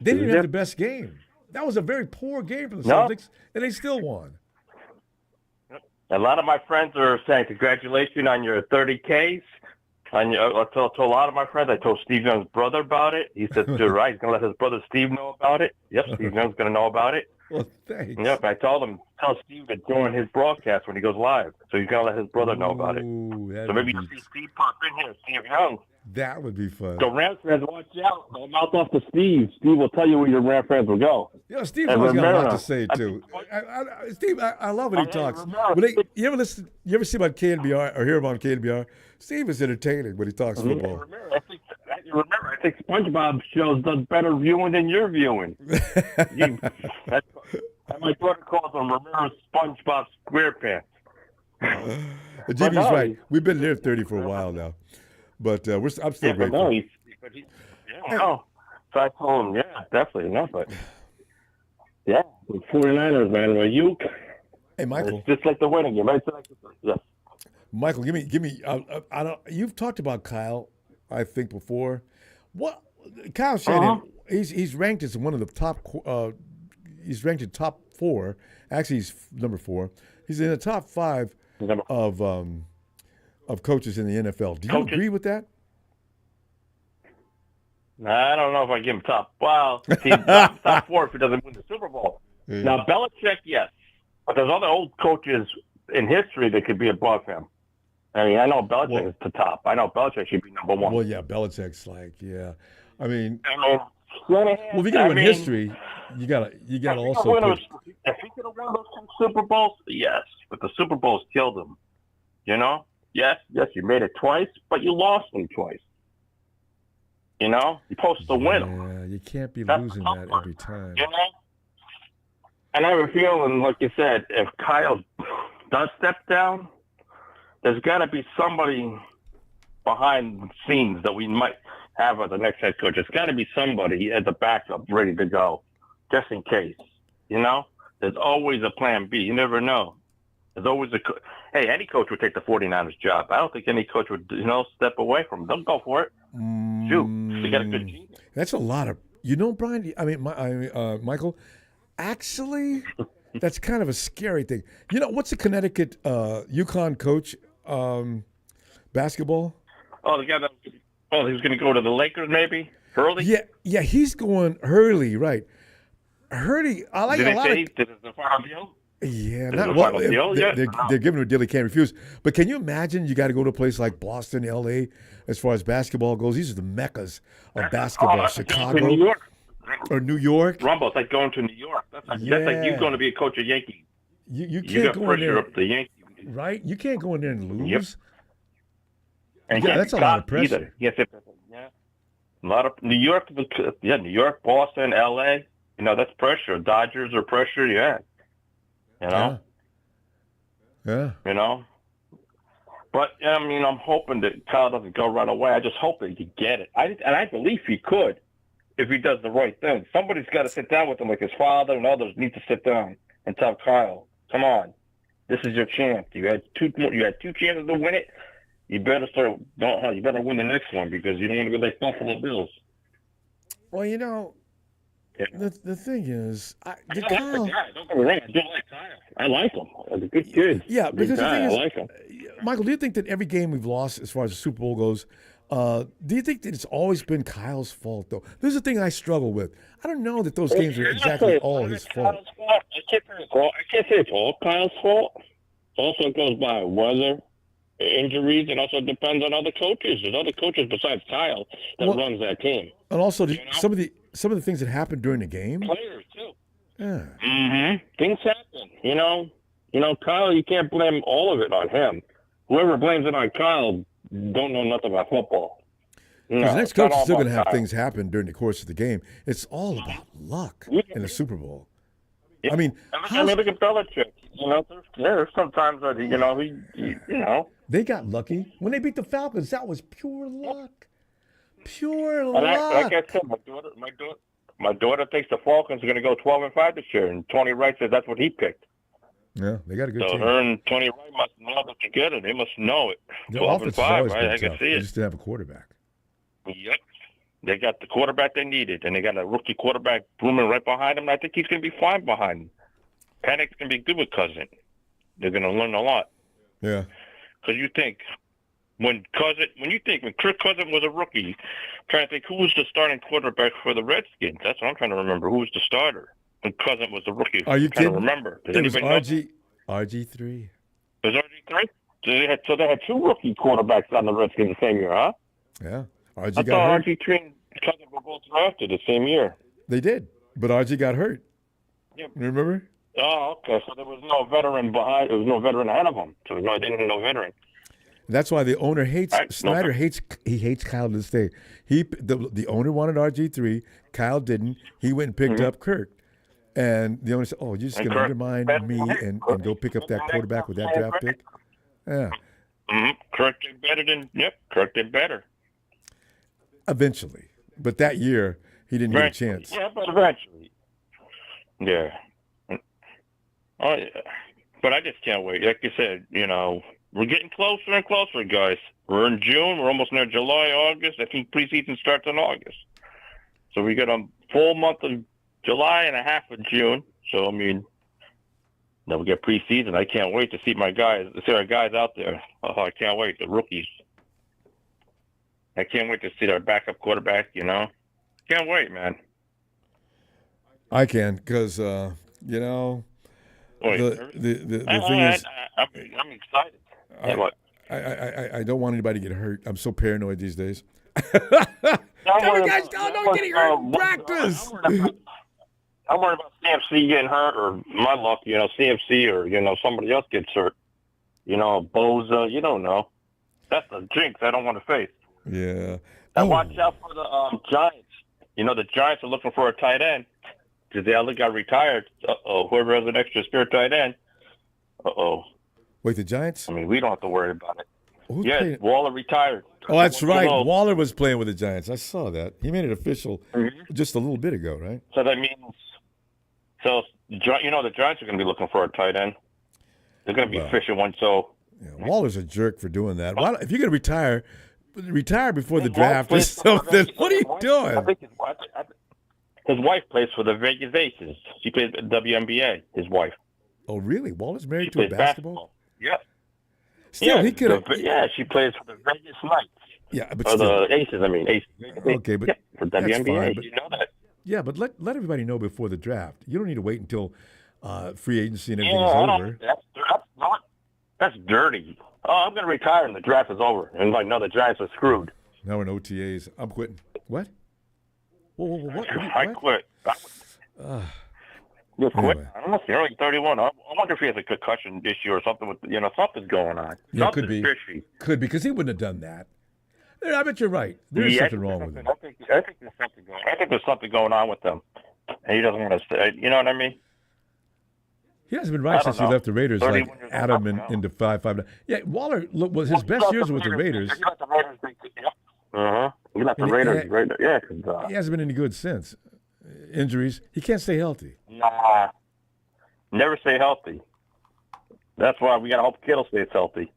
They didn't have the best game. That was a very poor game for the Celtics, and they still won. A lot of my friends are saying congratulations on your 30Ks. I told a lot of my friends. I told Steve Young's brother about it. He said, "You're right. He's gonna let his brother Steve know about it." Yep, Steve Young's gonna know about it. Well, thanks. Yep, I told him tell Steve to join his broadcast when he goes live, so he's gonna let his brother know about it. So maybe you see Steve pop in here, Steve Young. That would be fun. So Rams fans, watch out! Don't mouth off to Steve. Steve will tell you where your Rams fans will go. Steve always got a lot to say too. Steve, I love when he talks. You ever see about KNBR or hear him on KNBR? Steve is entertaining when he talks football. I think SpongeBob shows does better viewing than you're viewing. My brother calls him Romero SpongeBob SquarePants. Jimmy's right. We've been there 30 for a while now, but I'm still grateful. So I told him, definitely not. But the 49ers, man, were you? Hey, Michael. It's just like the winning game, right? Michael, give me. I don't. You've talked about Kyle, I think before. What Kyle Shanahan? He's ranked as one of the top. He's ranked in top 4. Actually, he's number 4. He's in the top 5 of coaches in the NFL. Do you agree with that? I don't know if I give him top. Well, top 4 if he doesn't win the Super Bowl. Yeah. Now Belichick, yes, but there's other old coaches in history that could be above him. I mean, I know Belichick is the top. I know Belichick should be number 1. Well, yeah, Belichick's like, yeah. I mean, well, if you got to win history, you got to also. If he could have won those 2 Super Bowls, yes, but the Super Bowls killed him. You know? Yes, you made it twice, but you lost them twice. You know? You're supposed to win them. Yeah, you can't be That's losing the tough that part, every time. You know? And I have a feeling, like you said, if Kyle does step down, there's got to be somebody behind the scenes that we might have as the next head coach. It's got to be somebody as a backup ready to go, just in case. You know? There's always a plan B. You never know. There's always hey, any coach would take the 49ers job. I don't think any coach would, step away from them. They'll go for it. Shoot, they got a good team. That's a lot of, Brian. I mean, Michael. Actually, that's kind of a scary thing. You know, what's the Connecticut UConn coach basketball? Oh, the guy he was going to go to the Lakers, maybe Hurley. Yeah, he's going Hurley, right? Hurley, I like a lot of. Did the final deal? Yeah, they're giving him a deal he can't refuse. But can you imagine? You got to go to a place like Boston, L.A. As far as basketball goes. These are the meccas of basketball. Chicago, New York. Or New York. Ronbo, it's like going to New York. That's like you going to be a coach of Yankees. You can't got go in pressure there, up the Yankees. right? You can't go in there and lose. Yep. And that's a lot of pressure. Either. Yes, a lot of New York. New York, Boston, L.A. That's pressure. Dodgers are pressure. Yeah. Yeah. But I'm hoping that Kyle doesn't go right away. I just hope that he can get it. I believe he could. If he does the right thing, somebody's got to sit down with him, like his father and others need to sit down and tell Kyle, "Come on, this is your chance. You had two chances to win it. You better You better win the next one because you don't want to be like Buffalo Bills." Well, the thing is, Kyle. Don't get me wrong, I do like Kyle. I like him. He's a good kid. Yeah, because the thing is, I like him. Michael, do you think that every game we've lost, as far as the Super Bowl goes, do you think that it's always been Kyle's fault, though? This is the thing I struggle with. I don't know that those games are exactly all his fault. I can't say it's all Kyle's fault. It also goes by weather, injuries, and also depends on other coaches. There's other coaches besides Kyle that runs that team. And also, some of the things that happened during the game. Players too. Yeah. Mm-hmm. Things happen. Kyle, you can't blame all of it on him. Whoever blames it on Kyle don't know nothing about football. Because the next coach is still going to have things happen during the course of the game. It's all about luck in the Super Bowl. Yeah. I mean, look at Belichick. There's sometimes that they got lucky when they beat the Falcons. That was pure luck. Pure and luck. Like I said, my daughter thinks the Falcons are going to go 12-5 this year, and Tony Wright says that's what he picked. Yeah, they got a good team. Her and Tony Wright must know that together. They must know it. 12-5, right? I can see it. They just didn't have a quarterback. Yep. They got the quarterback they needed, and they got a rookie quarterback blooming right behind him. And I think he's going to be fine behind him. Panic's going to be good with Cousin. They're going to learn a lot. Yeah. Because you think when Kirk Cousins was a rookie, I'm trying to think who was the starting quarterback for the Redskins. That's what I'm trying to remember. Who was the starter when Cousins was a rookie? Are you kidding? To remember. It was RG3. It was RG3? So they had two rookie quarterbacks on the Redskins the same year, huh? Yeah. I thought RG3 and Cousins were both drafted the same year. They did, but RG got hurt. Yep. Remember? Oh, okay. So there was no veteran behind. There was no veteran ahead of him. So they didn't have no veteran. That's why the owner hates Snyder. Hates Kyle to this day. The owner wanted RG3. Kyle didn't. He went and picked up Kirk. And the owner said, "Oh, you're just going to undermine me and go pick up that quarterback with that draft pick." Yeah. Mm-hmm. Kirk did better Kirk did better. Eventually, but that year he didn't get a chance. Yeah, but eventually. Yeah. Oh, yeah. But I just can't wait. Like you said, we're getting closer and closer, guys. We're in June. We're almost near July, August. I think preseason starts in August. So we got a full month of July and a half of June. So, then we get preseason. I can't wait to see our guys out there. Oh, I can't wait. The rookies. I can't wait to see our backup quarterback, Can't wait, man. I can, because, the thing is... I'm excited. I don't want anybody to get hurt. I'm so paranoid these days. Don't get hurt in practice. I'm worried about CMC getting hurt, or my luck, CMC or, somebody else gets hurt. Boza. You don't know. That's a jinx I don't want to face. Yeah. And watch out for the Giants. The Giants are looking for a tight end. Gisele got retired. Whoever has an extra spare tight end. Wait, the Giants? I mean, we don't have to worry about it. Who's Yeah, playing? Waller retired. Oh, that's right. Waller was playing with the Giants. I saw that. He made it official just a little bit ago, right? So that means, the Giants are going to be looking for a tight end. They're going to be fishing one. So Waller's a jerk for doing that. If you're going to retire before the draft or something. What are you doing? I think his wife plays for the Vegas Aces. She plays at WNBA. His wife. Oh, really? Waller's married to a basketball? Yeah. Still, he could. Yeah, she plays for the Vegas Knights. Yeah, but or still. the Aces. I mean, Aces. Okay, but for WNBA, fine, but, you know that. Yeah, but let everybody know before the draft. You don't need to wait until free agency and everything is over. That's dirty. Oh, I'm going to retire and the draft is over. And the Giants are screwed. Now we're in OTAs. I'm quitting. What? Whoa, what? I quit. You're quitting? Anyway. I don't know. You're only 31. I wonder if he has a concussion issue or something with, something's going on. Yeah, something's could be. fishy. Could be, because he wouldn't have done that. I bet you're right. There's something wrong with him. I think there's something going on with him. And he doesn't want to stay. You know what I mean? He hasn't been right since he left the Raiders, like Adam into 5-5. Yeah, Waller was his best years with the Raiders. He left the Raiders. Yeah, he hasn't been any good since. Injuries. He can't stay healthy. Nah, never stay healthy. That's why we got to hope Kittle stays healthy.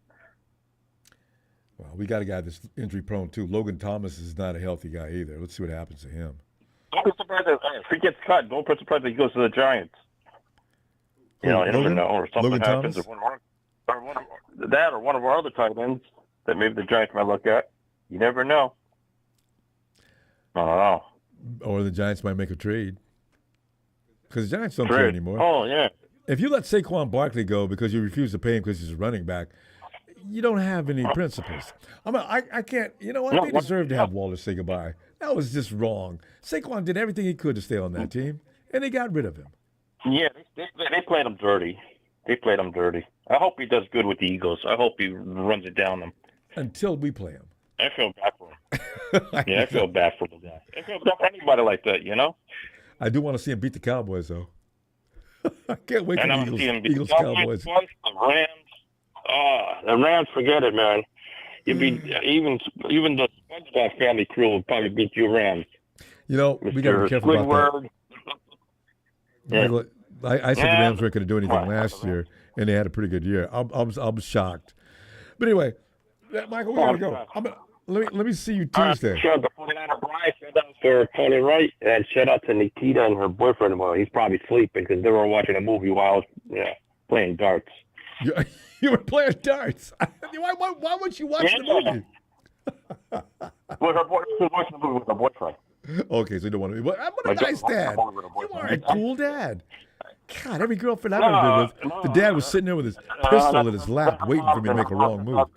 Well, we got a guy that's injury prone too. Logan Thomas is not a healthy guy either. Let's see what happens to him. Don't be surprised if he gets cut. Don't be surprised if he goes to the Giants. You never know, or something Logan happens. Thomas? Or one of our other tight ends that maybe the Giants might look at. You never know. I don't know. Or the Giants might make a trade. Because the Giants don't care anymore. Oh, yeah. If you let Saquon Barkley go because you refuse to pay him because he's a running back, you don't have any principles. I can't. You know what? They deserve to have Waller say goodbye. That was just wrong. Saquon did everything he could to stay on that team, and they got rid of him. Yeah, they played him dirty. They played him dirty. I hope he does good with the Eagles. I hope he runs it down them. Until we play him. I feel bad for him. I feel bad for the guy. I feel bad for anybody like that, I do want to see him beat the Cowboys, though. I can't wait for the Eagles Cowboys. The Rams, forget it, man. You'd be even the SpongeBob family crew would probably beat you Rams. We got to be careful about that. Yeah. I said the Rams weren't going to do anything last year, and they had a pretty good year. I'm shocked. But anyway, Michael, we got to go. Let me see you Tuesday. Shout out to 49er Brian. Shout out for Tony Wright. And shout out to Nikita and her boyfriend. Well, he's probably sleeping because they were watching a movie while I was playing darts. You were playing darts? Why would you watch the movie? Well, she was watching the movie with her boyfriend. Okay, so you don't want to be. I'm a nice dad. You are a cool dad. God, every girlfriend I've ever been with, the dad was sitting there with his pistol in his lap waiting for me to make a wrong move.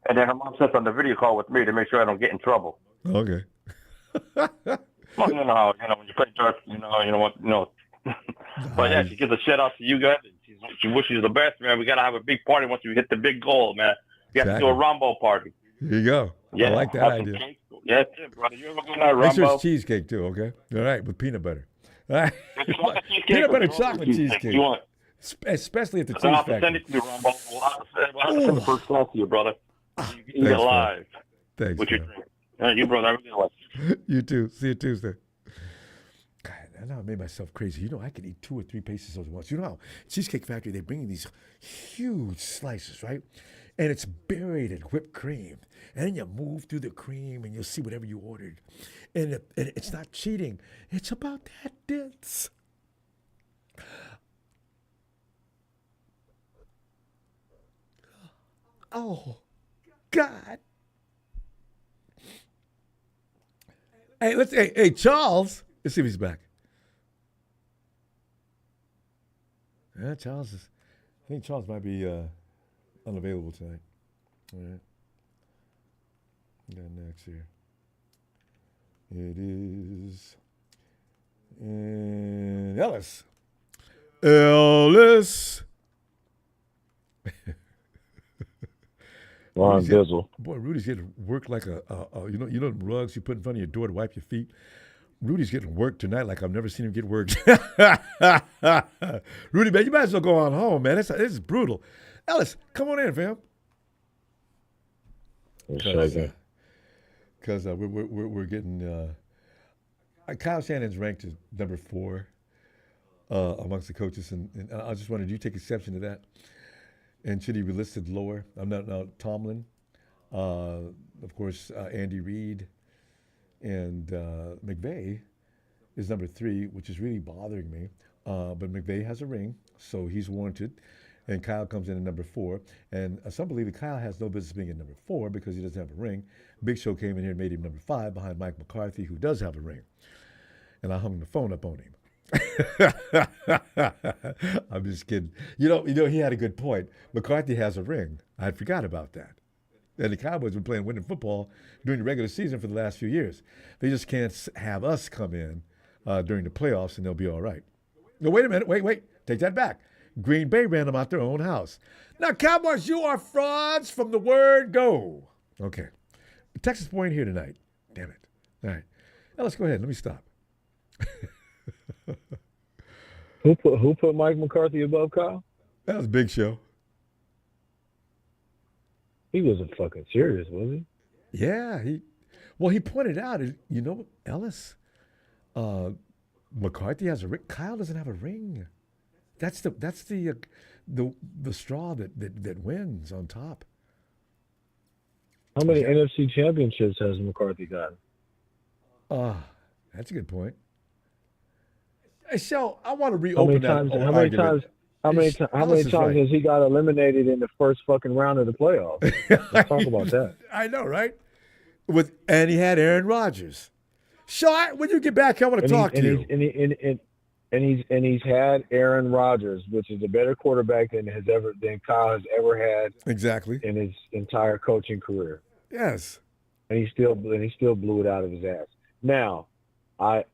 And then her mom sits on the video call with me to make sure I don't get in trouble. Okay. Well, you know how, when you play darts, But yeah, she gives a shout out to you guys. She wishes you the best, man. We got to have a big party once we hit the big goal, man. We have to do a Ronbo party. Here you go. Yeah, I like that idea. Yeah, brother. You have a good night, Ronbo. Make sure it's cheesecake, too, okay? All right, with peanut butter. All right. Peanut butter chocolate cheesecake. You want? Especially at the cheese factory. I'll send it to you, Ronbo. We'll have to send the first class to you, brother. You can eat it live. Thanks, what you drink. You, brother. I really like it. You too. See you Tuesday. God, I know I made myself crazy. I could eat 2 or 3 pieces at once. You know how Cheesecake Factory, they bring in these huge slices, right? And it's buried in whipped cream. And then you move through the cream and you'll see whatever you ordered. And it's not cheating. It's about that dense. Oh, God. Hey, Charles. Let's see if he's back. Yeah, I think Charles might be unavailable tonight. All right. Got next here. It is Ellis. Ron Bizzle. Boy, Rudy's getting worked like a you know the rugs you put in front of your door to wipe your feet. Rudy's getting worked tonight like I've never seen him get worked. Rudy, man, you might as well go on home, man. It's brutal. Ellis, come on in, fam. Because we're getting Kyle Shanahan's ranked as number 4 amongst the coaches, and I just wondered, do you take exception to that? And should he be listed lower? I'm not now. Tomlin, of course, Andy Reid, and McVay is number 3, which is really bothering me. But McVay has a ring, so he's warranted. And Kyle comes in at number 4. And some believe that Kyle has no business being at number 4 because he doesn't have a ring. Big Show came in here and made him number 5 behind Mike McCarthy, who does have a ring. And I hung the phone up on him. I'm just kidding. You know, he had a good point. McCarthy has a ring. I had forgot about that. And the Cowboys have been playing winning football during the regular season for the last few years. They just can't have us come in during the playoffs and they'll be all right. No, wait a minute. Wait. Take that back. Green Bay ran them out their own house. Now, Cowboys, you are frauds from the word go. Okay. Texas point here tonight. Damn it. All right. Now, let's go ahead. Let me stop. Who put Mike McCarthy above Kyle? That was Big Show. He wasn't fucking serious, was he? Yeah. He pointed out, Ellis, McCarthy has a ring. Kyle doesn't have a ring. That's the straw that wins on top. How many NFC championships has McCarthy gotten? That's a good point. Hey, Shell, I want to reopen that argument. How many times has he got eliminated in the first fucking round of the playoffs? Let's talk about that. I know, right? And he had Aaron Rodgers. Shell, when you get back, I want to talk to you. And he's had Aaron Rodgers, which is a better quarterback than Kyle has ever had. Exactly. In his entire coaching career. Yes. And he still blew it out of his ass. Now, what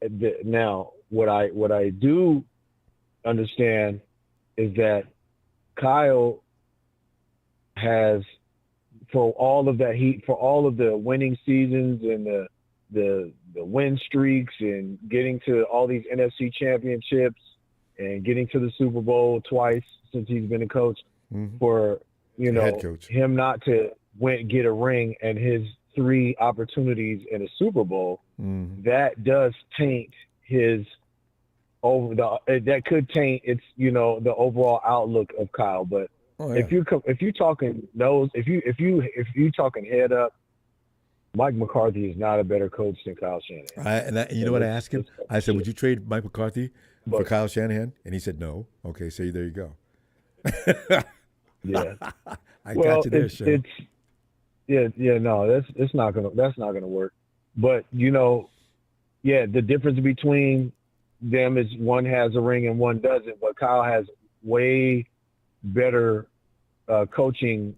I do understand is that Kyle has, for all of the winning seasons and the win streaks and getting to all these NFC championships and getting to the Super Bowl twice since he's been a coach, for him not to get a ring and his 3 opportunities in a Super Bowl, that does taint his that could taint the overall outlook of Kyle. But if you're talking head up, Mike McCarthy is not a better coach than Kyle Shanahan. You know what I asked him? I said, would you trade Mike McCarthy for Kyle Shanahan? And he said no. Okay, so there you go. Yeah. I got you there, Shane. That's not gonna work. But the difference between them is one has a ring and one doesn't. But Kyle has way better coaching,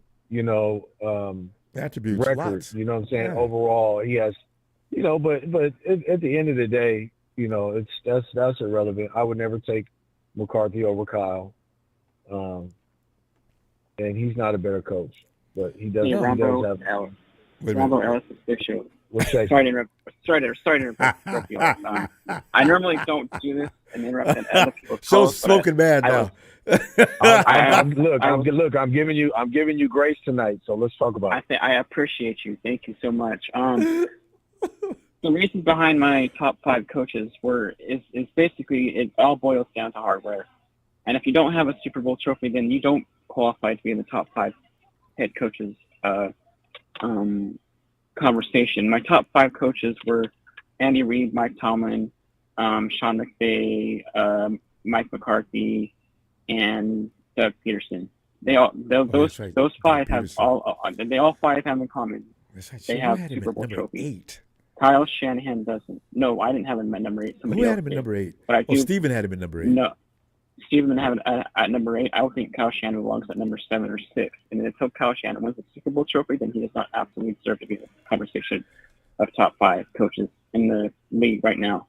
attributes, record. Lots. You know what I'm saying? Yeah. Overall, he has, but at the end of the day, that's irrelevant. I would never take McCarthy over Kyle, and he's not a better coach, but he does. Yeah, Ronbo, Ellis is Big Show. Sorry to interrupt you. I normally don't do this and interrupt other people's calls. So smoking mad now. I'm giving you grace tonight, so let's talk about it. I appreciate you. Thank you so much. The reason behind my top 5 coaches is basically it all boils down to hardware. And if you don't have a Super Bowl trophy, then you don't qualify to be in the top 5 head coaches conversation. My top 5 coaches were Andy Reid, Mike Tomlin, Sean McVay, Mike McCarthy, and Doug Peterson. Those 5 have all 5 have in common. Right. They have Super Bowl trophies. Kyle Shanahan doesn't. No, I didn't have him at number 8. Who had him at number 8? But Steven had him at number 8. No, Steven didn't have it at number 8. I would think Kyle Shanahan belongs at number 7 or 6. And until Kyle Shanahan wins the Super Bowl trophy, then he does not absolutely deserve to be in the conversation of top 5 coaches in the league right now.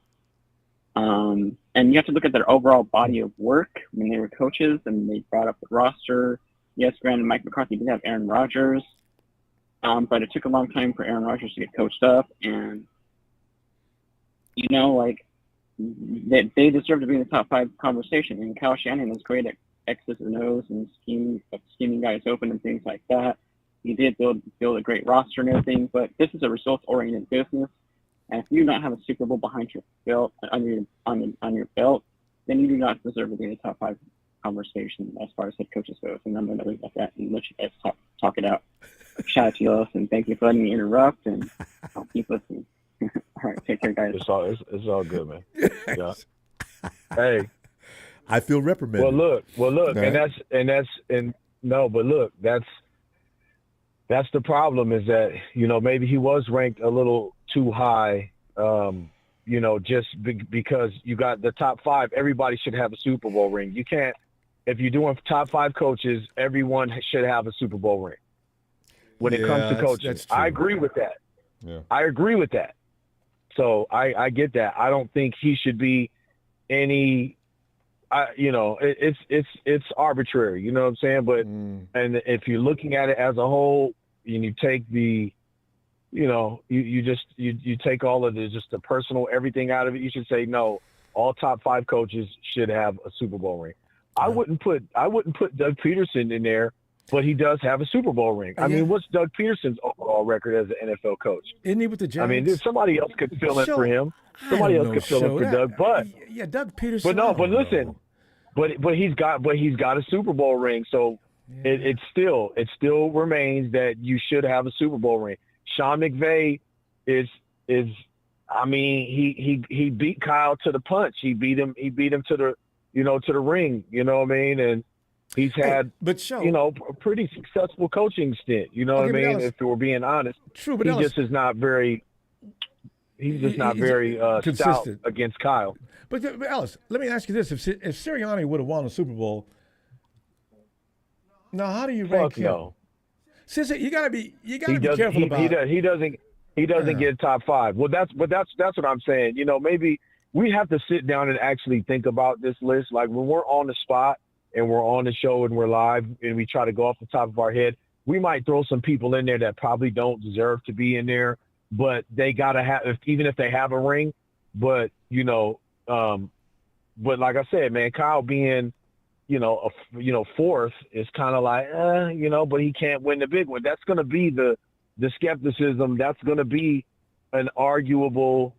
And you have to look at their overall body of work when they were coaches and they brought up the roster. Yes, granted, Mike McCarthy did have Aaron Rodgers, But it took a long time for Aaron Rodgers to get coached up, and like they deserve to be in the top 5 conversation. And Kyle Shanahan is great at X's and O's and scheming guys open and things like that. He did build a great roster and everything, but this is a results-oriented business. And if you do not have a Super Bowl behind your belt, on your belt, then you do not deserve to be in the top 5 conversation as far as head coaches goes. And I'm going to leave it at that and let you guys talk it out. Shout out to you, and thank you for letting me interrupt, and I'll keep listening. All right, take care, guys. It's all good, man. Yeah. Hey, I feel reprimanded. Well, look, that's the problem is that, maybe he was ranked a little too high, just because you got the top 5, everybody should have a Super Bowl ring. You can't, if you're doing top 5 coaches, everyone should have a Super Bowl ring. When it comes to coaching, I agree with that. Yeah. I agree with that. So I get that. I don't think he should be any, it's arbitrary, you know what I'm saying? But, and if you're looking at it as a whole and you take the, you take all of just the personal, everything out of it, you should say, no, all top 5 coaches should have a Super Bowl ring. I wouldn't put Doug Peterson in there, but he does have a Super Bowl ring. I mean, what's Doug Peterson's overall record as an NFL coach? Isn't he with the Giants? I mean, somebody else could fill in for him. Somebody else could fill in for Doug. But Doug Peterson. But listen, but he's got a Super Bowl ring. So it still remains that you should have a Super Bowl ring. Sean McVay is I mean, he beat Kyle to the punch. He beat him to the to the ring. You know what I mean? And he's had, a pretty successful coaching stint. You know what I mean? Ellis, if we're being honest, true, but he just is not very. He's just not very stout against Kyle. But Ellis, let me ask you this: if Sirianni would have won a Super Bowl, now how do you rank him? No. Since you gotta be careful about. He doesn't get top 5. Well, that's what I'm saying. Maybe we have to sit down and actually think about this list. Like when we're on the spot and we're on the show and we're live and we try to go off the top of our head, we might throw some people in there that probably don't deserve to be in there, but they gotta have, even if they have a ring. But but like I said, man, Kyle being, fourth is kind of like, but he can't win the big one. That's going to be the skepticism. That's going to be an arguable,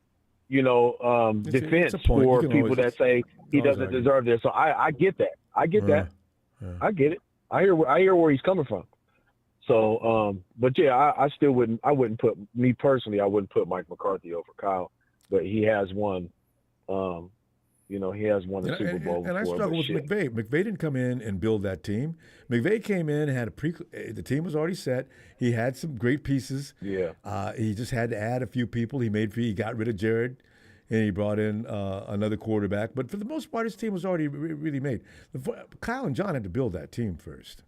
defense for people that say he doesn't deserve this. So I get that. I get that. I get it. I hear where he's coming from. So, but yeah, I wouldn't put Mike McCarthy over Kyle, but he has won. He has won a Super Bowl. And I struggle with McVay. McVay didn't come in and build that team. McVay came in and had the team was already set. He had some great pieces. Yeah. He just had to add a few people. He got rid of Jared, and he brought in another quarterback. But for the most part, his team was already really made. Kyle and John had to build that team first.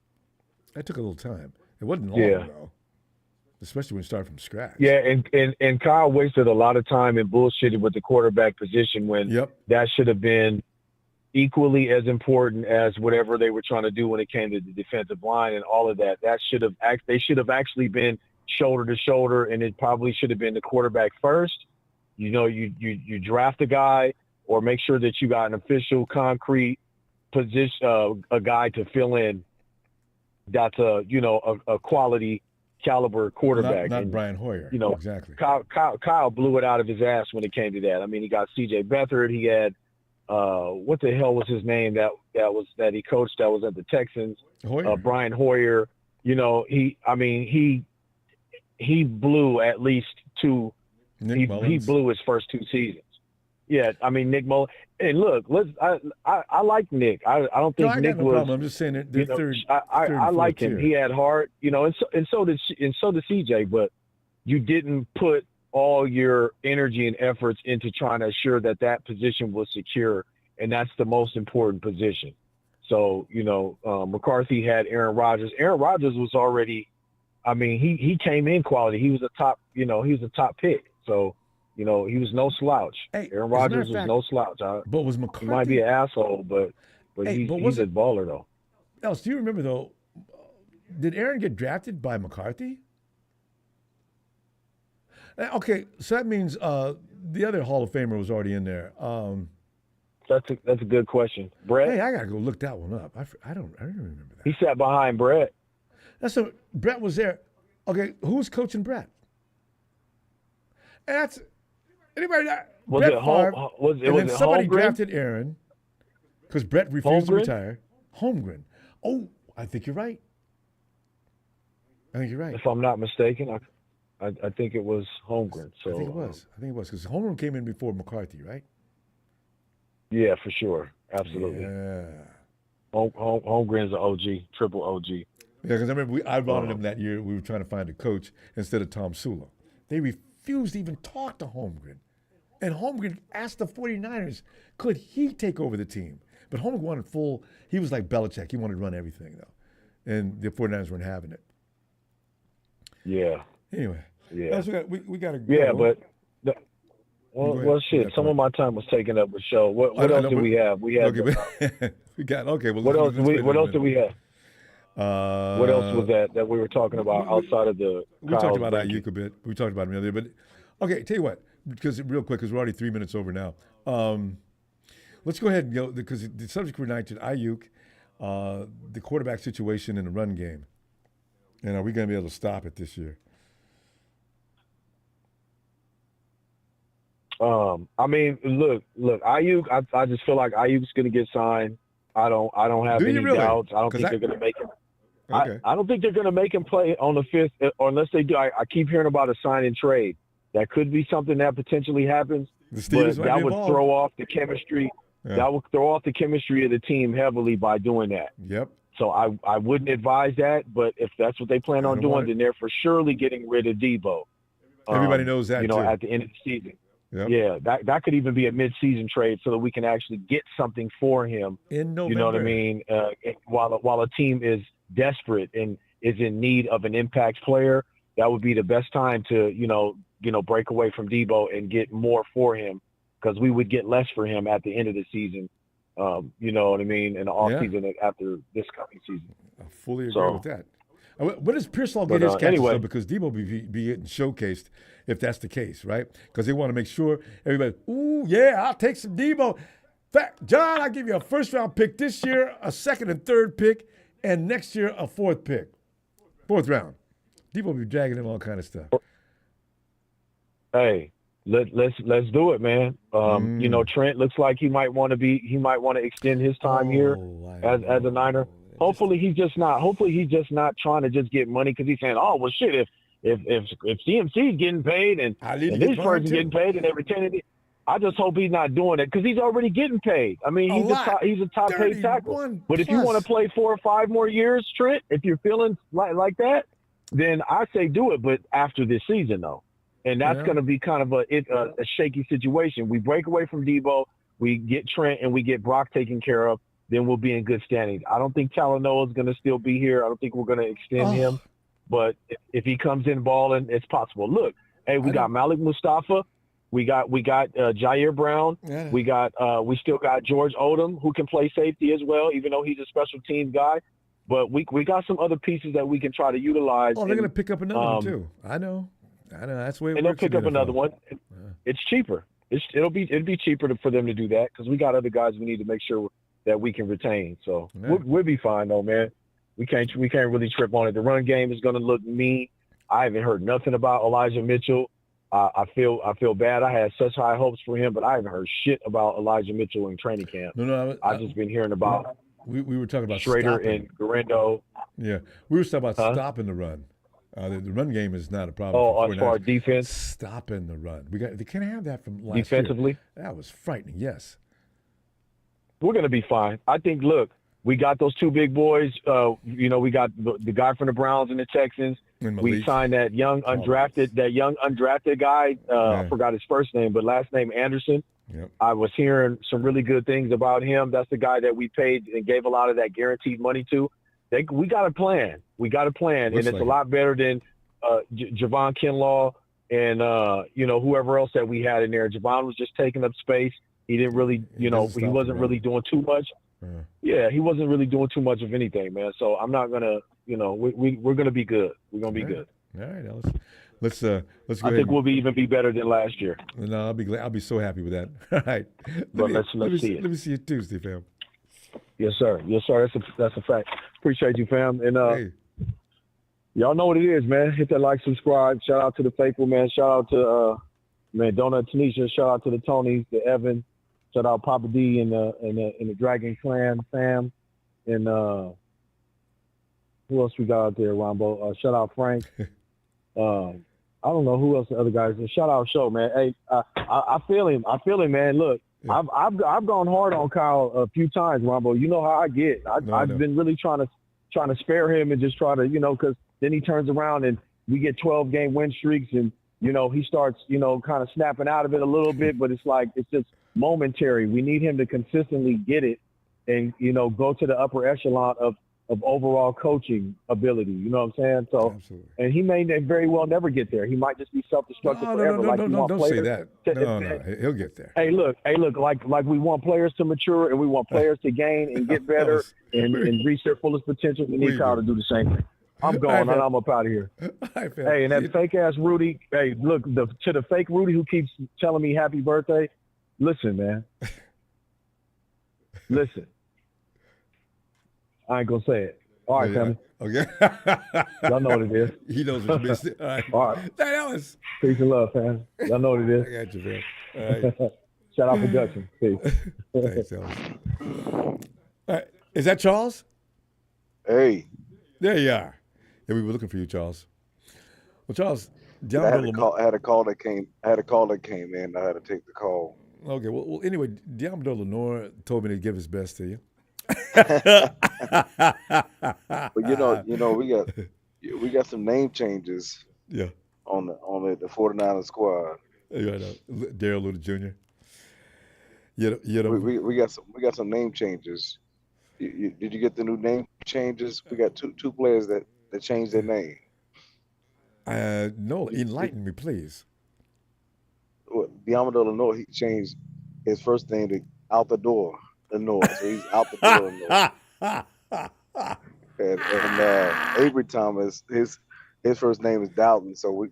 That took a little time. It wasn't long though. Especially when you start from scratch. Yeah, and Kyle wasted a lot of time and bullshitted with the quarterback position when that should have been equally as important as whatever they were trying to do when it came to the defensive line and all of that. They should have actually been shoulder to shoulder, and it probably should have been the quarterback first. You draft a guy or make sure that you got an official concrete position, a guy to fill in that's a quality caliber quarterback. Not Brian Hoyer. Exactly. Kyle blew it out of his ass when it came to that. I mean, he got C.J. Beathard. He had what the hell was his name that he coached that was at the Texans? Hoyer. Brian Hoyer. He blew at least 2. He blew his first 2 seasons. Yeah, I mean Nick Mullins. And look, I like Nick. I don't think Nick was. Problem. I'm just saying that third. I like him. He had heart, and so did CJ. But you didn't put all your energy and efforts into trying to assure that position was secure, and that's the most important position. So McCarthy had Aaron Rodgers. Aaron Rodgers was already. I mean, he came in quality. He was a top. He was a top pick. So. He was no slouch. Hey, Aaron Rodgers was no slouch. But was McCarthy? He might be an asshole, but he's a baller though. Else, do you remember though? Did Aaron get drafted by McCarthy? Okay, so that means the other Hall of Famer was already in there. That's a good question. Brett? Hey, I gotta go look that one up. I don't remember that. He sat behind Brett. Brett was there. Okay, who was coaching Brett? And that's anybody that Was Brett it Favre, was and then it somebody Holmgren? drafted Aaron because Brett refused to Holmgren? retire. Holmgren. Oh, I think you're right. If I'm not mistaken, I think it was Holmgren. So I think it was because Holmgren came in before McCarthy, right? Yeah, for sure, absolutely. Yeah. Holmgren's an OG, triple OG. Yeah, because I remember I wanted him that year. We were trying to find a coach instead of Tom Sula. They refused to even talk to Holmgren. And Holmgren asked the 49ers, could he take over the team? But Holmgren wanted full, he was like Belichick. He wanted to run everything, though. And the 49ers weren't having it. Yeah. Anyway. Yeah. We got to go. Yeah, but well, shit. Some of my time was taken up with show. What else do we have? We have. Okay, we got. Okay. Well, what else do we have? What else was that we were talking about outside of the? We talked about Ayuk a bit. We talked about him earlier, but okay. Tell you what, because real quick, because we're already 3 minutes over now. Let's go ahead and go because the subject we're tonight is Ayuk, the quarterback situation in the run game, and are we going to be able to stop it this year? I mean, look, Ayuk. I just feel like Ayuk's going to get signed. I don't have any doubts. I don't think they're going to make him. Okay. I don't think they're going to make him play on the 5th, or unless they do. I keep hearing about a sign and trade. That could be something that potentially happens, but that would throw off the chemistry. Yeah. That would throw off the chemistry of the team heavily by doing that. Yep. So I wouldn't advise that, but if that's what they plan on doing, then they're for surely getting rid of Debo. Everybody knows that, too. At the end of the season. Yep. Yeah, that could even be a mid-season trade so that we can actually get something for him. In November. You know what I mean? While a team is desperate and is in need of an impact player, that would be the best time to, break away from Debo and get more for him, because we would get less for him at the end of the season. You know what I mean? In the offseason after this coming season. I fully agree with that. What does Pearsall get his catches though? Because Debo be getting showcased if that's the case, right? Because they want to make sure everybody, ooh, yeah, I'll take some Debo. John, I'll give you a first-round pick this year, a second and third pick, and next year a fourth pick. Fourth round. Debo be dragging him all kind of stuff. Hey, let's do it, man. Trent looks like he might want to extend his time here as a Niner. Hopefully he's just not trying to just get money because he's saying, oh well shit, if CMC is getting paid and this person's getting paid and they're retaining it, I just hope he's not doing it because he's already getting paid. I mean, he's a top paid tackle. But if you want to play 4 or 5 more years, Trent, if you're feeling like that, then I say do it, but after this season though. And that's going to be kind of a shaky situation. We break away from Debo, we get Trent, and we get Brock taken care of, then we'll be in good standing. I don't think Talanoa is going to still be here. I don't think we're going to extend him. But if he comes in balling, it's possible. Look, hey, we got Malik Mustafa. We got Jair Brown. Yeah. We still got George Odom, who can play safety as well, even though he's a special teams guy. But we got some other pieces that we can try to utilize. Oh, they're going to pick up another one, too. I know. That's the way it works. And they'll pick up another one. It's cheaper. It'll be cheaper for them to do that because we got other guys we need to make sure that we can retain. So we'll be fine though, man. We can't really trip on it. The run game is going to look mean. I haven't heard nothing about Elijah Mitchell. I feel bad. I had such high hopes for him, but I haven't heard shit about Elijah Mitchell in training camp. I've just been hearing about. We were talking about Schrader and Garendo. Yeah, we were talking about stopping the run. The run game is not a problem. Oh, as far as defense, stopping the run. They can't have that from last defensively. Year. That was frightening. Yes, we're gonna be fine. I think. Look, we got those 2 big boys. We got the guy from the Browns and the Texans. And we signed that young undrafted guy. I forgot his first name, but last name Anderson. Yep. I was hearing some really good things about him. That's the guy that we paid and gave a lot of that guaranteed money to. We got a plan. And it's a lot better than Javon Kinlaw and whoever else that we had in there. Javon was just taking up space. He didn't really, he wasn't really doing too much. Yeah, he wasn't really doing too much of anything, man. So I'm not gonna, we're gonna be good. We're gonna be good. All right, Ellis. let's go I ahead. think we'll even be better than last year. No, I'll be glad. I'll be so happy with that. All right. But let's see it. Let me see you Tuesday, fam. Yes, sir. Yes, sir. That's a fact. Appreciate you, fam. And Hey. y'all know what it is, man. Hit that like, subscribe. Shout out to the faithful, man. Shout out to man, Donut Tanisha. Shout out to the Tonys, the Evan. Shout out Papa D and the Dragon Clan fam. And who else we got out there, Ronbo? Shout out Frank. I don't know who else the other guys. Shout out Show, man. Hey, I feel him. I feel him, man. Look, yeah. I've gone hard on Kyle a few times, Ronbo. You know how I get. I've been really trying to spare him and just try to, because then he turns around and we get 12-game win streaks and, he starts, kind of snapping out of it a little bit, but it's like, it's just momentary. We need him to consistently get it and, go to the upper echelon of overall coaching ability. You know what I'm saying? So, absolutely. And he may very well never get there. He might just be self-destructive forever. No, don't say that. No, he'll get there. Hey, look, like we want players to mature and we want players to gain and get better and reach their fullest potential. We need Kyle to do the same thing. I'm going and I'm up out of here. Hey, and that fake-ass Rudy, hey, look, to the fake Rudy who keeps telling me happy birthday, listen, man. Listen. I ain't gonna say it. All right, family. Okay. Y'all know what it is. He knows what you missed. All right. All right. That was. Peace and love, fam. Y'all know what it is. I got you, man. All right. Shout out production. Peace. Thanks, Ellis. All right. Is that Charles? Hey. There you are. Yeah, we were looking for you, Charles. Well, Charles, I had a call that came in. I had to take the call. Okay. Well anyway, Diamond Lenore told me to give his best to you. But we got some name changes. Yeah. On the 49ers squad. Darryl Luter Jr. We got some name changes. Did you get the new name changes? We got two players that changed their name. No, enlighten me, please. Well, Diamond Lenore, he changed his first name to Out the Door. Lenore, so he's Out the Door. Lenore. And Avery Thomas, his first name is Dalton, so we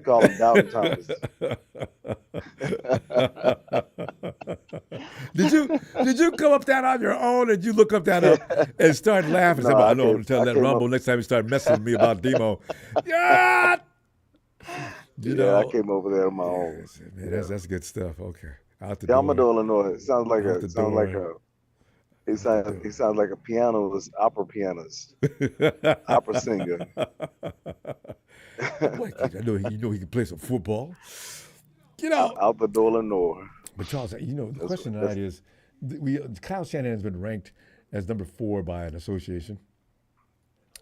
call him Dalton Thomas. Did you come up that on your own, or did you look up that up and start laughing? No, I know I'm gonna tell that Ronbo next time you start messing with me about Demo. Yeah. I came over there on my own. Man, that's good stuff. Okay. Out the Diamond door. Illinois. It sounds like he sounds like a pianist, opera pianist, opera singer. I know he can play some football. Out the door, Lenore. But Charles, the question tonight is, Kyle Shanahan has been ranked as number 4 by an association,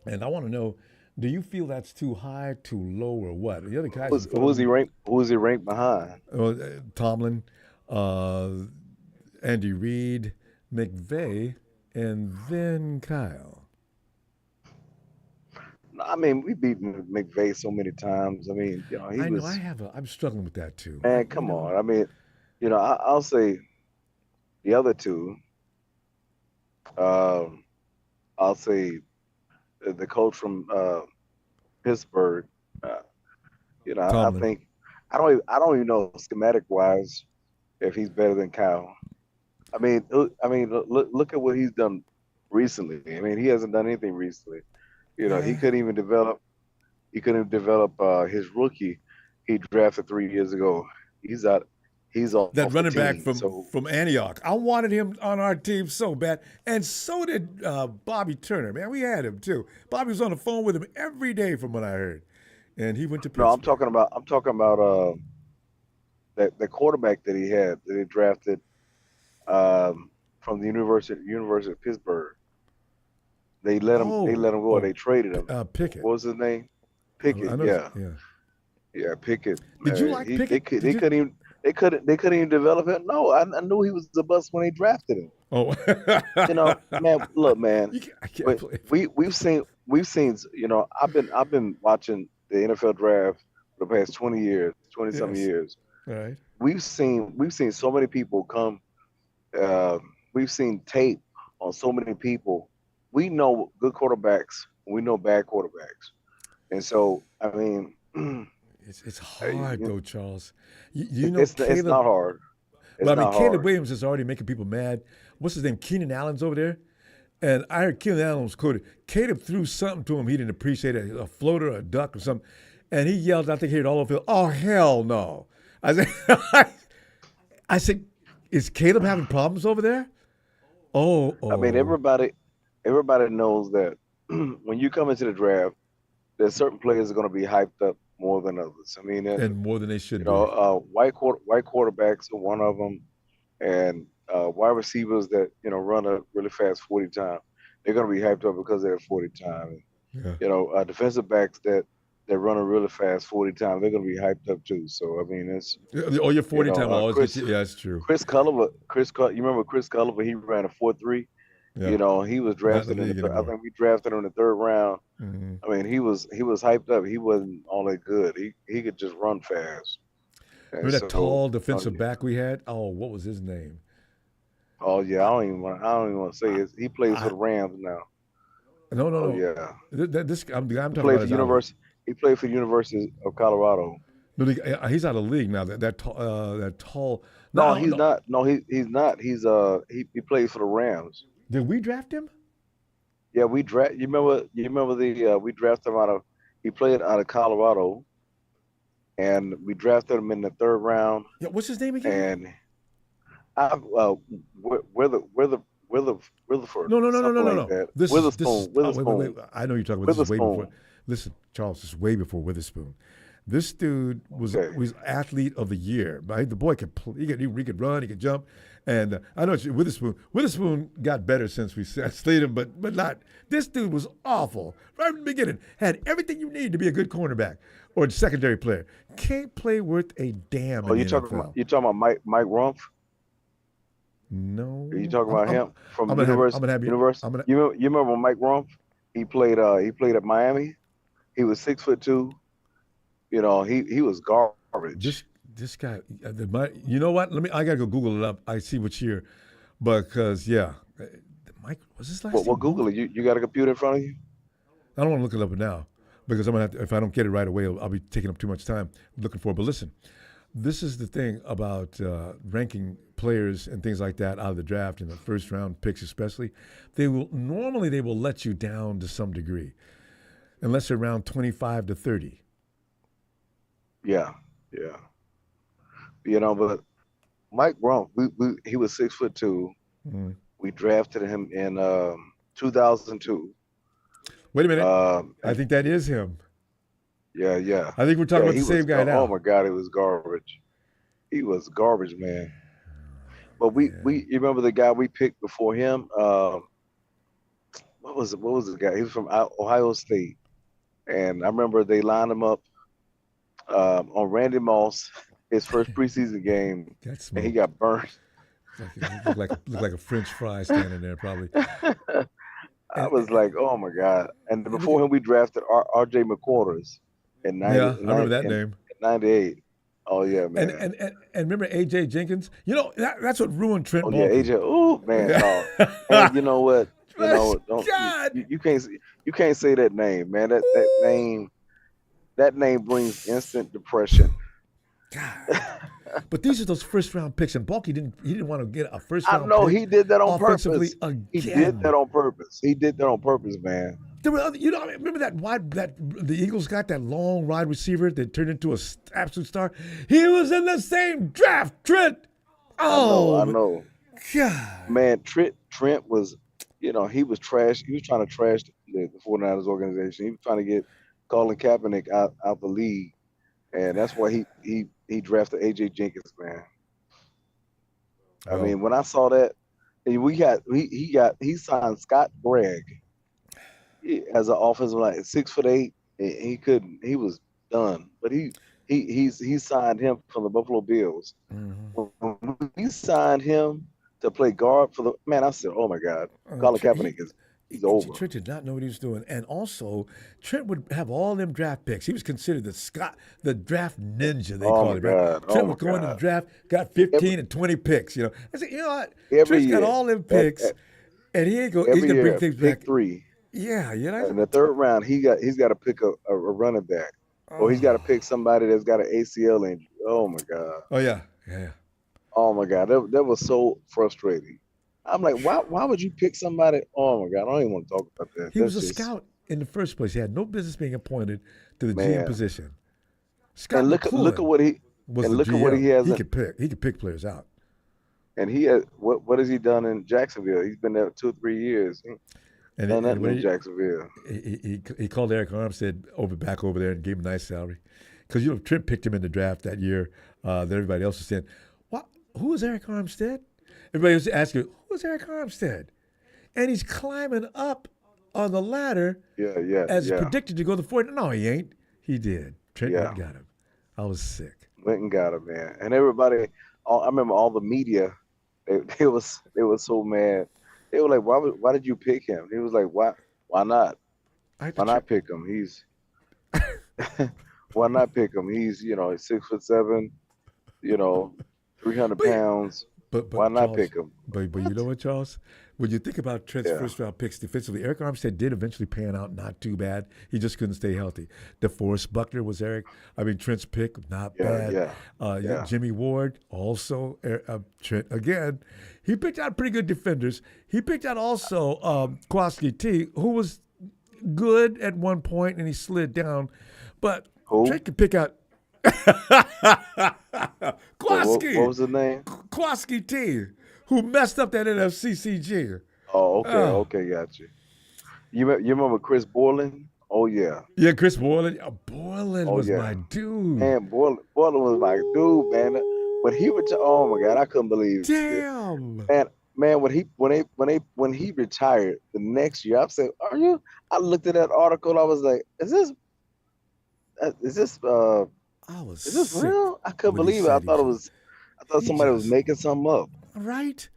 and I want to know, do you feel that's too high, too low, or what? The other guys. Who is he ranked behind? Tomlin, Andy Reid, McVay, and then Kyle. I mean, we beat McVay so many times. I mean, I'm struggling with that too. Man, come on. I mean, I'll say the other two. I'll say the coach from Pittsburgh. I think I don't even know schematic wise if he's better than Kyle. I mean, look at what he's done recently. I mean, he hasn't done anything recently. He couldn't even develop. He couldn't develop his rookie. He drafted 3 years ago. He's out. He's off that running the back team, from Antioch. I wanted him on our team so bad, and so did Bobby Turner. Man, we had him too. Bobby was on the phone with him every day, from what I heard, and he went to Pittsburgh. No, I'm talking about the quarterback that he drafted from the University of Pittsburgh. They let him go. They traded him. Pickett. What was his name? Pickett. Yeah, Pickett. Did you like Pickett? They couldn't even develop him. No, I knew he was the bust when they drafted him. Oh, man. Look, man. We've seen. I've been watching the NFL draft for the past 20 something years. Right. We've seen so many people come. We've seen tape on so many people. We know good quarterbacks. We know bad quarterbacks. And so, I mean, It's hard though, Charles. You know It's Caleb. not hard. It's Well, I mean, not Caleb hard. Williams is already making people mad. What's his name? Keenan Allen's over there. And I heard Keenan Allen was quoted. Caleb threw something to him he didn't appreciate, a floater, a duck, or something. And he yelled, I think he heard all of it, oh, hell no. I said, I said, is Caleb having problems over there? Oh. I mean, everybody knows that when you come into the draft, there's certain players are going to be hyped up more than others. I mean, and more than they should be. White quarterbacks are one of them, and wide receivers that run a really fast 40 time. They're going to be hyped up because they're 40 time. Yeah. Defensive backs that run a really fast 40 time, they're going to be hyped up too. So I mean, it's your 40 time always gets you. Yeah, that's true. Chris Culliver, you remember Chris Culliver? He ran a 4.3. Yeah. He was drafted in I think we drafted him in the 3rd round. Mm-hmm. I mean, he was hyped up. He wasn't all that good. He could just run fast. Remember that tall defensive back we had? Oh, what was his name? Oh yeah, I don't even want to say it. He plays for the Rams now. No. Oh, yeah. I'm talking about his University. He played for the University of Colorado. No, he's out of the league now. That tall. No, he's not. No, he's not. He plays for the Rams. Did we draft him? Yeah, we draft. You remember we drafted him he played out of Colorado, and we drafted him in the 3rd round. Yeah, what's his name again? And Rutherford. No. Like Witherspoon. Wait. I know you're talking about this way before. Listen, Charles, this is way before Witherspoon. This dude was athlete of the year. Right? The boy could play, he could run, he could jump, and I know it's Witherspoon. Witherspoon got better since we slayed him, but not. This dude was awful right from the beginning. Had everything you need to be a good cornerback or a secondary player. Can't play worth a damn. Oh, you talking about Mike Rumpf? No. Are you talking about him from University? You remember Mike Rumpf? He played at Miami. He was 6'2". He was garbage. This guy, you know what? I gotta go Google it up. I see which year, because Mike was his last name? Well, Google it. You got a computer in front of you? I don't want to look it up now because I'm gonna have to, if I don't get it right away, I'll be taking up too much time looking for it. But listen, this is the thing about ranking players and things like that out of the draft and the 1st round picks, especially. They will let you down to some degree, unless they're around 25 to 30. Yeah. But Mike Rumpf, he was 6'2". Mm-hmm. We drafted him in 2002. Wait a minute. I think that is him. Yeah. I think we're talking about the same guy now. Oh my God, he was garbage. He was garbage, man. But you remember the guy we picked before him? What was the guy? He was from Ohio State, and I remember they lined him up on Randy Moss, his first preseason game, and he got burned. Looked like a French fry standing there, probably. I was like, oh my God! And before him, we drafted R.J. McQuarters in 90. Yeah, I remember that name. In 98. Oh yeah, man. And remember A.J. Jenkins? That's what ruined Trent. Oh yeah, A.J. Oh man. And you know what? You can't say that name, man. That name brings instant depression. God. But these are those 1st round picks, and Balky didn't want to get a 1st round. I know pick he did that on purpose. Again. He did that on purpose, man. There were remember that the Eagles got that long wide receiver that turned into an absolute star. He was in the same draft, Trent. Oh, I know. God, man, Trent was, he was trash. He was trying to trash the 49ers organization. He was trying to get Colin Kaepernick out the league, and that's why he drafted A.J. Jenkins, man. I mean, when I saw that, he signed Scott Gregg as an offensive line, 6'8". He was done, but he signed him from the Buffalo Bills. Mm-hmm. When he signed him to play guard for I said, oh my God, Colin Kaepernick he's over. Trent did not know what he was doing. And also, Trent would have all them draft picks. He was considered the draft ninja, they call him. Right? Trent would go into the draft, got 15 and 20 picks. I said, what? Trent's got all them picks, and he's going to bring things back. Pick 3. Yeah. In the 3rd round, he's got to pick a running back. or he's got to pick somebody that's got an ACL injury. Oh my God. Oh yeah, yeah. Oh my God, that was so frustrating. I'm like, why would you pick somebody? Oh my God, I don't even want to talk about that. He was That's a just, scout in the first place. He had no business being appointed to the GM man. position. Scott And look at McCloughan what he was and the look at what GM. he has. He could pick. He could pick players out. And he has what has he done in Jacksonville? He's been there 2 or 3 years. And, Done nothing when in Jacksonville. he called Eric Armstead back over there and gave him a nice salary. Because, Trent picked him in the draft that year. That everybody else was saying, "What? Who is Eric Armstead?" Everybody was asking, "Who is Eric Armstead?" And he's climbing up on the ladder as predicted to go to the 40. No, he ain't. He did. Trent went and got him. I was sick. Went and got him, man. And everybody, I remember all the media, they was so mad. They were like, why did you pick him? He was like, why not? Why not pick him? He's why not pick him? He's 6'7", 300 pounds. But why not Charles, pick him? But you know what, Charles? When you think about Trent's first round picks defensively, Eric Armstead did eventually pan out not too bad. He just couldn't stay healthy. DeForest Buckner was Trent's pick, not bad. Jimmy Ward, also Trent again. He picked out pretty good defenders. He picked out also Kowalski T, who was good at one point and he slid down. But Trent could pick out Kowalski. What was his name? Kowalski T, who messed up that NFCCG. Oh, okay, got you. You remember Chris Borland? Oh yeah. Yeah, Chris Borland. Borland was my dude. Man, Borland was my dude, man. When he retired, oh my God, I couldn't believe it. Damn. Man, when he retired the next year, I said, "Are you?" I looked at that article. I was like, "Is this real?" I couldn't believe it. I thought somebody was making something up. Right?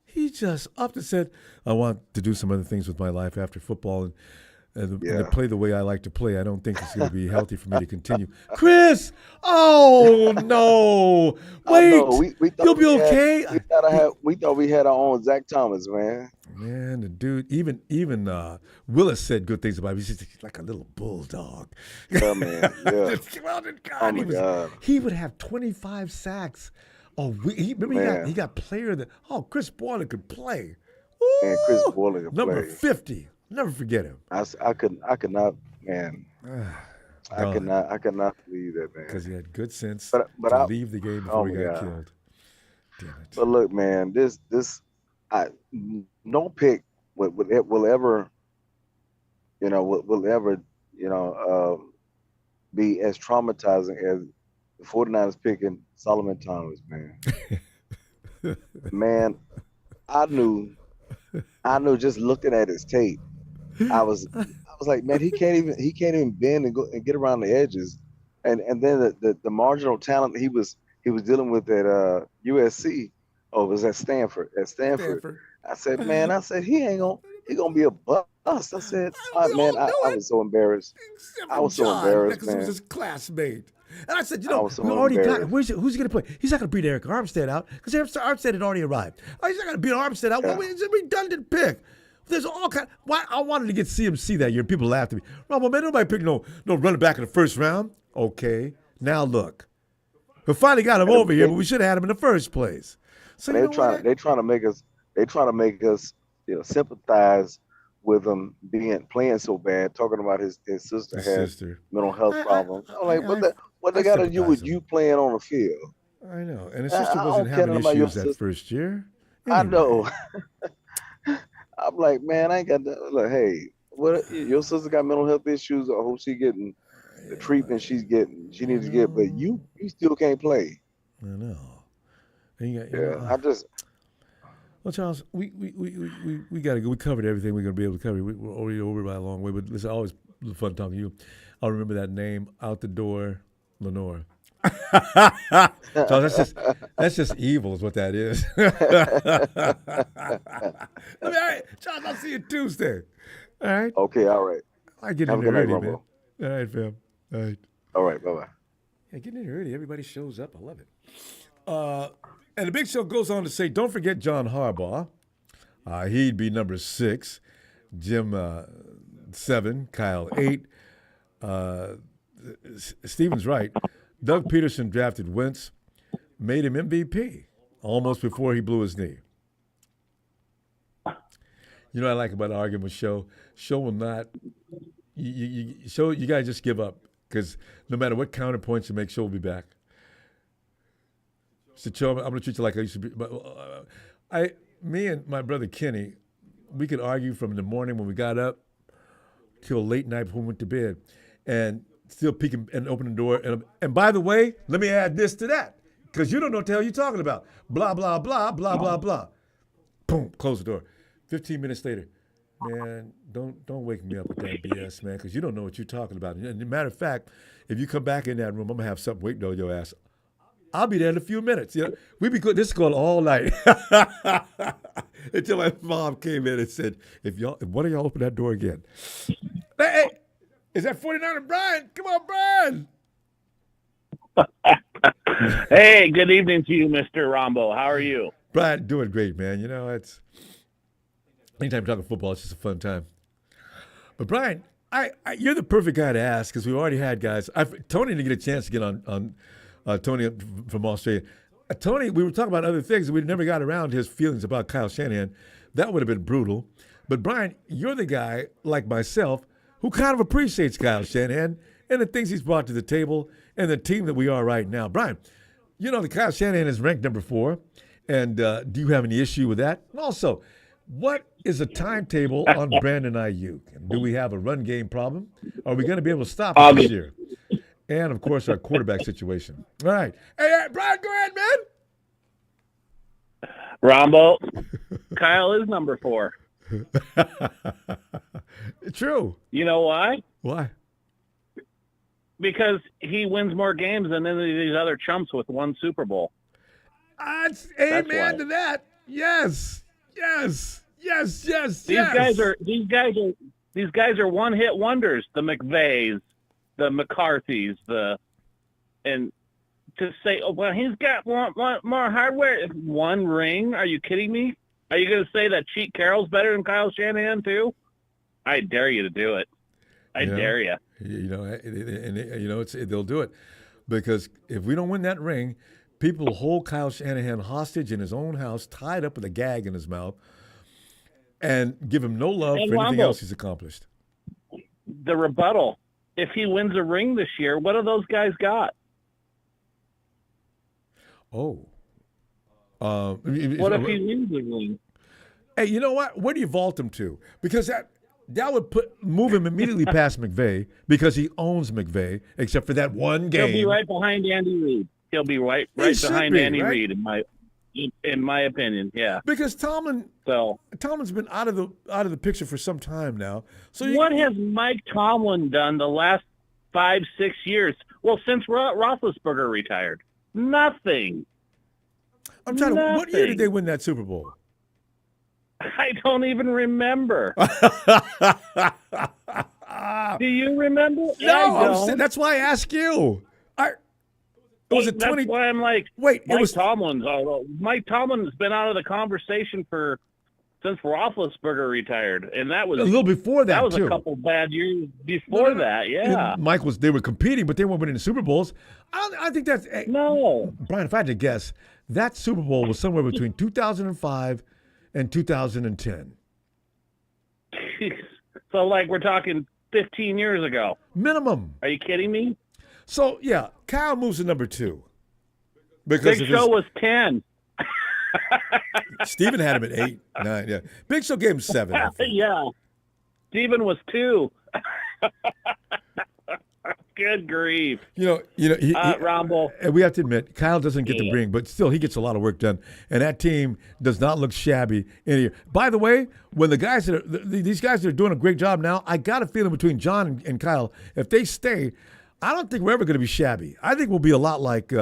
He just upped and said, "I want to do some other things with my life after football and to play the way I like to play. I don't think it's going to be healthy for me to continue." Chris! Oh, no. Wait. You'll be okay? We thought we had our own Zach Thomas, man. Man, the dude, even Willis said good things about him. He's just like a little bulldog. Yeah, man. Yeah. God, he would have 25 sacks. Oh, he got player that. Oh, Chris Borland could play. Ooh, and Chris Borland could number play. 50. Never forget him. I could not, man. I could not believe that, man. Because he had good sense to leave the game before he got killed. Damn it. But look, man, no pick will ever, be as traumatizing as the 49ers picking Solomon Thomas, man. Man, I knew just looking at his tape. I was like, man, he can't even bend and go and get around the edges, and then the marginal talent he was dealing with at USC, it was at Stanford. I said, man, he gonna be a bust. I said, I was so embarrassed. I was so embarrassed, man. It was his classmate. And I said, we already got him. Who's he going to play? He's not going to beat Eric Armstead out because Eric Armstead had already arrived. Oh, he's not going to beat Armstead out. Yeah. It's a redundant pick. There's all kind. I wanted to get CMC that year. People laughed at me. Ronbo, man, nobody picked no running back in the first round. Okay, now look, we finally got him over here, but we should have had him in the first place. So they're trying to make us sympathize with him playing so bad, talking about his sister has mental health problems. I'm like, what they got to do with you playing on the field? I know, and his sister wasn't having issues that first year. Anyway. I know. I'm like, man, I ain't got that. Like, hey, what? Your sister got mental health issues. I hope she getting the treatment she needs to get, but you still can't play. I know. Well, Charles, we got to go. We covered everything we're going to be able to cover. We're already over by a long way, but it's always fun talking to you. I'll remember that name out the door, Lenore. Charles, that's just evil, is what that is. All right, Charles, I'll see you Tuesday. All right. Okay. All right. I get in there early, man. All right, fam. All right. All right. Bye-bye. Yeah, getting in early. Everybody shows up. I love it. And the Big Show goes on to say, don't forget John Harbaugh. He'd be number 6. Jim 7. Kyle 8. Steven's right. Doug Peterson drafted Wentz, made him MVP almost before he blew his knee. You know what I like about the argument with Show? Show will not. You guys just give up because no matter what counterpoints you make, Show will be back. So Show, I'm going to treat you like I used to be. But me and my brother Kenny, we could argue from the morning when we got up till late night before we went to bed, and still peeking and open the door. And by the way, let me add this to that because you don't know what the hell you're talking about. Blah blah blah blah blah blah. Boom, close the door. 15 minutes later, man, don't wake me up with that BS, man, because you don't know what you're talking about. And as a matter of fact, if you come back in that room, I'm gonna have something waiting on your ass. I'll be there in a few minutes. You know, we be good. This is going all night until my mom came in and said, "If one of y'all open that door again, hey, is that 49er Brian? Come on, Brian." Hey, good evening to you, Mr. Ronbo. How are you? Brian, doing great, man. You know, it's anytime you're talking football, it's just a fun time. But Brian, you're the perfect guy to ask because we've already had guys. Tony didn't get a chance to get on Tony from Australia. Tony, we were talking about other things. We never got around his feelings about Kyle Shanahan. That would have been brutal. But Brian, you're the guy, like myself, who kind of appreciates Kyle Shanahan and the things he's brought to the table and the team that we are right now. Brian, you know that Kyle Shanahan is ranked number 4. And do you have any issue with that? And also, what is a timetable on Brandon Ayuk? Do we have a run game problem? Are we going to be able to stop it this year? And, of course, our quarterback situation. All right. Hey, Brian, go ahead, man. Ronbo, Kyle is number 4. True. You know why? Why? Because he wins more games than any of these other chumps with one Super Bowl. Amen to that. Yes. These guys are one-hit wonders. The McVays, the McCarthys, and to say, oh, well, he's got one more hardware. One ring? Are you kidding me? Are you going to say that Pete Carroll's better than Kyle Shanahan too? I dare you to do it. I dare you. You know, they'll do it because if we don't win that ring, people will hold Kyle Shanahan hostage in his own house, tied up with a gag in his mouth, and give him no love for anything else he's accomplished. The rebuttal. If he wins a ring this year, what have those guys got? Oh. What if he wins a ring? Hey, you know what? Where do you vault him to? Because that would move him immediately past McVay because he owns McVay, except for that one game. He'll be right behind Andy Reid. He'll be right behind Andy Reid, in my opinion. Yeah. Because Tomlin's been out of the picture for some time now. So what has Mike Tomlin done the last 5-6 years? Well, since Roethlisberger retired, nothing. I'm trying to. What year did they win that Super Bowl? I don't even remember. Do you remember? No, that's why I ask you. Was it 20? That's why I'm like, wait, Mike Tomlin's been out of the conversation since Roethlisberger retired, and that was a little before that. That was too. A couple bad years before that. Yeah, they were competing, but they weren't winning the Super Bowls. I think that's no, Brian. If I had to guess, that Super Bowl was somewhere between 2005 and 2010. So, like, we're talking 15 years ago, minimum. Are you kidding me? So, yeah, Kyle moves to number 2. Because Big Show was 10. Steven had him at 8, 9, yeah. Big Show gave him 7. Yeah. Steven was 2. Good grief. You know, Ronbo. And we have to admit, Kyle doesn't get the ring, but still, he gets a lot of work done. And that team does not look shabby in here. By the way, when these guys that are doing a great job now, I got a feeling between John and Kyle, if they stay, I don't think we're ever going to be shabby. I think we'll be a lot like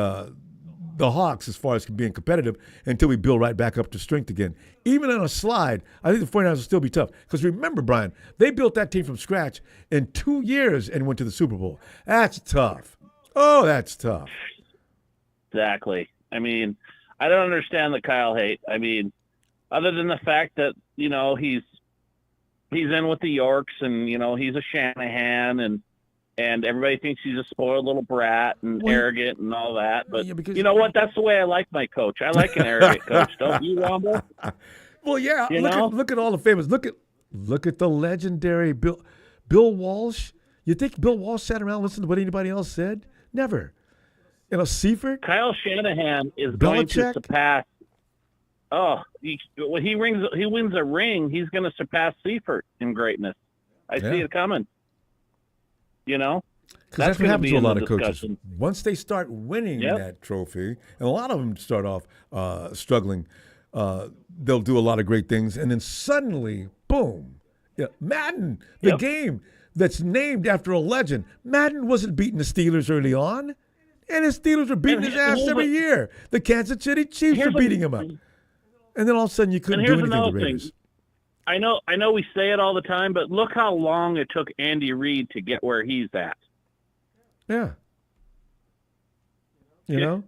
the Hawks as far as being competitive until we build right back up to strength again. Even on a slide, I think the 49ers will still be tough. Because remember, Brian, they built that team from scratch in 2 years and went to the Super Bowl. That's tough. Oh, that's tough. Exactly. I mean, I don't understand the Kyle hate. I mean, other than the fact that, you know, he's in with the Yorks and, you know, he's a Shanahan and and everybody thinks he's a spoiled little brat and arrogant and all that. But Yeah, because- you know what? That's the way I like my coach. I like an arrogant coach, don't you, Ronbo? Well, yeah. You know? Look at all the famous. Look at the legendary Bill Walsh. You think Bill Walsh sat around and listened to what anybody else said? Never. Seifert. Kyle Shanahan is going to surpass. Oh, when he wins a ring, he's going to surpass Seifert in greatness. I see it coming. You know, because that's what happens to a lot of coaches. discussion. Once they start winning that trophy, and a lot of them start off struggling, they'll do a lot of great things, and then suddenly, boom! Yeah, Madden, the game that's named after a legend. Madden wasn't beating the Steelers early on, and the Steelers were beating his ass every year. The Kansas City Chiefs were beating him up, and then all of a sudden you couldn't do anything to the Raiders. I know we say it all the time, but look how long it took Andy Reid to get where he's at. Yeah. You know?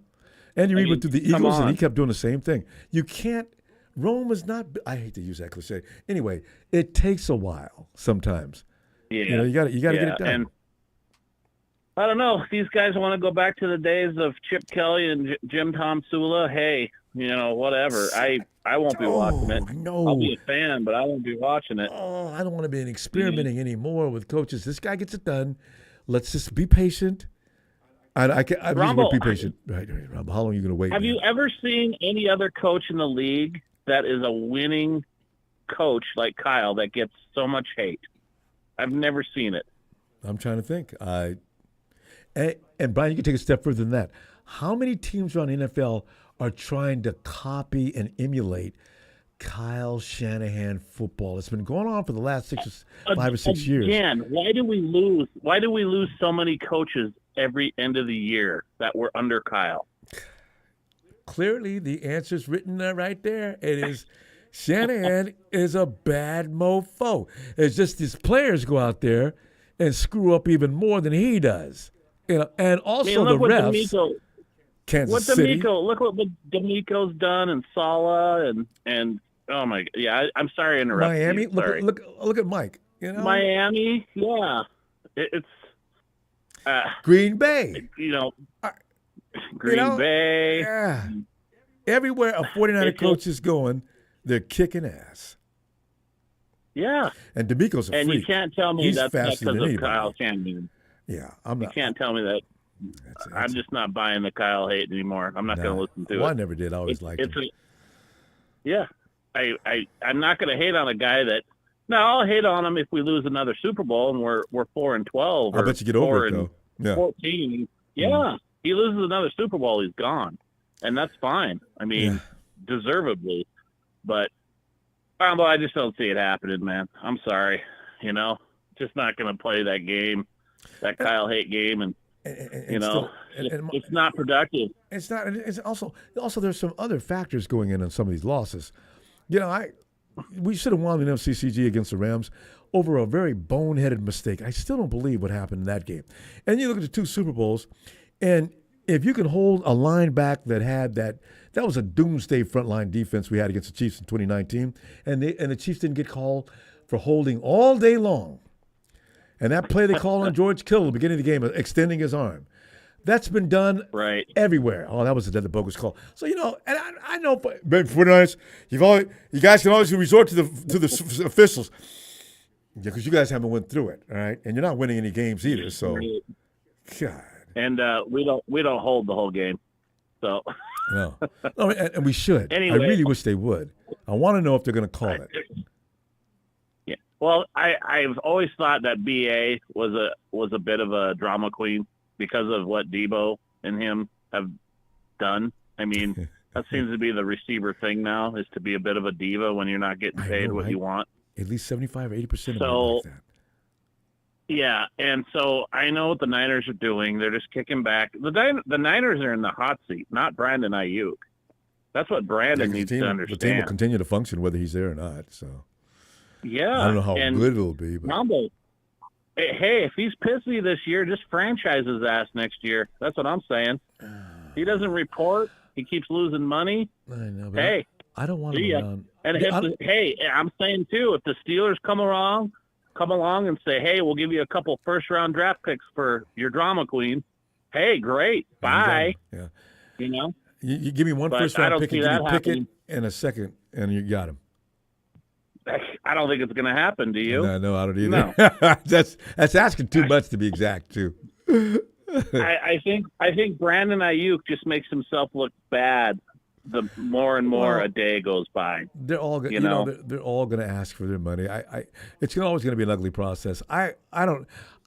Andy Reid went through the Eagles, and he kept doing the same thing. You can't – Rome was not – I hate to use that cliche. Anyway, it takes a while sometimes. Yeah. You know, you got to get it done. And I don't know. If these guys want to go back to the days of Chip Kelly and Jim Tom Sula, hey, you know, whatever. I won't be watching it. No. I'll be a fan, but I won't be watching it. Oh, I don't want to be experimenting anymore with coaches. This guy gets it done. Let's just be patient. I Ronbo, be patient. Right, Ronbo. How long are you going to wait? Have you ever seen any other coach in the league that is a winning coach like Kyle that gets so much hate? I've never seen it. I'm trying to think. And Brian, you can take a step further than that. How many teams around the NFL are trying to copy and emulate Kyle Shanahan football? It's been going on for the last 5 or 6 years. Again, why do we lose? Why do we lose so many coaches every end of the year that were under Kyle? Clearly, the answer's written there right there. It is Shanahan is a bad mofo. It's just these players go out there and screw up even more than he does. You know, and also the refs. Kansas City. Look what D'Amico's done, and Saleh, and oh my, yeah. I'm sorry to interrupt. Miami. You, sorry. Look at Mike. You know, Miami. Yeah, it's Green Bay. You know, Green Bay. Yeah. Everywhere a 49er coach is going, they're kicking ass. Yeah. And D'Amico's a freak. And you can't tell me that's because of Kyle Shanahan. Yeah, I'm not. You can't tell me that. I'm just not buying the Kyle hate anymore. I'm not going to listen to it. I never did. I always liked him. Yeah. I'm not going to hate on a guy that. No, I'll hate on him if we lose another Super Bowl and we're 4-12. I bet you get over it though. Yeah. 14. Yeah. He loses another Super Bowl, he's gone, and that's fine. I mean, deservedly, but I just don't see it happening, man. I'm sorry. You know, just not going to play that game, that Kyle hate game, and you know, it's not productive. It's not. It's also there's some other factors going in on some of these losses. You know, we should have won the MCCG against the Rams over a very boneheaded mistake. I still don't believe what happened in that game. And you look at the 2 Super Bowls, and if you can hold a line back that had that was a doomsday frontline defense we had against the Chiefs in 2019, and the Chiefs didn't get called for holding all day long. And that play they called on George Kittle at the beginning of the game, extending his arm, that's been done everywhere. Oh, that was the bogus call. So, you know, and I know, but 49ers, you guys can always resort to the officials. Yeah, because you guys haven't went through it, all right? And you're not winning any games either, so, God. And we don't hold the whole game, so. No, and we should. Anyway, I really wish they would. I want to know if they're going to call it. Yeah. Well, I've always thought that BA was a bit of a drama queen because of what Debo and him have done. I mean, that seems to be the receiver thing now, is to be a bit of a diva when you're not getting paid what you want. At least 75 or 80% of them like that. Yeah, and so I know what the Niners are doing. They're just kicking back. The Niners are in the hot seat, not Brandon Ayuk. That's what Brandon needs to understand. The team will continue to function whether he's there or not. So yeah, I don't know how good it'll be. But Ronbo, hey, if he's pissy this year, just franchise his ass next year. That's what I'm saying. He doesn't report. He keeps losing money. I know. But hey, I don't want him around. And I'm saying too, if the Steelers come along come along and say, hey, we'll give you a couple first-round draft picks for your drama queen. Hey, great. Bye. Yeah. You know? You give me one But first I round don't pick see and give me that Pickett happening. and a second, and you got him. I don't think it's going to happen. Do you? No, I don't either. No. That's asking too much to be exact, too. I think Brandon Ayuk just makes himself look bad the more and more a day goes by. They're all they're all going to ask for their money. It's always going to be an ugly process. I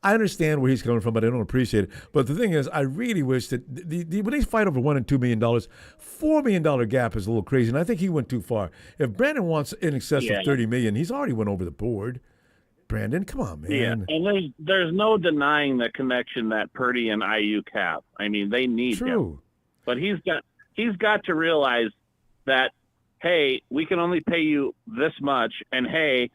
understand where he's coming from, but I don't appreciate it. But the thing is, I really wish that when they fight over $1 and $2 million, $4 million gap is a little crazy, and I think he went too far. If Brandon wants in excess of $30 million, he's already went over the board. Brandon, come on, man. Yeah, and there's no denying the connection that Purdy and Ayuk have. I mean, they need him. But he's got to realize that, hey, we can only pay you this much, and hey,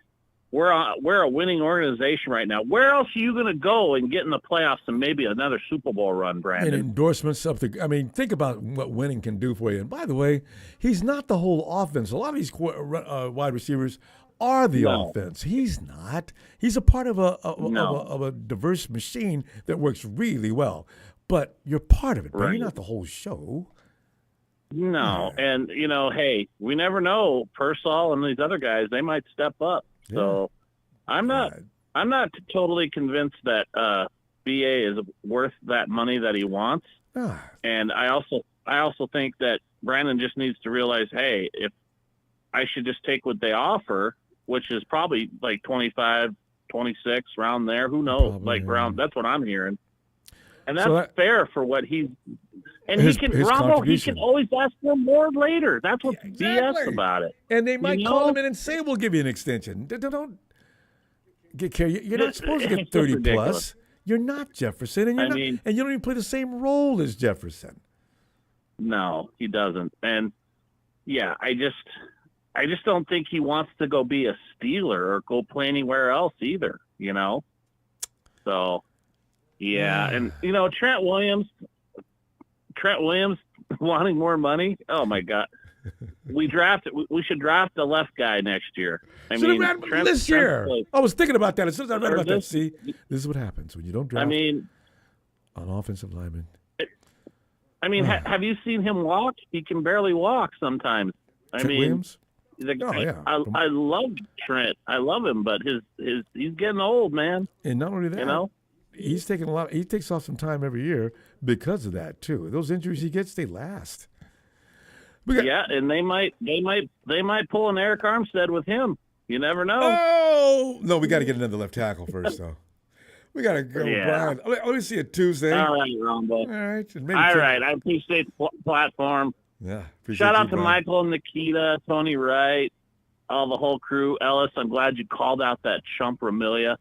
we're a winning organization right now. Where else are you going to go and get in the playoffs and maybe another Super Bowl run, Brandon? And endorsements up the. I mean, think about what winning can do for you. And by the way, he's not the whole offense. A lot of these wide receivers are the offense. He's not. He's a part of a diverse machine that works really well. But you're part of it, but you're not the whole show. No, and hey, we never know. Pearsall and these other guys, they might step up. Yeah. So I'm not totally convinced that BA is worth that money that he wants. And I also think that Brandon just needs to realize, hey, if I should just take what they offer, which is probably like 25, 26 around there. Who knows? Around, that's what I'm hearing. And that's fair for what he's. And he can always ask for more later. That's what's BS about it. And they might call him in and say, we'll give you an extension. Don't get carried. You're not supposed to get 30 plus. You're not Jefferson, and you don't even play the same role as Jefferson. No, he doesn't. And yeah, I just don't think he wants to go be a Steeler or go play anywhere else either, So, yeah. And, Trent Williams wanting more money. Oh, my God. We should draft a left guy next year. This year. I was thinking about that. As soon as I read about that, see, this is what happens when you don't draft an offensive lineman. Have you seen him walk? He can barely walk sometimes. Williams? I love Trent. I love him, but he's getting old, man. And not only that, he's taking he takes off some time every year because of that too. Those injuries he gets, they last. And they might pull an Eric Armstead with him. You never know. Oh no, we got to get another left tackle first, though. We got to go, Brian. Let me see it Tuesday. All right, Ronbo. All right. I appreciate the platform. Yeah. Shout out to Michael and Nikita, Tony Wright, the whole crew. Ellis, I'm glad you called out that chump Ramilia.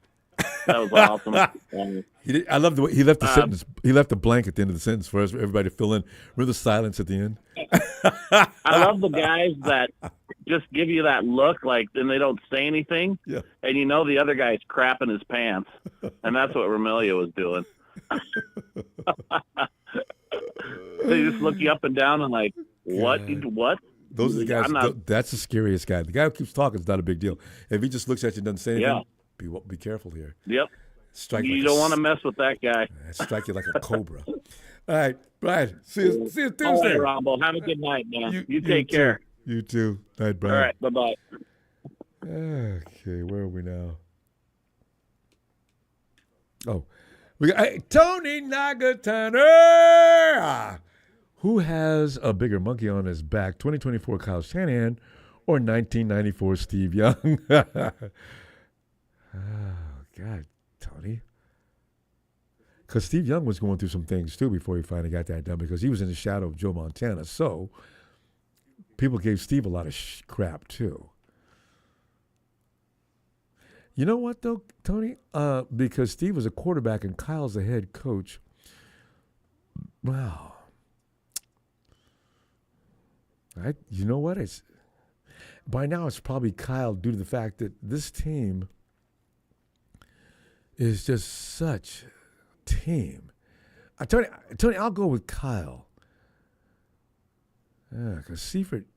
That was awesome. I love the way he left the sentence. He left the blank at the end of the sentence for us, everybody to fill in. Remember the silence at the end? I love the guys that just give you that look, and they don't say anything. Yeah. And the other guy's crapping his pants. And that's what Ramilia was doing. They just look you up and down and what? Those are the guys. That's the scariest guy. The guy who keeps talking is not a big deal. If he just looks at you and doesn't say anything, be careful here. Yep. You don't want to mess with that guy. Strike you like a cobra. All right, Brian. See you Tuesday. All right, Ronbo. Have a good night, man. You take care. You too. All right, Brian. All right. Bye-bye. Okay, where are we now? Oh, we got Tony Nagatana. Who has a bigger monkey on his back, 2024 Kyle Shanahan or 1994 Steve Young? Oh, God, Tony. Because Steve Young was going through some things, too, before he finally got that done, because he was in the shadow of Joe Montana. So people gave Steve a lot of crap, too. You know what, though, Tony? Because Steve was a quarterback and Kyle's the head coach. Wow. You know what? By now it's probably Kyle due to the fact that this team is just such a team. Tony, I'll go with Kyle. Yeah, because Seifert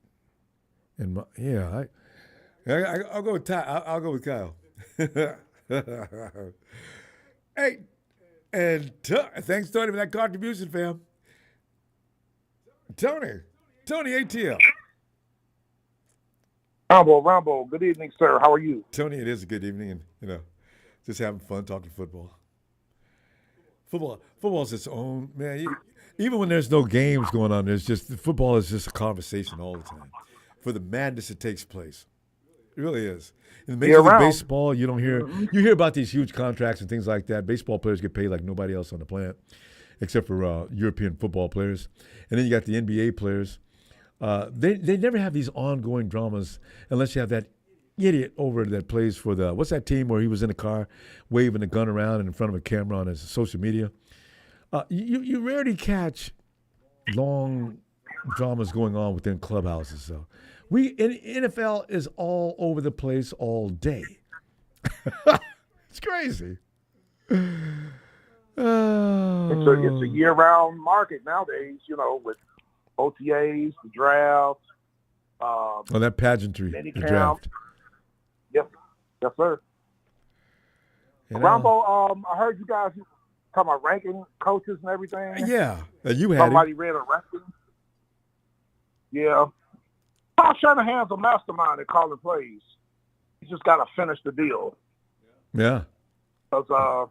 and I'll go with I'll go with Kyle. Hey, and thanks, Tony, for that contribution, fam. Tony ATL. Ronbo, good evening, sir. How are you? Tony, it is a good evening, and just having fun talking football. Football's its own, man. Even when there's no games going on, football is just a conversation all the time for the madness that takes place. It really is. In Major League Baseball, you don't hear you hear about these huge contracts and things like that. Baseball players get paid like nobody else on the planet, except for European football players. And then you got the NBA players. They never have these ongoing dramas unless you have that idiot over that plays for what's that team where he was in a car waving a gun around in front of a camera on his social media. You rarely catch long dramas going on within clubhouses, though. NFL is all over the place all day. It's crazy. It's a year-round market nowadays, with OTAs, the draft. That pageantry, the draft. Yep. Yes, sir. Ronbo, I heard you guys talking about ranking coaches and everything. Yeah. You had Somebody read a ranking. Yeah. Paul Shanahan's a mastermind at calling plays. He's just got to finish the deal. Yeah. Because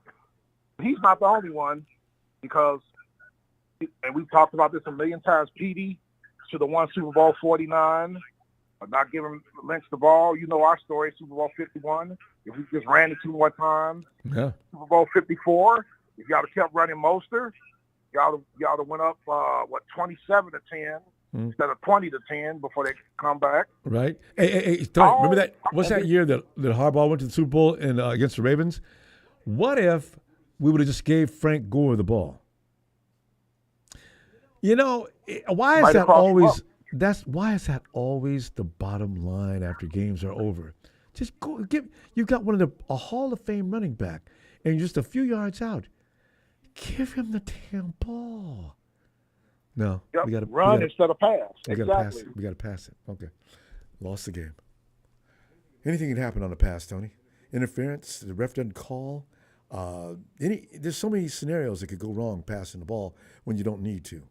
he's not the only one. Because, and we've talked about this a million times, Petey should have won Super Bowl 49. Not giving Lynch the ball. You know our story, Super Bowl 51. If we just ran it 2 more times. Yeah. Super Bowl 54. If y'all have kept running Mostert, y'all have went up, 27-10 instead of 20-10 before they come back. Right. Hey, Tony, remember that? What's that year that Harbaugh went to the Super Bowl against the Ravens? What if we would have just gave Frank Gore the ball? Why is that always? Why is that always the bottom line after games are over? Just go you've got a Hall of Fame running back, and you're just a few yards out. Give him the damn ball. No, we got to run instead of pass. We got to pass it. We got to pass it. Okay, lost the game. Anything can happen on a pass, Tony. Interference. The ref doesn't call. There's so many scenarios that could go wrong passing the ball when you don't need to.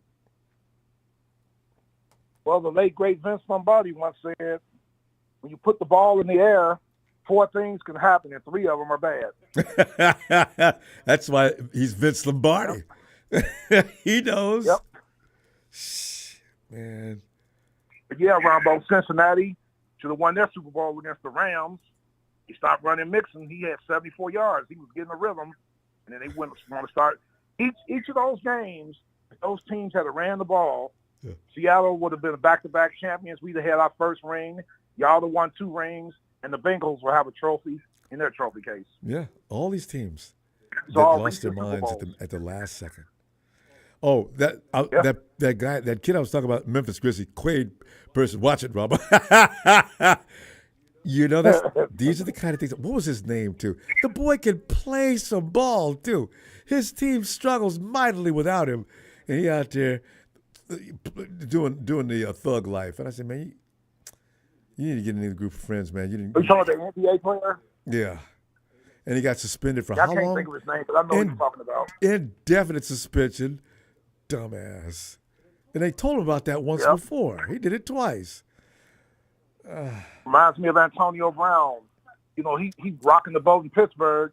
Well, the late, great Vince Lombardi once said, when you put the ball in the air, 4 things can happen, and 3 of them are bad. That's why he's Vince Lombardi. Yep. He knows. Yep. Man. But yeah, Ronbo, Cincinnati should have won their Super Bowl against the Rams. He stopped running Mixon. He had 74 yards. He was getting a rhythm, and then they went to start. Each of those games, if those teams had ran the ball, yeah. Seattle would have been back-to-back champions. We'd have had our first ring. Y'all would have won 2 rings, and the Bengals will have a trophy in their trophy case. Yeah, all these teams that lost their minds at the last second. Oh, that guy, that kid I was talking about, Memphis Grizzlies, Quaid person. Watch it, Robert. These are the kind of things. What was his name, too? The boy can play some ball, too. His team struggles mightily without him, and he out there doing the thug life. And I said, man, you need to get into the group of friends, man. Are you talking about the NBA player? Yeah. And he got suspended for how long? I can't think of his name, but I know what you're talking about. Indefinite suspension. Dumbass. And they told him about that once before. He did it twice. Reminds me of Antonio Brown. He's rocking the boat in Pittsburgh.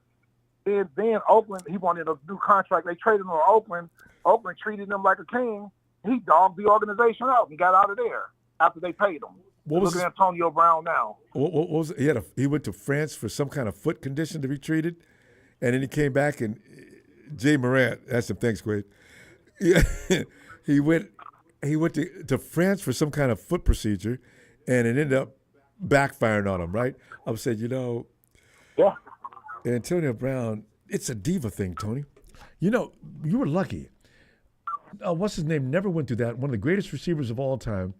Then Oakland, he wanted a new contract. They traded him to Oakland. Oakland treated him like a king. He dogged the organization out and got out of there after they paid him. Look at Antonio Brown now. What was it? He went to France for some kind of foot condition to be treated, and then he came back and Jay Morant. That's some thanks, Quaid. Yeah, he went to France for some kind of foot procedure, and it ended up backfiring on him. Right? I said, yeah, Antonio Brown. It's a diva thing, Tony. You were lucky. What's his name? Never went through that. One of the greatest receivers of all time.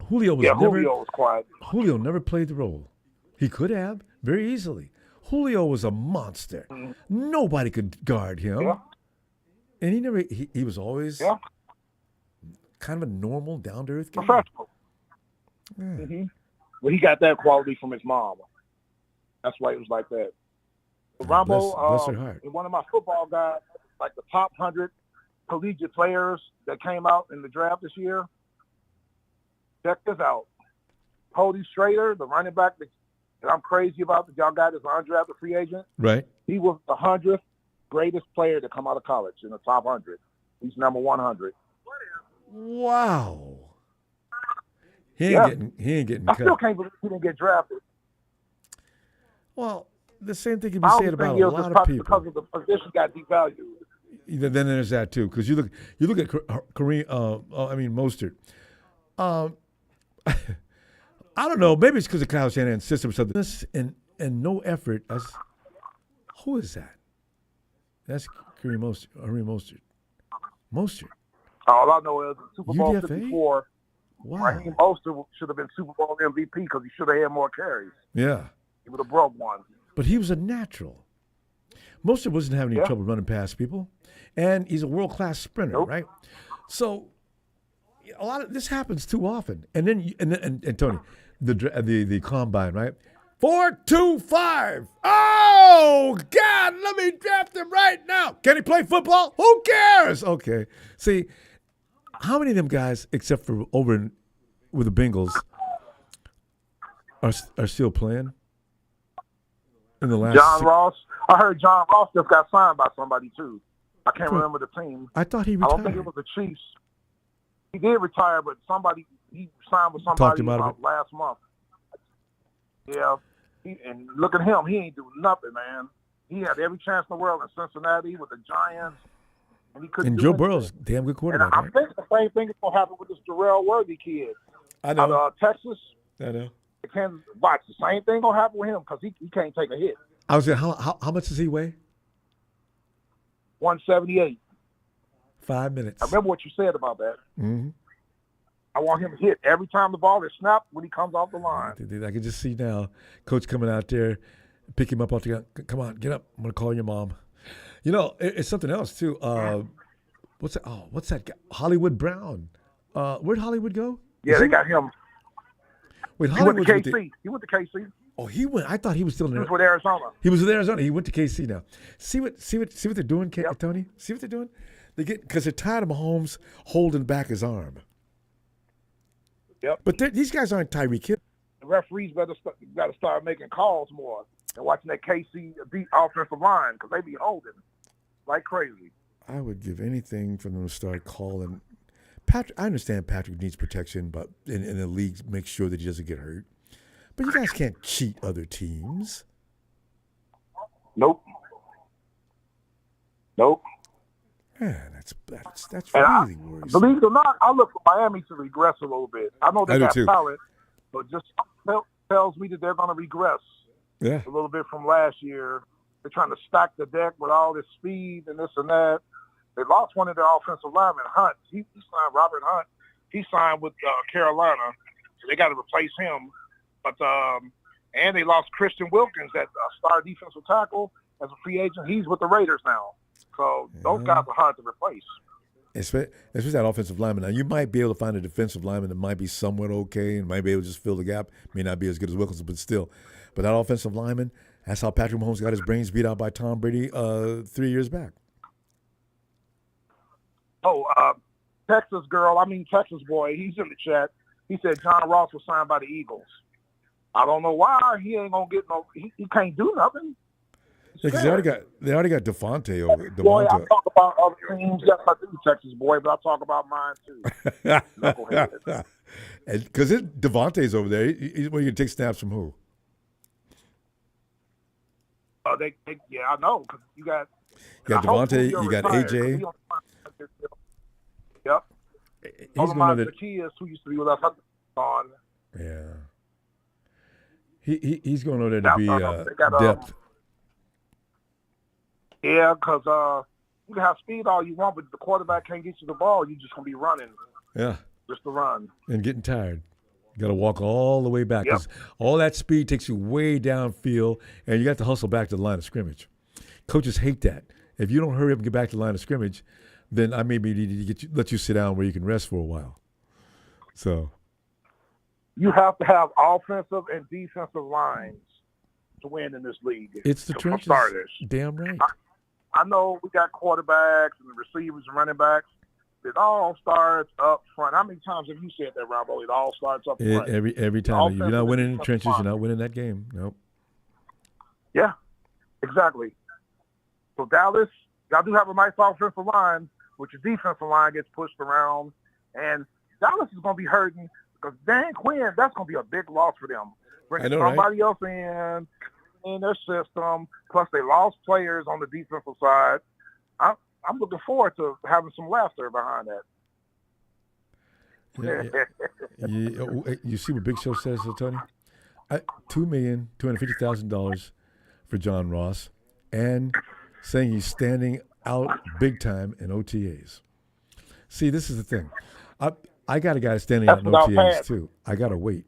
Julio was quiet. Julio never played the role. He could have very easily. Julio was a monster. Mm-hmm. Nobody could guard him. Yeah. And he was always kind of a normal, down-to-earth guy. Professional. Yeah. Mm-hmm. Well, he got that quality from his mom. That's why he was like that. Bless her heart. One of my football guys, like the top 100 collegiate players that came out in the draft this year. Check this out. Cody Strader, the running back that I'm crazy about, that y'all got as an undrafted free agent. Right. He was the 100th greatest player to come out of college in the top 100. He's number 100. Wow. He ain't getting I cut. still can't believe he didn't get drafted. Well, the same thing can be said about a lot of people. Because of the position got devalued. Then there's that too, because you look at Kareem. Mostert. I don't know. Maybe it's because of Kyle Shanahan's system or something. And no effort. Who is that? That's Kareem Mostert. Mostert. All I know is Super Bowl UDFA? 54. Wow. Raheem Mostert should have been Super Bowl MVP because he should have had more carries. Yeah. He would have broke one. But he was a natural. Mostert wasn't having any trouble running past people, and he's a world-class sprinter, right? So a lot of this happens too often. And then and Tony, the combine, right? 4.25. Oh God, let me draft him right now. Can he play football? Who cares? Okay. See, how many of them guys, except for over with the Bengals, are still playing? In the last John Ross. I heard John Ross just got signed by somebody too. I can't remember the team. I thought he I retired. don't think it was the Chiefs. He did retire, but he signed with Talked somebody him out of about last month. Yeah, and look at him. He ain't doing nothing, man. He had every chance in the world in Cincinnati with the Giants, and he couldn't. And do Joe anything. Burrow's damn good And quarterback. I Right? think the same thing is gonna happen with this Darrell Worthy kid. I know. Out of Texas. I know. Kansas. Watch, the same thing gonna happen with him because he can't take a hit. I was saying, how much does he weigh? 178. 5 minutes. I remember what you said about that. Mm-hmm. I want him to hit every time the ball is snapped when he comes off the line. I can just see now, coach coming out there, pick him up off the ground. Come on, get up. I'm gonna call your mom. You know, it's something else too. What's that? Oh, what's that guy? Hollywood Brown. Where'd Hollywood go? Yeah, they got him. Wait, He went to Hollywood's with KC. He went to KC. Oh, he went. I thought he was still in He there. was with Arizona. He was with Arizona. He went to KC now. See what they're doing, Tony? See what they're doing? Because they're tired of Mahomes holding back his arm. Yep. But these guys aren't Tyreek Hill. The referees got to start making calls more and watching that KC beat offensive line because they be holding like crazy. I would give anything for them to start calling. Patrick, I understand Patrick needs protection, but in the league, make sure that he doesn't get hurt. But you guys can't cheat other teams. Nope. Man, that's really worrisome. Believe it or not, I look for Miami to regress a little bit. I know they got too. talent, but just tells me that they're going to regress a little bit from last year. They're trying to stack the deck with all this speed and this and that. They lost one of their offensive linemen, Hunt. He signed Robert Hunt. He signed with Carolina, so they got to replace him. But and they lost Christian Wilkins, that star defensive tackle, as a free agent. He's with the Raiders now. So those guys are hard to replace. Especially that offensive lineman. Now, you might be able to find a defensive lineman that might be somewhat okay and might be able to just fill the gap. May not be as good as Wilkins, but still. But that offensive lineman, that's how Patrick Mahomes got his brains beat out by Tom Brady 3 years back. Texas boy, he's in the chat. He said John Ross was signed by the Eagles. I don't know why. He ain't going to get no – he can't do nothing. Yeah, because they already got Devontae over. Boy, I talk about other teams. Yes, I do, Texas boy, but I talk about mine too. Because Devontae's over there. He's going to take snaps from who? Yeah, I know. Because you got Devontae, you got AJ. Yep. He's going to Zacchaeus, who used to be with us on. Yeah. He's going over there to be depth. Yeah, because you can have speed all you want, but if the quarterback can't get you the ball, you're just going to be running. Yeah. Just to run. And getting tired. You got to walk all the way back. Because all that speed takes you way downfield, and you got to hustle back to the line of scrimmage. Coaches hate that. If you don't hurry up and get back to the line of scrimmage, then I maybe need to let you sit down where you can rest for a while. So you have to have offensive and defensive lines to win in this league. It's the for trenches. starters. Damn right. I know we got quarterbacks and receivers and running backs. It all starts up front. How many times have you said that, Ronbo? It all starts up front. Every time. If you're not winning in the trenches, you're not winning that game. Nope. Yeah, exactly. So Dallas, y'all do have a nice offensive line, but your defensive line gets pushed around. And Dallas is going to be hurting because Dan Quinn, that's going to be a big loss for them. Bringing somebody else in their system, plus they lost players on the defensive side. I'm looking forward to having some laughter behind that. You see what Big Show says, Tony? $2,250,000 for John Ross, and saying he's standing out big time in OTAs. See, this is the thing. I got a guy standing out in OTAs too. I got to wait.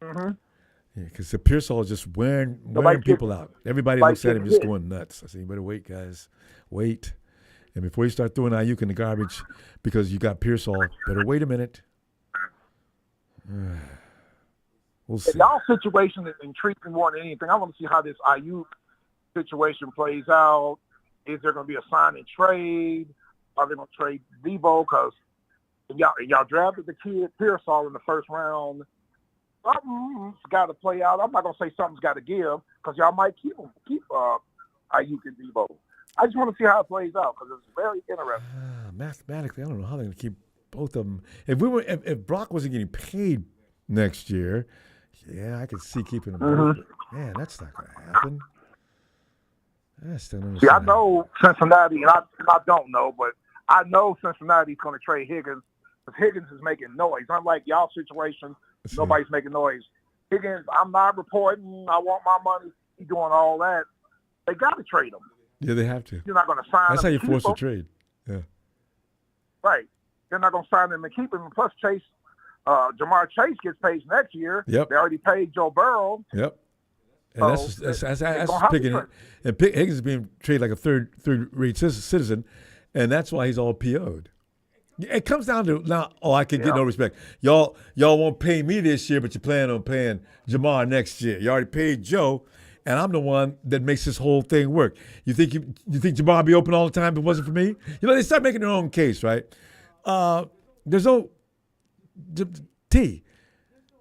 Mm-hmm. Yeah, because Pearsall is just wearing people out. Everybody looks at him just going nuts. I said, you better wait, guys. Wait. And before you start throwing Ayuk in the garbage because you got Pearsall, better wait a minute. We'll see. Y'all situation intrigues me more than anything. I want to see how this Ayuk situation plays out. Is there going to be a sign and trade? Are they going to trade Debo? Because y'all drafted the kid Pearsall in the first round. Something's got to play out. I'm not going to say something's got to give because y'all might keep Ayuk and Debo. I just want to see how it plays out because it's very interesting. Mathematically, I don't know how they're going to keep both of them. If Brock wasn't getting paid next year, yeah, I could see keeping them both. But, man, that's not going to happen. I still don't See, I know Cincinnati, and I don't know, but I know Cincinnati's going to trade Higgins because Higgins is making noise. Unlike y'all situation, nobody's making noise. Higgins, I'm not reporting. I want my money. He's doing all that. They got to trade him. Yeah, they have to. You're not going to sign him. That's how you force a trade. Yeah. Right. They're not going to sign him and keep him. Plus, Jamar Chase gets paid next year. Yep. They already paid Joe Burrow. Yep. And that's picking it. And Higgins is being treated like a third-rate citizen, and that's why he's all PO'd. It comes down to now. I can get no respect. Y'all won't pay me this year, but you plan on paying Jamar next year. You already paid Joe, and I'm the one that makes this whole thing work. You think Jamar would be open all the time if it wasn't for me? You know, they start making their own case, right? There's no T.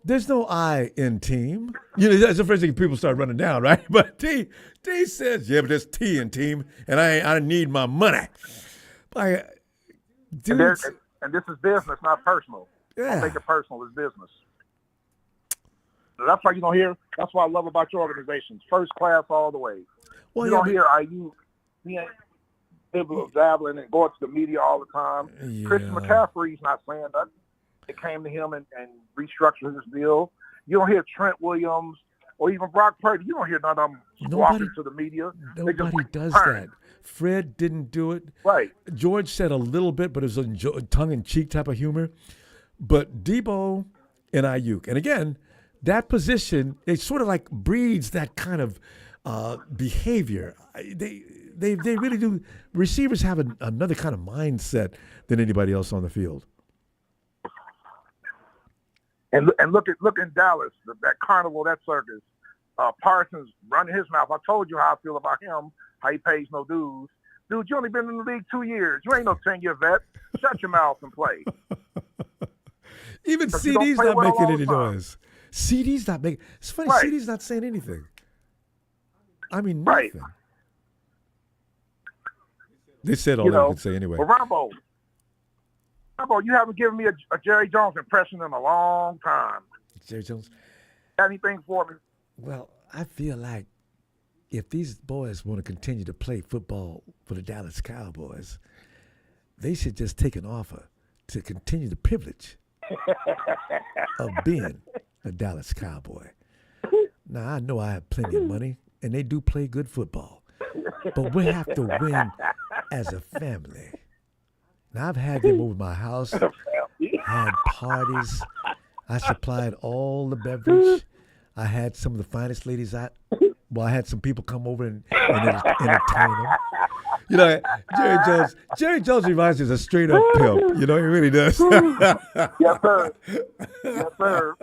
There's no I in team. You know, that's the first thing people start running down, right? But T says, yeah, but there's T in team, and I need my money. And this is business, not personal. Yeah. Don't take it personal. It's business. So that's why you don't hear. That's what I love about your organizations. First class all the way. Well, you don't hear IU. He ain't dabbling and going to the media all the time. Yeah. Christian McCaffrey's not saying that. It came to him and restructured his deal. You don't hear Trent Williams or even Brock Purdy. You don't hear none of them walking to the media. Nobody does that. Fred didn't do it. Right. George said a little bit, but it was a tongue-in-cheek type of humor. But Debo and Ayuk, and again, that position, it sort of like breeds that kind of behavior. They really do. Receivers have another kind of mindset than anybody else on the field. And look in Dallas, that carnival, that circus. Parsons running his mouth. I told you how I feel about him, how he pays no dues. Dude, you only been in the league 2 years. You ain't no 10-year vet. Shut your mouth and play. Even CD's not making any noise. CD's not making. It's funny. Right. CD's not saying anything. I mean, nothing. Right. They said all they could say anyway. Well, Ronbo, you haven't given me a Jerry Jones impression in a long time. Jerry Jones. Got anything for me? Well, I feel like if these boys want to continue to play football for the Dallas Cowboys, they should just take an offer to continue the privilege of being a Dallas Cowboy. Now, I know I have plenty of money, and they do play good football, but we have to win as a family. Now, I've had them over my house, had parties. I supplied all the beverage. I had some of the finest ladies I had some people come over and entertain them. You know, Jerry Jones reminds me of a straight-up pimp. You know, he really does. Yes, sir. Yes, sir.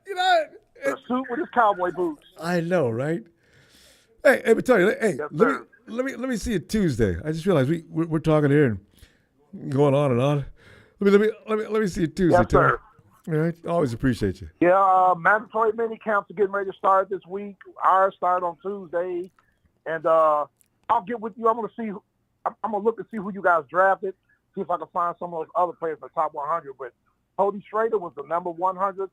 You know, A suit with his cowboy boots. I know, right? Hey, but tell you, hey, Yes, let me see you Tuesday. I just realized we're talking here and going on and on. Let me see you Tuesday. Yes, sir. All right, always appreciate you. Yeah, mandatory mini camps are getting ready to start this week. Ours start on Tuesday, and I'll get with you. I'm gonna look to see who you guys drafted. See if I can find some of those other players in the top 100. But Cody Schrader was the number 100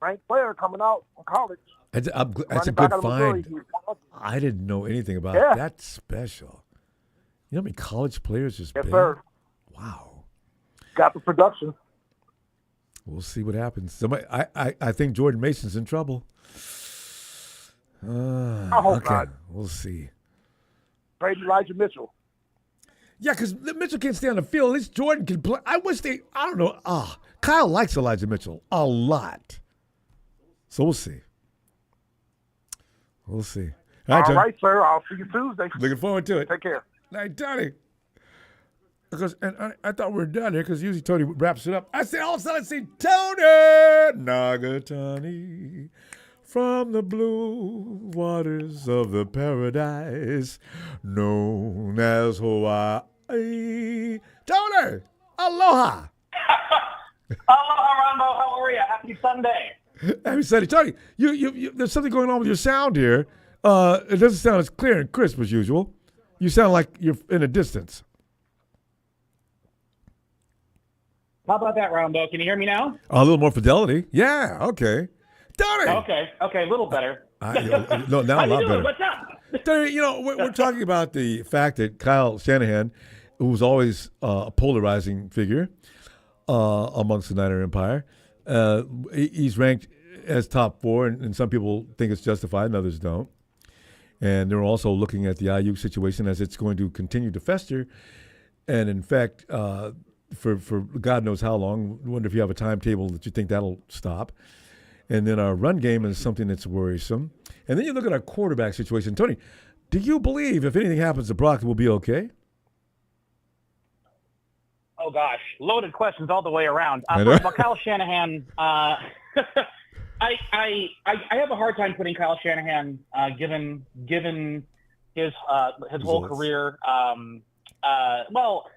ranked player coming out from college. That's a good find. I didn't know anything about it. That's special. You know how many college players just Yes, been? sir. Wow. Got the production. We'll see what happens. I think Jordan Mason's in trouble. I hope not. We'll see. Trade Elijah Mitchell. Yeah, because Mitchell can't stay on the field. At least Jordan can play. I don't know. Kyle likes Elijah Mitchell a lot. So we'll see. We'll see. All right, sir. I'll see you Tuesday. Looking forward to it. Take care. Night, Tony. Because I thought we were done here because usually Tony wraps it up. I say all of a sudden I see Tony Nagatani from the blue waters of the paradise known as Hawaii. Tony, aloha. Aloha, Ronbo. How are you? Happy Sunday. Happy Sunday. Tony, you there's something going on with your sound here. It doesn't sound as clear and crisp as usual. You sound like you're in a distance. How about that, Ronbo? Can you hear me now? A little more fidelity. Yeah, okay. Tony! Okay, a little better. No, now How a lot you doing? better. What's up? Tony, we're talking about the fact that Kyle Shanahan, who was always a polarizing figure amongst the Niner Empire, he's ranked as top 4, and some people think it's justified and others don't. And they're also looking at the IU situation as it's going to continue to fester. And in fact, for God knows how long, I wonder if you have a timetable that you think that'll stop. And then our run game is something that's worrisome. And then you look at our quarterback situation. Tony, do you believe if anything happens to Brock, we'll be okay? Oh, gosh. Loaded questions all the way around. I know. First of all, Kyle Shanahan, I have a hard time putting Kyle Shanahan, given his whole career. Well,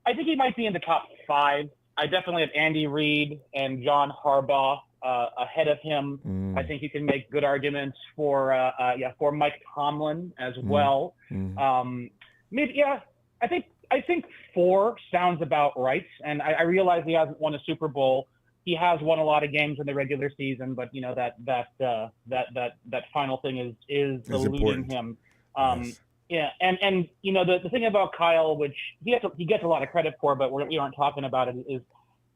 I think he might be in the top 5. I definitely have Andy Reid and John Harbaugh ahead of him. I think you can make good arguments for Mike Tomlin as well. I think 4 sounds about right. And I realize he hasn't won a Super Bowl. He has won a lot of games in the regular season, but that final thing is eluding important. him. Yes. Yeah, and the thing about Kyle, which he gets a lot of credit for, but we aren't talking about it, is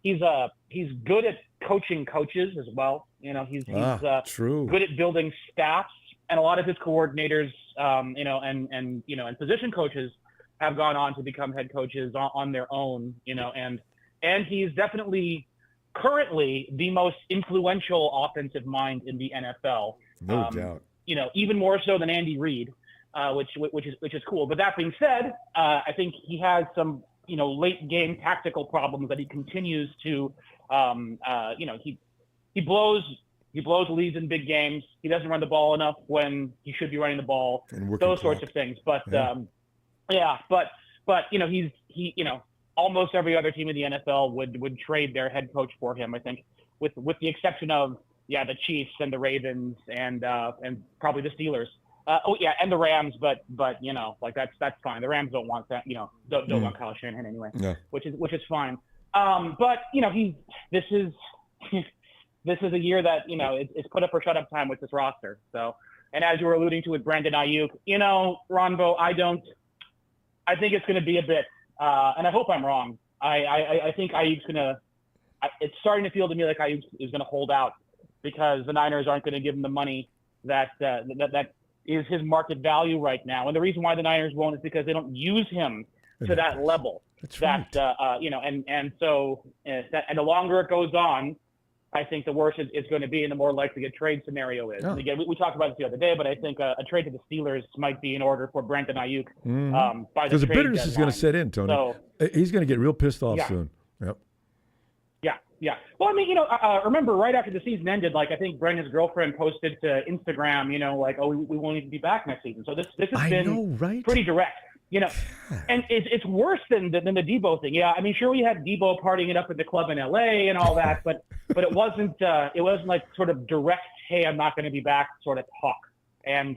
he's good at coaching coaches as well. He's true. good at building staffs, and a lot of his coordinators, and position coaches have gone on to become head coaches on their own. And he's definitely currently the most influential offensive mind in the NFL. No doubt. Even more so than Andy Reid. Which is cool. But that being said, I think he has some late game tactical problems that he continues to he blows leads in big games. He doesn't run the ball enough when he should be running the ball. Those sorts of things. But he's almost every other team in the NFL would trade their head coach for him. I think with the exception of the Chiefs and the Ravens and probably the Steelers. And the Rams, but that's fine. The Rams don't want that, don't want Kyle Shanahan anyway, which is fine. But this is a year that it's put up or shut up time with this roster. So, and as you were alluding to with Brandon Ayuk, Ronbo, I think it's going to be a bit, and I hope I'm wrong. I think Ayuk's going to. It's starting to feel to me like Ayuk is going to hold out because the Niners aren't going to give him the money that is his market value right now. And the reason why the Niners won't is because they don't use him to that level. That's right. And the longer it goes on, I think the worse it's going to be and the more likely a trade scenario is. Oh. And again, we talked about this the other day, but I think a trade to the Steelers might be in order for Brandon Ayuk by the bitterness is going to set in, Tony. So, he's going to get real pissed off soon. Yep. Yeah. Yeah. Well, I mean, remember right after the season ended, like I think Brendan's girlfriend posted to Instagram, like, oh, we won't even be back next season. So this has been pretty direct, and it's worse than the Debo thing. Yeah. I mean, sure, we had Debo partying it up at the club in LA and all that, but it wasn't like sort of direct, hey, I'm not going to be back sort of talk. And,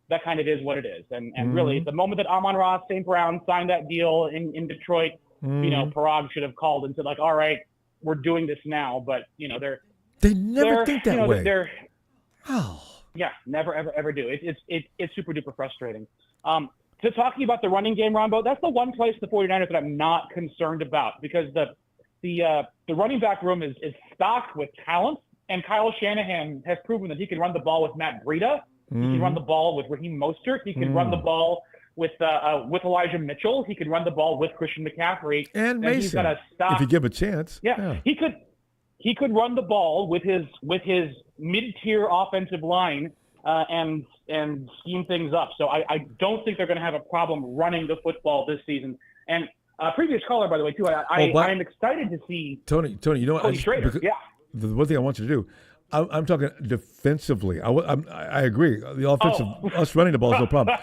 that kind of is what it is. And really, the moment that Amon-Ra St. Brown signed that deal in Detroit, Parag should have called and said, like, all right, we're doing this now. But, they never think that way. Yeah, never, ever do. It's super duper frustrating. So talking about the running game, Ronbo, that's the one place the 49ers that I'm not concerned about, because the running back room is stocked with talent, and Kyle Shanahan has proven that he can run the ball with Matt Breida. He can run the ball with Raheem Mostert. He can run the ball with Elijah Mitchell. He can run the ball with Christian McCaffrey. And Mason, he's got to stop. If you give him a chance. Yeah. He could run the ball with his mid-tier offensive line and scheme things up. So I don't think they're going to have a problem running the football this season. And previous caller, by the way, too, I'm excited to see Tony, you know what? Cody Schrader. Yeah. The one thing I want you to do, I'm talking defensively. I agree. The offensive, us running the ball is no problem.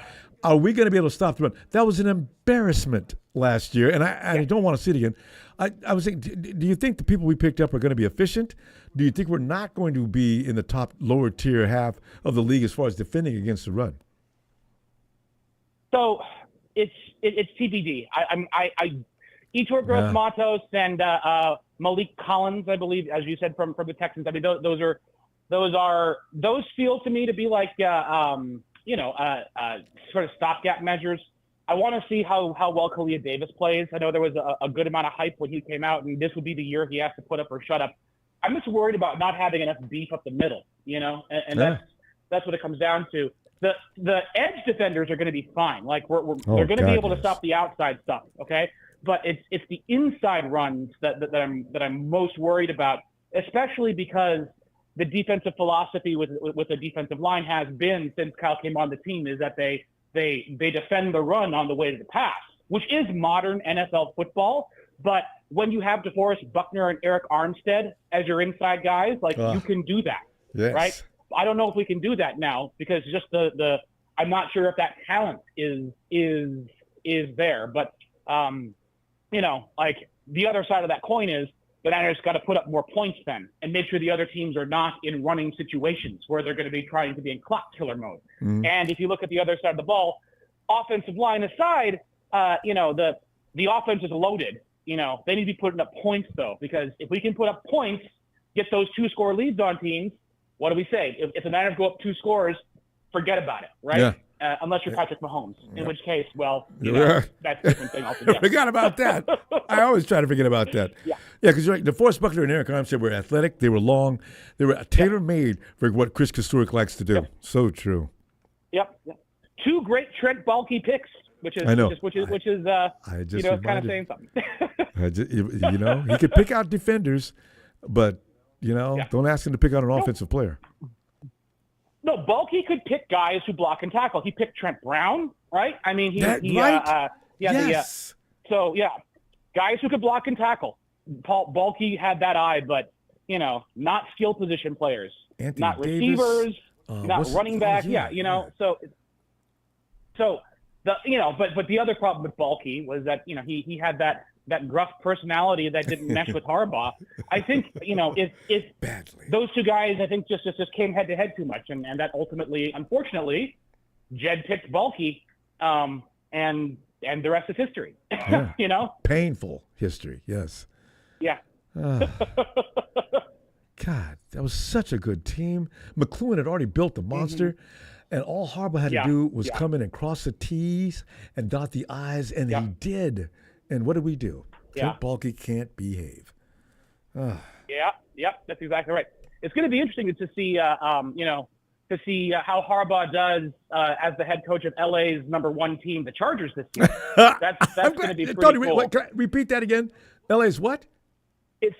Are we going to be able to stop the run? That was an embarrassment last year, and I don't want to see it again. I was thinking, do you think the people we picked up are going to be efficient? Do you think we're not going to be in the lower tier half of the league as far as defending against the run? So it's TBD. Etor Gross-Matos and Malik Collins, I believe, as you said, from the Texans. I mean, those feel to me to be like sort of stopgap measures. I want to see how well Kalia Davis plays. I know there was a good amount of hype when he came out, and this would be the year he has to put up or shut up. I'm just worried about not having enough beef up the middle, and that's what it comes down to. The edge defenders are going to be fine. Like they're going to be able to stop the outside stuff, okay? But it's the inside runs that I'm most worried about, especially because the defensive philosophy with the defensive line has been, since Kyle came on the team, is that they defend the run on the way to the pass, which is modern NFL football. But when you have DeForest Buckner and Eric Armstead as your inside guys, you can do that, right? I don't know if we can do that now, because just I'm not sure if that talent is there. But the other side of that coin is the Niners got to put up more points then, and make sure the other teams are not in running situations where they're going to be trying to be in clock killer mode. And if you look at the other side of the ball, offensive line aside, the offense is loaded. They need to be putting up points, though, because if we can put up points, get those 2-score leads on teams, what do we say? If the Niners go up 2 scores, forget about it, right? Yeah. Unless you're Patrick Mahomes, in which case, that's a different thing altogether. Forgot about that. I always try to forget about that. Yeah, because you're right. DeForest Buckner and Eric Armstead were athletic. They were long. They were tailor-made for what Chris Kosturek likes to do. Yep. So true. Yep. 2 great Trent Baalke picks, which is kind of saying something. He could pick out defenders, but don't ask him to pick out an offensive player. No, Baalke could pick guys who block and tackle. He picked Trent Brown, right? I mean, yes. Guys who could block and tackle. Baalke had that eye, but not skill position players, Anthony not Davis, receivers, not running back. But the other problem with Baalke was that he had that gruff personality that didn't mesh with Harbaugh. I think, if those 2 guys, I think just came head to head too much. And that ultimately, unfortunately, Jed picked Baalke, and the rest is history, Painful history. Yes. Yeah. God, that was such a good team. McLuhan had already built the monster. And all Harbaugh had to do was come in and cross the T's and dot the I's, and he did. And what did we do? Trent Baalke can't behave. That's exactly right. It's going to be interesting to see, how Harbaugh does as the head coach of LA's #1 team, the Chargers, this year. That's going to be pretty Tony, cool. Can I repeat that again? LA's what? It's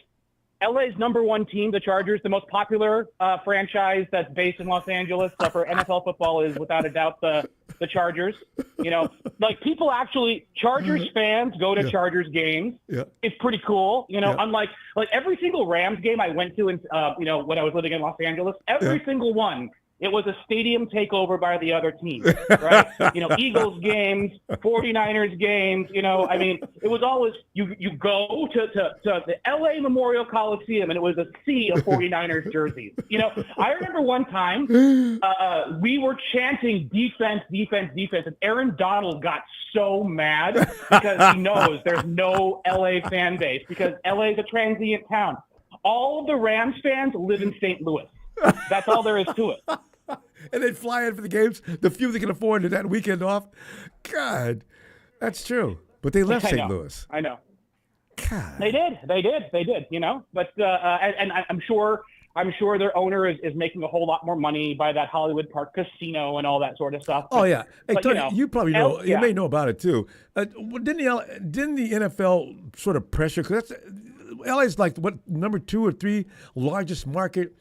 LA's number one team, the Chargers, the most popular franchise that's based in Los Angeles for NFL football is without a doubt the Chargers. You know, like people actually, Chargers fans go to Chargers games. Yeah. It's pretty cool. You know, unlike like every single Rams game I went to, you know, when I was living in Los Angeles, every single one. It was a stadium takeover by the other team, right? You know, Eagles games, 49ers games, you know, I mean, it was always, you go to the LA Memorial Coliseum and it was a sea of 49ers jerseys. You know, I remember one time we were chanting defense, and Aaron Donald got so mad because he knows there's no LA fan base because LA is a transient town. All of the Rams fans live in St. Louis. That's all there is to it. And they'd fly in for the games, the few they can afford that weekend off. God, that's true. But they left St. Louis. I know. God. They did, you know. But and I'm sure their owner is making a whole lot more money by that Hollywood Park casino and all that sort of stuff. Oh, yeah. Hey, but, Tony, you probably know. You may know about it, too. Didn't the NFL sort of pressure? Because LA's like, what, number 2 or 3 largest market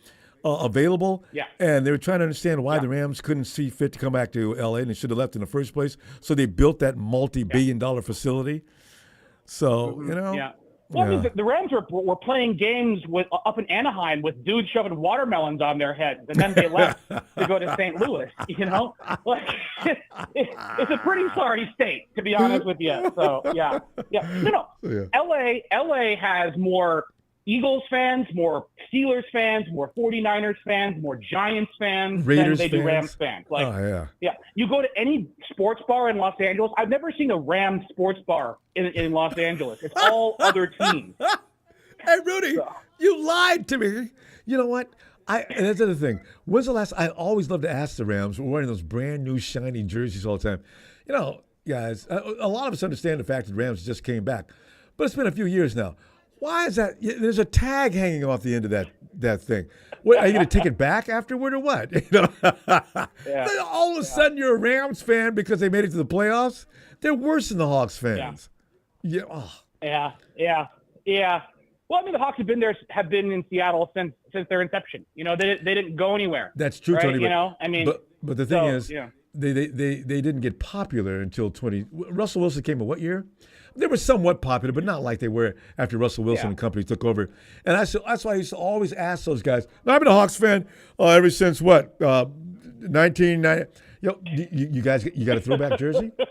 available. Yeah. And they were trying to understand why the Rams couldn't see fit to come back to LA and they should have left in the first place. So they built that multi-billion-dollar facility. So, you know. Yeah. Well, I mean, the Rams were playing games up in Anaheim with dudes shoving watermelons on their heads, and then they left to go to St. Louis. You know, like it's a pretty sorry state, to be honest with you. So yeah. No. LA has more Eagles fans, more Steelers fans, more 49ers fans, more Giants fans Raiders than they do fans. Rams fans. Like, oh, yeah. You go to any sports bar in Los Angeles. I've never seen a Rams sports bar in Los Angeles. It's all other teams. Hey, Rudy, you lied to me. You know what? And that's the other thing. When's the last? I always love to ask the Rams. We're wearing those brand new shiny jerseys all the time. You know, guys, a lot of us understand the fact that Rams just came back, but it's been a few years now. Why is that? There's a tag hanging off the end of that thing. What, are you going to take it back afterward or what? You know? All of a sudden you're a Rams fan because they made it to the playoffs. They're worse than the Hawks fans. Yeah. Well, I mean, the Hawks have been in Seattle since their inception. You know, they didn't go anywhere. That's true, right? Tony. You know, I mean, but the thing is, they didn't get popular until Russell Wilson came in what year? They were somewhat popular, but not like they were after Russell Wilson and company took over. And that's why I used to always ask those guys. Now, I've been a Hawks fan ever since what 1990. You guys, you got a throwback jersey? What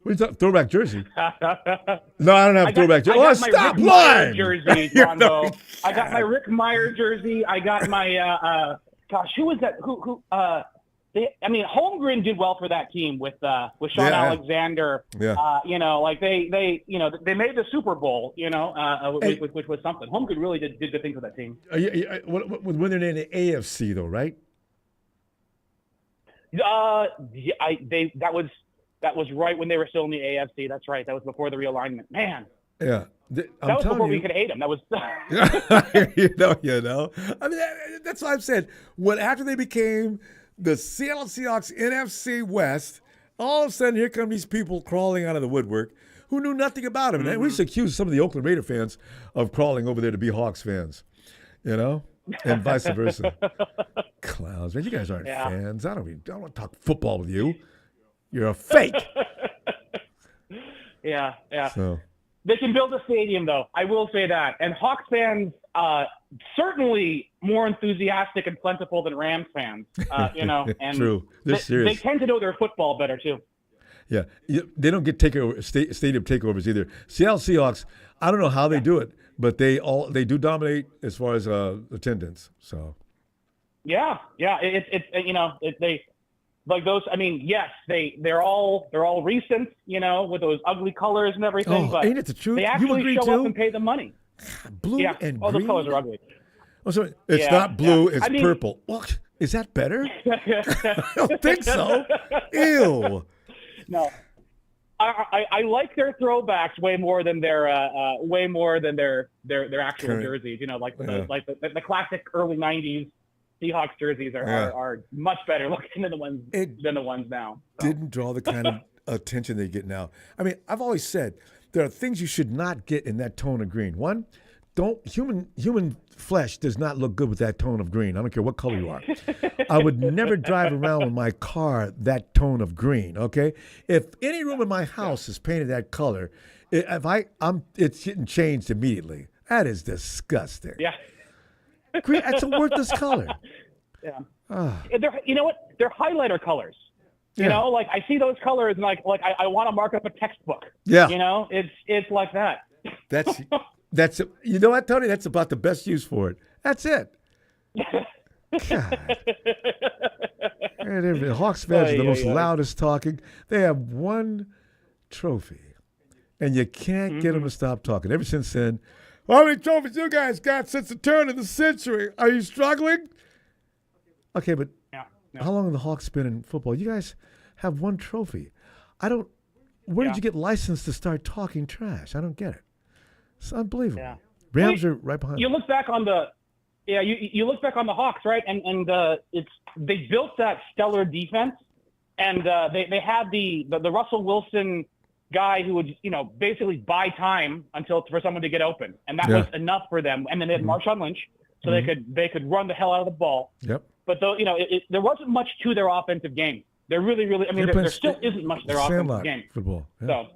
are you talking? Throwback jersey? No, I don't have a throwback jersey. I got stop my Rick lying! Meyer jersey, Ronbo. I got my Rick Meyer jersey. I got my gosh, who was that? Who? Holmgren did well for that team with Sean Alexander. Yeah. You know, like they made the Super Bowl. You know, which was something. Holmgren really did good things with that team. When they're in the AFC though, right? That was right when they were still in the AFC. That's right. That was before the realignment. Man. Yeah. That was before we could hate him. That was. you know. I mean, that's what I've said. After they became the Seattle Seahawks NFC West, all of a sudden here come these people crawling out of the woodwork who knew nothing about him. And we used to accuse some of the Oakland Raider fans of crawling over there to be Hawks fans, you know, and vice versa. Clowns, man, you guys aren't fans. I don't want to talk football with you. You're a fake. Yeah. So. They can build a stadium, though. I will say that. And Hawks fans, certainly more enthusiastic and plentiful than Rams fans. You know, and true. They're serious. They tend to know their football better too. Yeah, they don't get stadium takeovers either. Seattle Seahawks, I don't know how they do it, but they do dominate as far as attendance. So. Yeah. They. Like those, I mean, yes, they're all recent, you know, with those ugly colors and everything. But ain't it the truth? They actually show too? up and pay the money. Blue and all green. those colors are ugly. Oh, sorry, it's not blue; it's purple. Well, is that better? I don't think so. Ew. No, I like their throwbacks way more than their actual jerseys. You know, like the classic early '90s. Seahawks jerseys are much better looking than the ones now. So. Didn't draw the kind of attention they get now. I mean, I've always said there are things you should not get in that tone of green. One, human flesh does not look good with that tone of green. I don't care what color you are. I would never drive around with my car that tone of green. Okay, if any room in my house is painted that color, it's getting changed immediately. That is disgusting. Yeah. Green, that's a worthless color. Yeah. Ah. You know what? They're highlighter colors. You Yeah. know, like I see those colors and like I want to mark up a textbook. Yeah. You know, it's like that. That's you know what, Tony? That's about the best use for it. That's it. God. And the Hawks fans are the most loudest talking. They have one trophy, and you can't get them to stop talking. Ever since then, how many trophies you guys got since the turn of the century? Are you struggling? Okay, but how long have the Hawks been in football? You guys have one trophy. Where did you get licensed to start talking trash? I don't get it. It's unbelievable. Yeah. Rams are right behind. You look back on you look back on the Hawks, right? And they built that stellar defense, and they had the Russell Wilson guy who would basically buy time for someone to get open, and that was enough for them. And then they had Marshawn Lynch, so they could run the hell out of the ball. Yep. But though there wasn't much to their offensive game. There really, I mean, there still isn't much to their offensive game. Football. Yeah. So,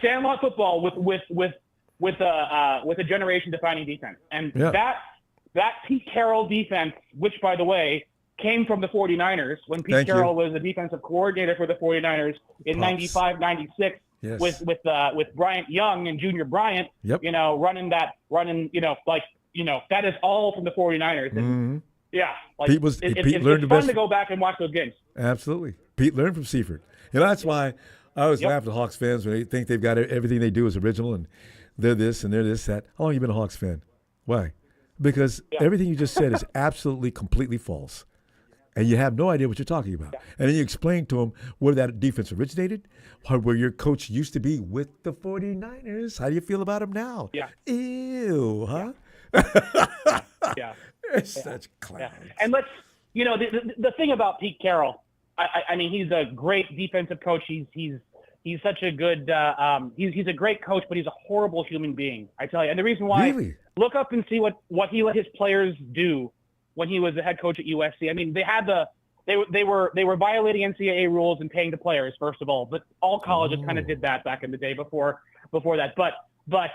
Sandlot football with a generation-defining defense, and that Pete Carroll defense, which by the way came from the 49ers when Pete Carroll was the defensive coordinator for the 49ers in 95, 96 with Bryant Young and Junior Bryant, running that is all from the 49ers. And, it's fun to go back and watch those games. Absolutely. Pete learned from Seifert. That's why I always laugh at Hawks fans when they think they've got everything they do is original and they're this and they're this, that. How long have you been a Hawks fan? Why? Because everything you just said is absolutely, completely false. And you have no idea what you're talking about. And then you explain to them where that defense originated, where your coach used to be with the 49ers. How do you feel about him now? Yeah. Ew, huh? Yeah. It's such clowns. Yeah. And the thing about Pete Carroll, I mean, he's a great defensive coach. He's such a good he's a great coach, but he's a horrible human being, I tell you. And the reason why, look up and see what he let his players do when he was the head coach at USC. I mean, they were violating NCAA rules and paying the players, first of all, but all colleges kind of did that back in the day before that. But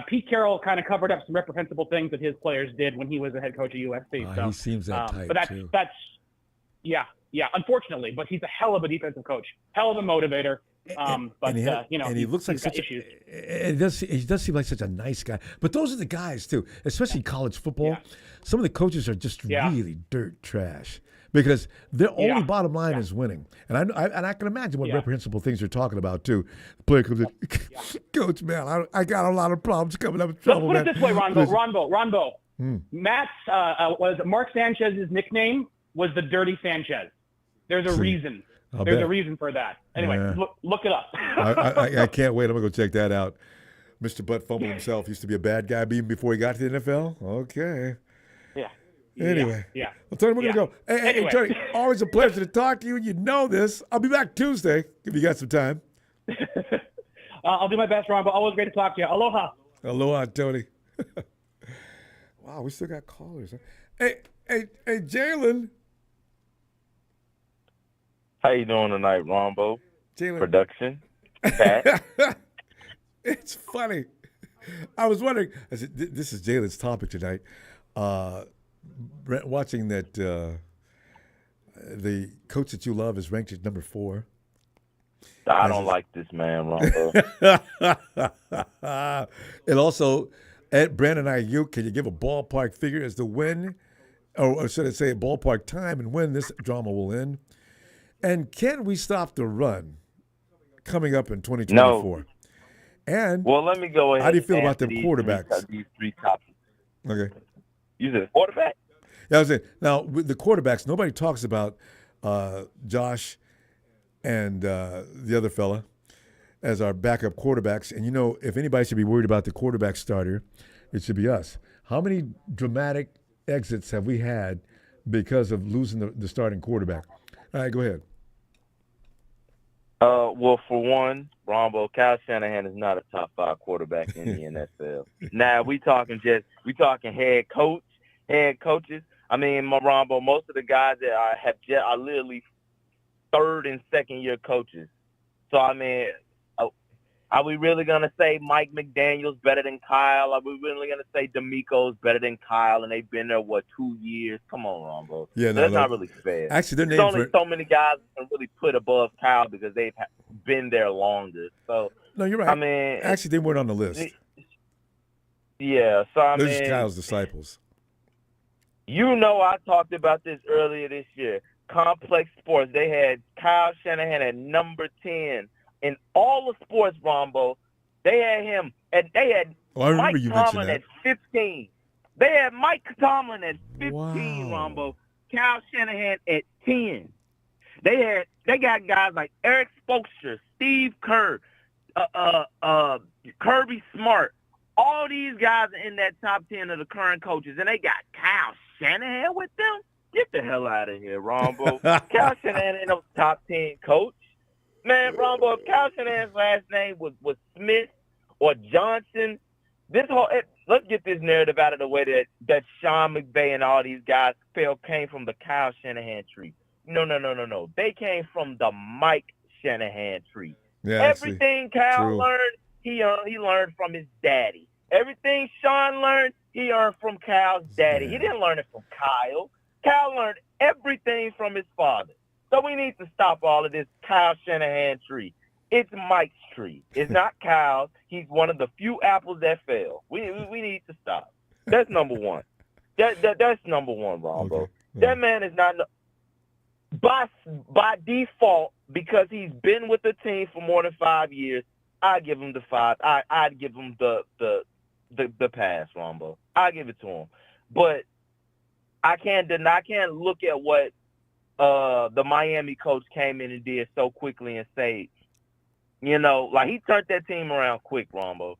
Pete Carroll kind of covered up some reprehensible things that his players did when he was the head coach at USC. So he seems that type, but that's unfortunately. But he's a hell of a defensive coach, hell of a motivator. And he looks like such issues. He does seem like such a nice guy. But those are the guys too, especially in college football. Some of the coaches are just really dirt trash because their only bottom line is winning. And I can imagine what reprehensible things they're talking about too. The player comes in, Coach, man, I got a lot of problems coming up with trouble. Let's put it this way, Ronbo. Matt's Mark Sanchez's nickname was the Dirty Sanchez. There's a reason. There's a reason for that. Anyway, look it up. I can't wait. I'm going to go check that out. Mr. Butt Fumble himself used to be a bad guy even before he got to the NFL. Okay. Yeah. Anyway. Yeah. Well, Tony, we're going to go. Hey, Tony, always a pleasure to talk to you. You know this. I'll be back Tuesday if you got some time. I'll do my best, Ron, but always great to talk to you. Aloha. Aloha, Tony. Wow, we still got callers. Huh? Hey, Jalen. How you doing tonight, Ronbo? Jalen. Production. Pat. It's funny. I was wondering. This is Jalen's topic tonight. Watching that the coach that you love is ranked at number 4. I don't like this man, Ronbo. And also, at Brandon Ayuk, can you give a ballpark figure as to when, or should I say a ballpark time and when this drama will end? And can we stop the run coming up in 2024? No. And let me go ahead. How do you feel and about the quarterbacks? These three topics. Okay. You said quarterback? Yeah, I was saying, now, with the quarterbacks, nobody talks about Josh and the other fella as our backup quarterbacks. And, if anybody should be worried about the quarterback starter, it should be us. How many dramatic exits have we had because of losing the starting quarterback? All right, go ahead. Well, for one, Ronbo, Kyle Shanahan is not a top 5 quarterback in the NFL. Now we talking head coaches. I mean, Ronbo, most of the guys that are literally third and second year coaches. So I mean, are we really gonna say Mike McDaniel's better than Kyle? Are we really gonna say DeMeco's better than Kyle? And they've been there 2 years? Come on, Ronbo. Yeah, that's not really fair. Actually, their There's only so many guys that can really put above Kyle because they've been there longer. So no, you're right. I mean, actually, they weren't on the list. Yeah, so I They're mean, just Kyle's disciples. You know, I talked about this earlier this year. Complex Sports, they had Kyle Shanahan at number 10 in all of sports, Ronbo. They had him, and they had Mike Tomlin at 15. They had Mike Tomlin at 15, Ronbo. Kyle Shanahan at 10. They got guys like Eric Spoelstra, Steve Kerr, Kirby Smart. All these guys are in that top 10 of the current coaches, and they got Kyle Shanahan with them? Get the hell out of here, Ronbo. Kyle Shanahan ain't no top 10 coach. Man, Ronbo, if Kyle Shanahan's last name was Smith or Johnson, let's get this narrative out of the way that Sean McVay and all these guys came from the Kyle Shanahan tree. No. They came from the Mike Shanahan tree. Yeah, everything Kyle learned, he learned from his daddy. Everything Sean learned, he learned from Kyle's daddy. He didn't learn it from Kyle. Kyle learned everything from his father. So we need to stop all of this Kyle Shanahan tree. It's Mike's tree. It's not Kyle's. He's one of the few apples that fell. We need to stop. That's number one. That's number one, Ronbo. Okay. That man is not by default, because he's been with the team for more than 5 years. I give him the 5. I'd give him the pass, Ronbo. I give it to him. But I can't look at what the Miami coach came in and did so quickly and say, he turned that team around quick, Ronbo.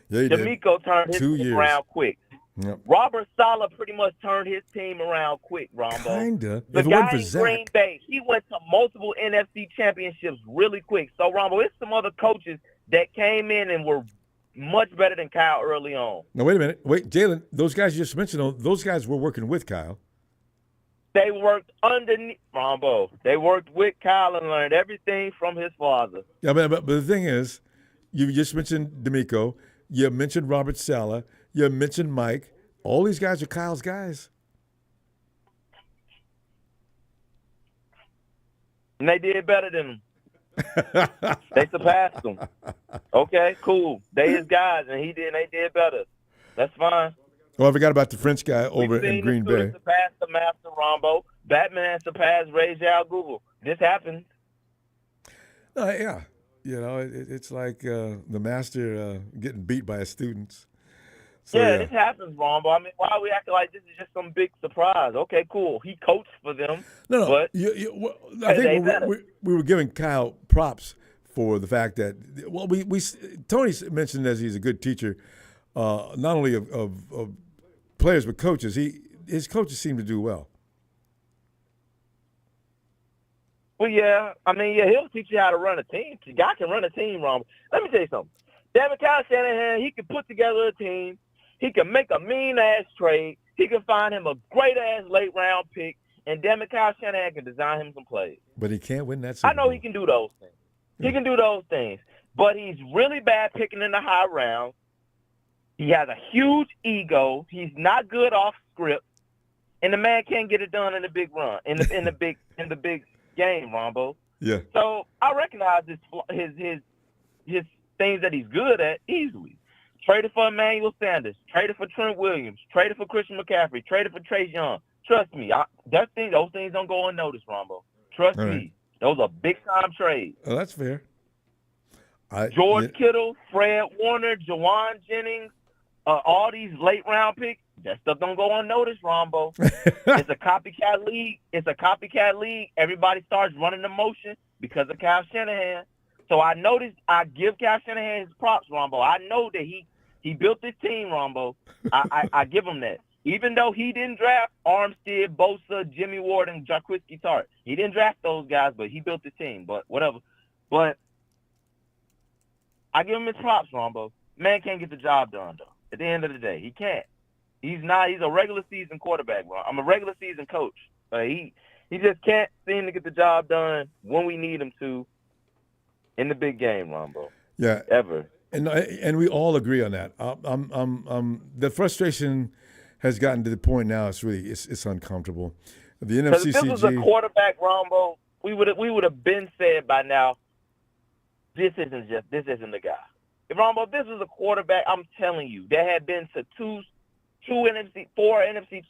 Yeah, he DeMeco turned his team around quick. Yep. Robert Saleh pretty much turned his team around quick, Ronbo. Kinda. The guy in Green Bay, he went to multiple NFC championships really quick. So, Ronbo, it's some other coaches that came in and were much better than Kyle early on. Now, wait a minute. Wait, Jalen, those guys you just mentioned, those guys were working with Kyle. They worked underneath Ronbo. They worked with Kyle and learned everything from his father. Yeah, but the thing is, you just mentioned DeMeco. You mentioned Robert Saleh. You mentioned Mike. All these guys are Kyle's guys. And they did better than him. They surpassed him. Okay, cool. They his guys, and they did better. That's fine. Well, I forgot about the French guy over in Green Bay. Surpassed the master Ronbo. Batman surpassed Ray Al Google. This happens. Yeah. It's like the master getting beat by his students. So, this happens, Ronbo. I mean, why are we acting like this is just some big surprise? Okay, cool. He coached for them. No. But I think we were giving Kyle props for the fact that, Tony mentioned that he's a good teacher, not only of players but coaches. His coaches seem to do well. Well, yeah. I mean, he'll teach you how to run a team. The guy can run a team, Ronbo. Let me tell you something. Kyle Shanahan, he can put together a team. He can make a mean-ass trade. He can find him a great-ass late-round pick. And Kyle Shanahan can design him some plays. But he can't win that Super Bowl. I know he can do those things. He can do those things. But he's really bad picking in the high rounds. He has a huge ego. He's not good off script. And the man can't get it done in the big run, in the big game, Ronbo. Yeah. So I recognize his things that he's good at easily. Traded for Emmanuel Sanders. Traded for Trent Williams. Traded for Christian McCaffrey. Traded for Trace Young. Trust me, those things don't go unnoticed, Ronbo. Trust me. Those are big-time trades. Oh, that's fair. George Kittle, Fred Warner, Jawan Jennings, all these late-round picks, that stuff don't go unnoticed, Ronbo. It's a copycat league. Everybody starts running the motion because of Kyle Shanahan. So I give Kyle Shanahan his props, Ronbo. I know that he built this team, Ronbo. I give him that. Even though he didn't draft Armstead, Bosa, Jimmy Ward, and Jaquiski Tartt. He didn't draft those guys, but he built the team. But whatever. But I give him his props, Ronbo. Man can't get the job done, though. At the end of the day, he can't. He's a regular season quarterback, bro. I'm a regular season coach. He just can't seem to get the job done when we need him to in the big game, Ronbo. Yeah. Ever. And we all agree on that. The frustration has gotten to the point now. It's uncomfortable. The Because if this NFCCG. was a quarterback, Ronbo, we would have been said by now, this isn't the guy. If this was a quarterback, I'm telling you, there had been to four NFC.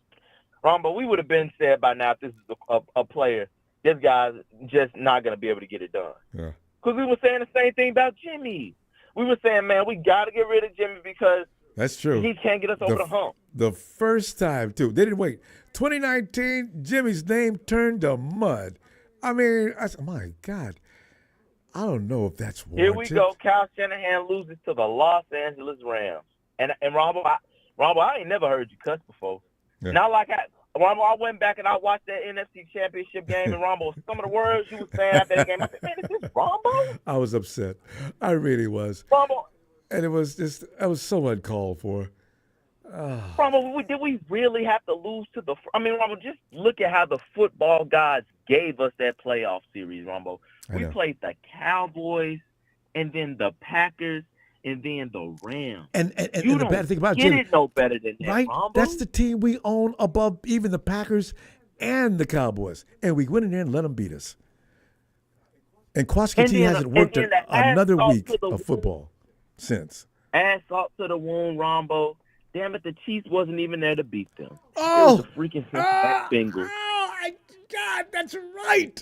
Ronbo, we would have been said by now, if this is a player, this guy's just not going to be able to get it done. Yeah. Because we were saying the same thing about Jimmy. We were saying, man, we got to get rid of Jimmy because That's true. he can't get us over the hump. The first time, too. They didn't wait. 2019, Jimmy's name turned to mud. I mean, my God. I don't know if that's warranted. Here we go. Kyle Shanahan loses to the Los Angeles Rams. And Ronbo, I ain't never heard you cuss before. Yeah. Not like Ronbo, I went back and I watched that NFC Championship game, and Ronbo, some of the words you were saying after that game, I said, man, is this Ronbo? I was upset. I really was. Ronbo. And it was so uncalled for. Ronbo, did we really have to lose to Ronbo, just look at how the football gods gave us that playoff series, Ronbo. We played the Cowboys, and then the Packers, and then the Rams. And the bad thing about Jimmy, Jimmy, no better than that, right? Ronbo. That's the team we own above even the Packers and the Cowboys. And we went in there and let them beat us. And Quaskity hasn't worked another week of football since. Ass salt to the wound, Ronbo. Damn it, the Chiefs wasn't even there to beat them. Oh! It was the freaking Cincinnati Bengals. Oh, my God, that's right.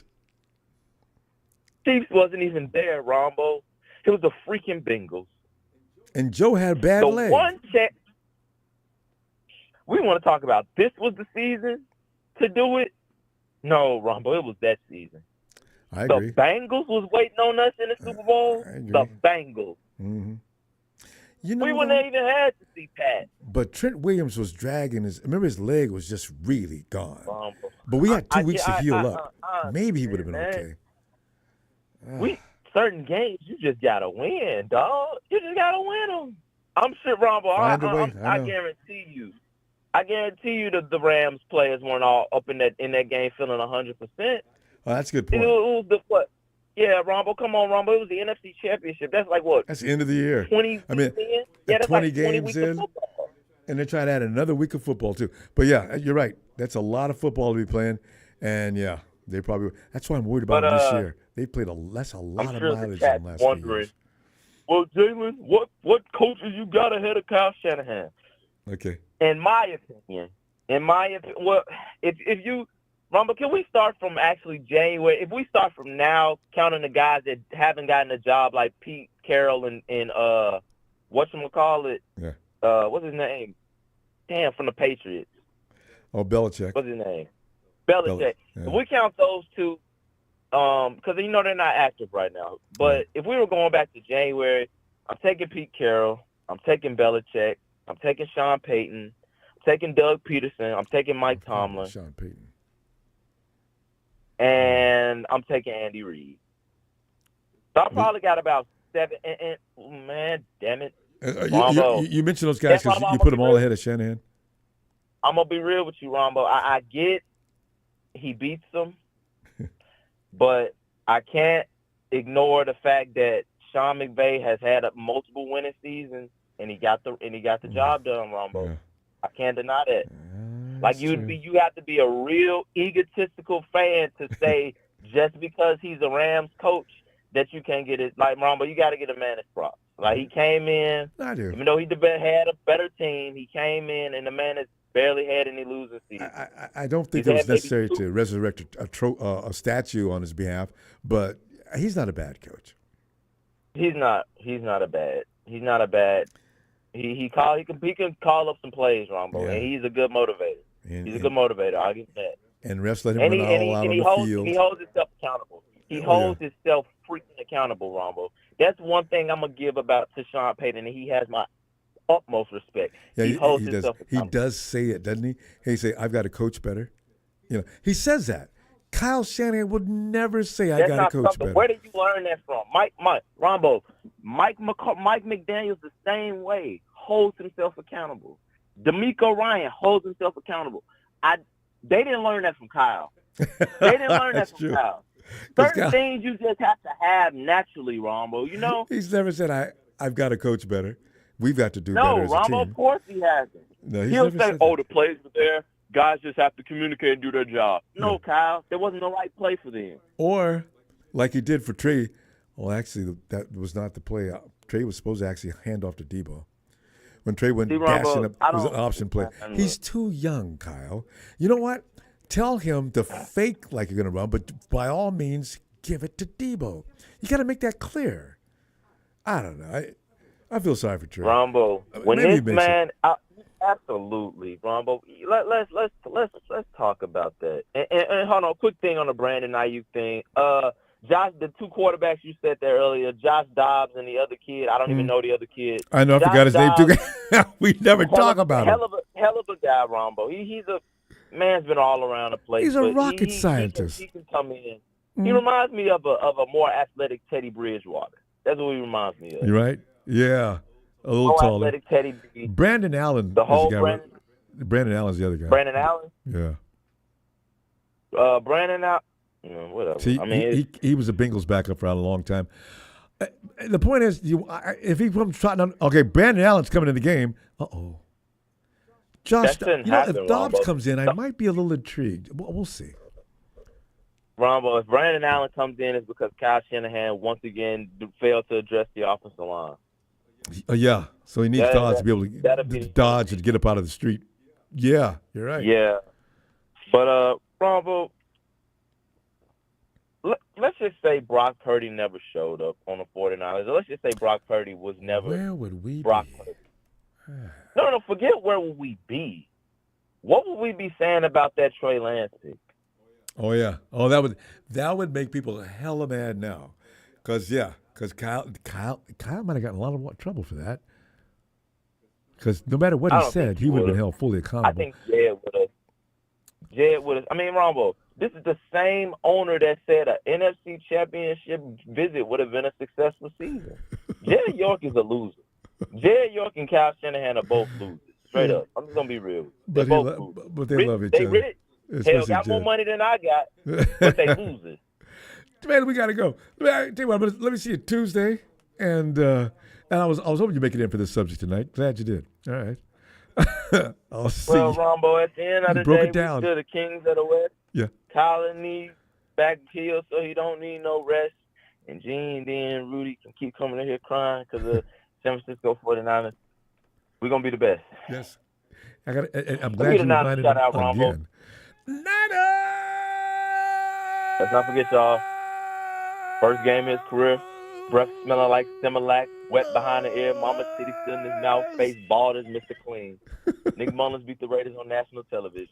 Chiefs wasn't even there, Ronbo. It was the freaking Bengals. And Joe had a bad leg. One check. We want to talk about this was the season to do it? No, Ronbo, it was that season. I agree. The Bengals was waiting on us in the Super Bowl. The Bengals. Mm-hmm. We wouldn't have even had to see Pat. But Trent Williams was dragging his leg was just really gone. Ronbo. But we had 2 weeks to heal up. Maybe he would have been okay. Certain games, you just got to win, dog. You just got to win them. I'm sure, Ronbo, I guarantee you. I guarantee you that the Rams players weren't all up in that game feeling 100%. Oh, that's a good point. It was the what? Yeah, Ronbo, come on, Ronbo. It was the NFC Championship. That's like what? That's the end of the year. 20 that's 20 games in. And they're trying to add another week of football, too. But, yeah, you're right. That's a lot of football to be playing. And, yeah, they probably – that's why I'm worried about them this year. They played a lot of mileage in the last few years. Well, Jalen, what coaches you got ahead of Kyle Shanahan? Okay. In my opinion, well, if you – Ronbo, can we start from actually January? If we start from now, counting the guys that haven't gotten a job like Pete Carroll and whatchamacallit? Yeah. What's his name? Damn, from the Patriots. Oh, Belichick. What's his name? Belichick. Yeah. If we count those two, because they're not active right now. But if we were going back to January, I'm taking Pete Carroll. I'm taking Belichick. I'm taking Sean Payton. I'm taking Doug Peterson. I'm taking Mike Tomlin. Sean Payton. And I'm taking Andy Reid. So I probably got about 7. And man, damn it. You mentioned those guys because you put them all ahead of Shanahan. I'm going to be real with you, Ronbo. I get he beats them, but I can't ignore the fact that Sean McVay has had multiple winning seasons, and he got the job done, Ronbo. Yeah. I can't deny that. Like you have to be a real egotistical fan to say just because he's a Rams coach that you can't get it. Like Ronbo, you got to get a man his props. Like he came in, even though he had a better team, he came in and the man has barely had any losing season. I don't think it was necessary to resurrect a statue on his behalf, but he's not a bad coach. He's not a bad. He can call up some plays, Ronbo, and he's a good motivator. He's a good motivator. I'll give him that. And refs let him run all out on the field. He holds himself accountable. He holds himself freaking accountable, Ronbo. That's one thing I'm gonna give about to Sean Payton, and he has my utmost respect. Yeah, he holds himself accountable. He does say it, doesn't he? He say, "I've got to coach better." He says that Kyle Shanahan would never say, I That's got to not coach something. better. Where did you learn that from? Ronbo, Mike McDaniel's the same way, holds himself accountable. D'Amico Ryan holds himself accountable. They didn't learn that from Kyle. They didn't learn that from true. Kyle. Certain things you just have to have naturally, Ronbo. You know? He's never said, I've got to coach better. We've got to do No, better as a Ronbo, team. of course he hasn't. No, he's He'll never say, said oh, that. the plays were there. Guys just have to communicate and do their job. No, Kyle, there wasn't no right play for them. Or, like he did for Trey, well, actually, that was not the play. Trey was supposed to actually hand off to Debo. When Trey went dashing up, it was an option play. He's too young, Kyle. You know what? Tell him to fake like you're going to run, but by all means, give it to Debo. You got to make that clear. I don't know. I feel sorry for Trey. Ronbo, when Maybe this man, absolutely, Ronbo. Let's talk about that. And hold on, quick thing on the Brandon Ayuk thing. Josh, the two quarterbacks you said there earlier, Josh Dobbs and the other kid. I don't even know the other kid. I know. I forgot his name too. We never talk about him. Hell of a guy, Ronbo. He's a man's been all around the place. He's a rocket scientist. He can come in. He reminds me of a more athletic Teddy Bridgewater. That's what he reminds me of. You right? Yeah. A little More taller. athletic Teddy B. Brandon Allen. The whole is the guy, Brandon. Brandon Allen's the other guy. Brandon Allen. Yeah. Brandon Allen. Whatever. See, I mean, he was a Bengals backup for a long time. The point is, if he comes trotting on, okay, Brandon Allen's coming in the game. Josh, if Dobbs comes in, I might be a little intrigued. We'll see. Ronbo, if Brandon Allen comes in, it's because Kyle Shanahan once again failed to address the offensive line. Yeah, so he needs Dobbs to be able to dodge and get up out of the street. Yeah, you're right. Yeah, but Ronbo, let's just say Brock Purdy never showed up on the 49ers. Let's just say Brock Purdy was never. Where would we Brock be? Purdy. No, forget where would we be. What would we be saying about that Trey Lance pick? Oh yeah. Oh, that would make people hella mad now, because Kyle might have gotten a lot of trouble for that. Because no matter what he said, he would have been held fully accountable. I think Jed would have. I mean, Ronbo, this is the same owner that said an NFC Championship visit would have been a successful season. Jed York is a loser. Jed York and Kyle Shanahan are both losers. Straight up. I'm just gonna be real. They're both losers. But they love each other. Rich. Hell, got more money than I got, but they losers. Man, we gotta go. Tell you what, let me see you Tuesday, and I was hoping you'd make it in for this subject tonight. Glad you did. All right. I'll see. Well, Ronbo, at the end of the day, we still the kings of the West. Yeah. Colin needs back heel, so he don't need no rest. And Gene, then Rudy can keep coming in here crying because the San Francisco 49ers. We're gonna be the best. Yes. I'm glad you reminded me again. Let's not forget, y'all. First game of his career. Breath smelling like Similac. Wet behind the ear. Mama City still in his mouth. Face bald as Mr. Clean. Nick Mullins beat the Raiders on national television.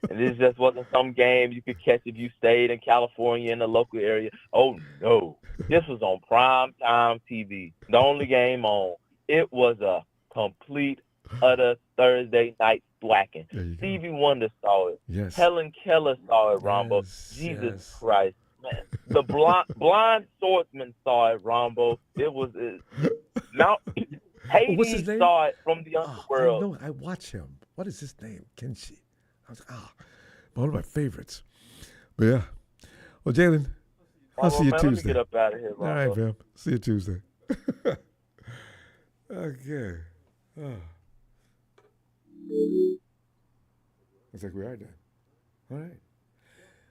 And this just wasn't some game you could catch if you stayed in California in the local area. Oh, no. This was on prime time TV. The only game on. It was a complete, utter Thursday night thwacking. Stevie Wonder saw it. Yes. Helen Keller saw it, Ronbo. Jesus Christ. Man. The blind swordsman saw it, Ronbo. It was Mount Hades saw it from the underworld. I watch him. What is his name? Kenshi. I was one of my favorites. But yeah. Well, Jalen, I'll see you Tuesday. Let me get up out of here, Ronbo. All right, fam. See you Tuesday. Okay. Looks like we are done. All right.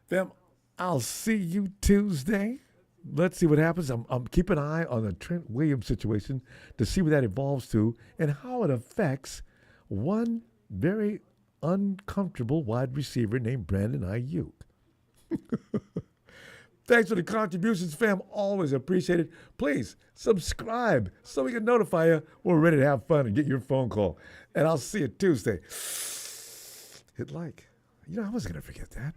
Fam, I'll see you Tuesday. Let's see what happens. I'm keeping an eye on the Trent Williams situation to see where that evolves to and how it affects one very uncomfortable wide receiver named Brandon Ayuk. Thanks for the contributions, fam. Always appreciate it. Please subscribe so we can notify you when we're ready to have fun and get your phone call. And I'll see you Tuesday. Hit like. I wasn't going to forget that.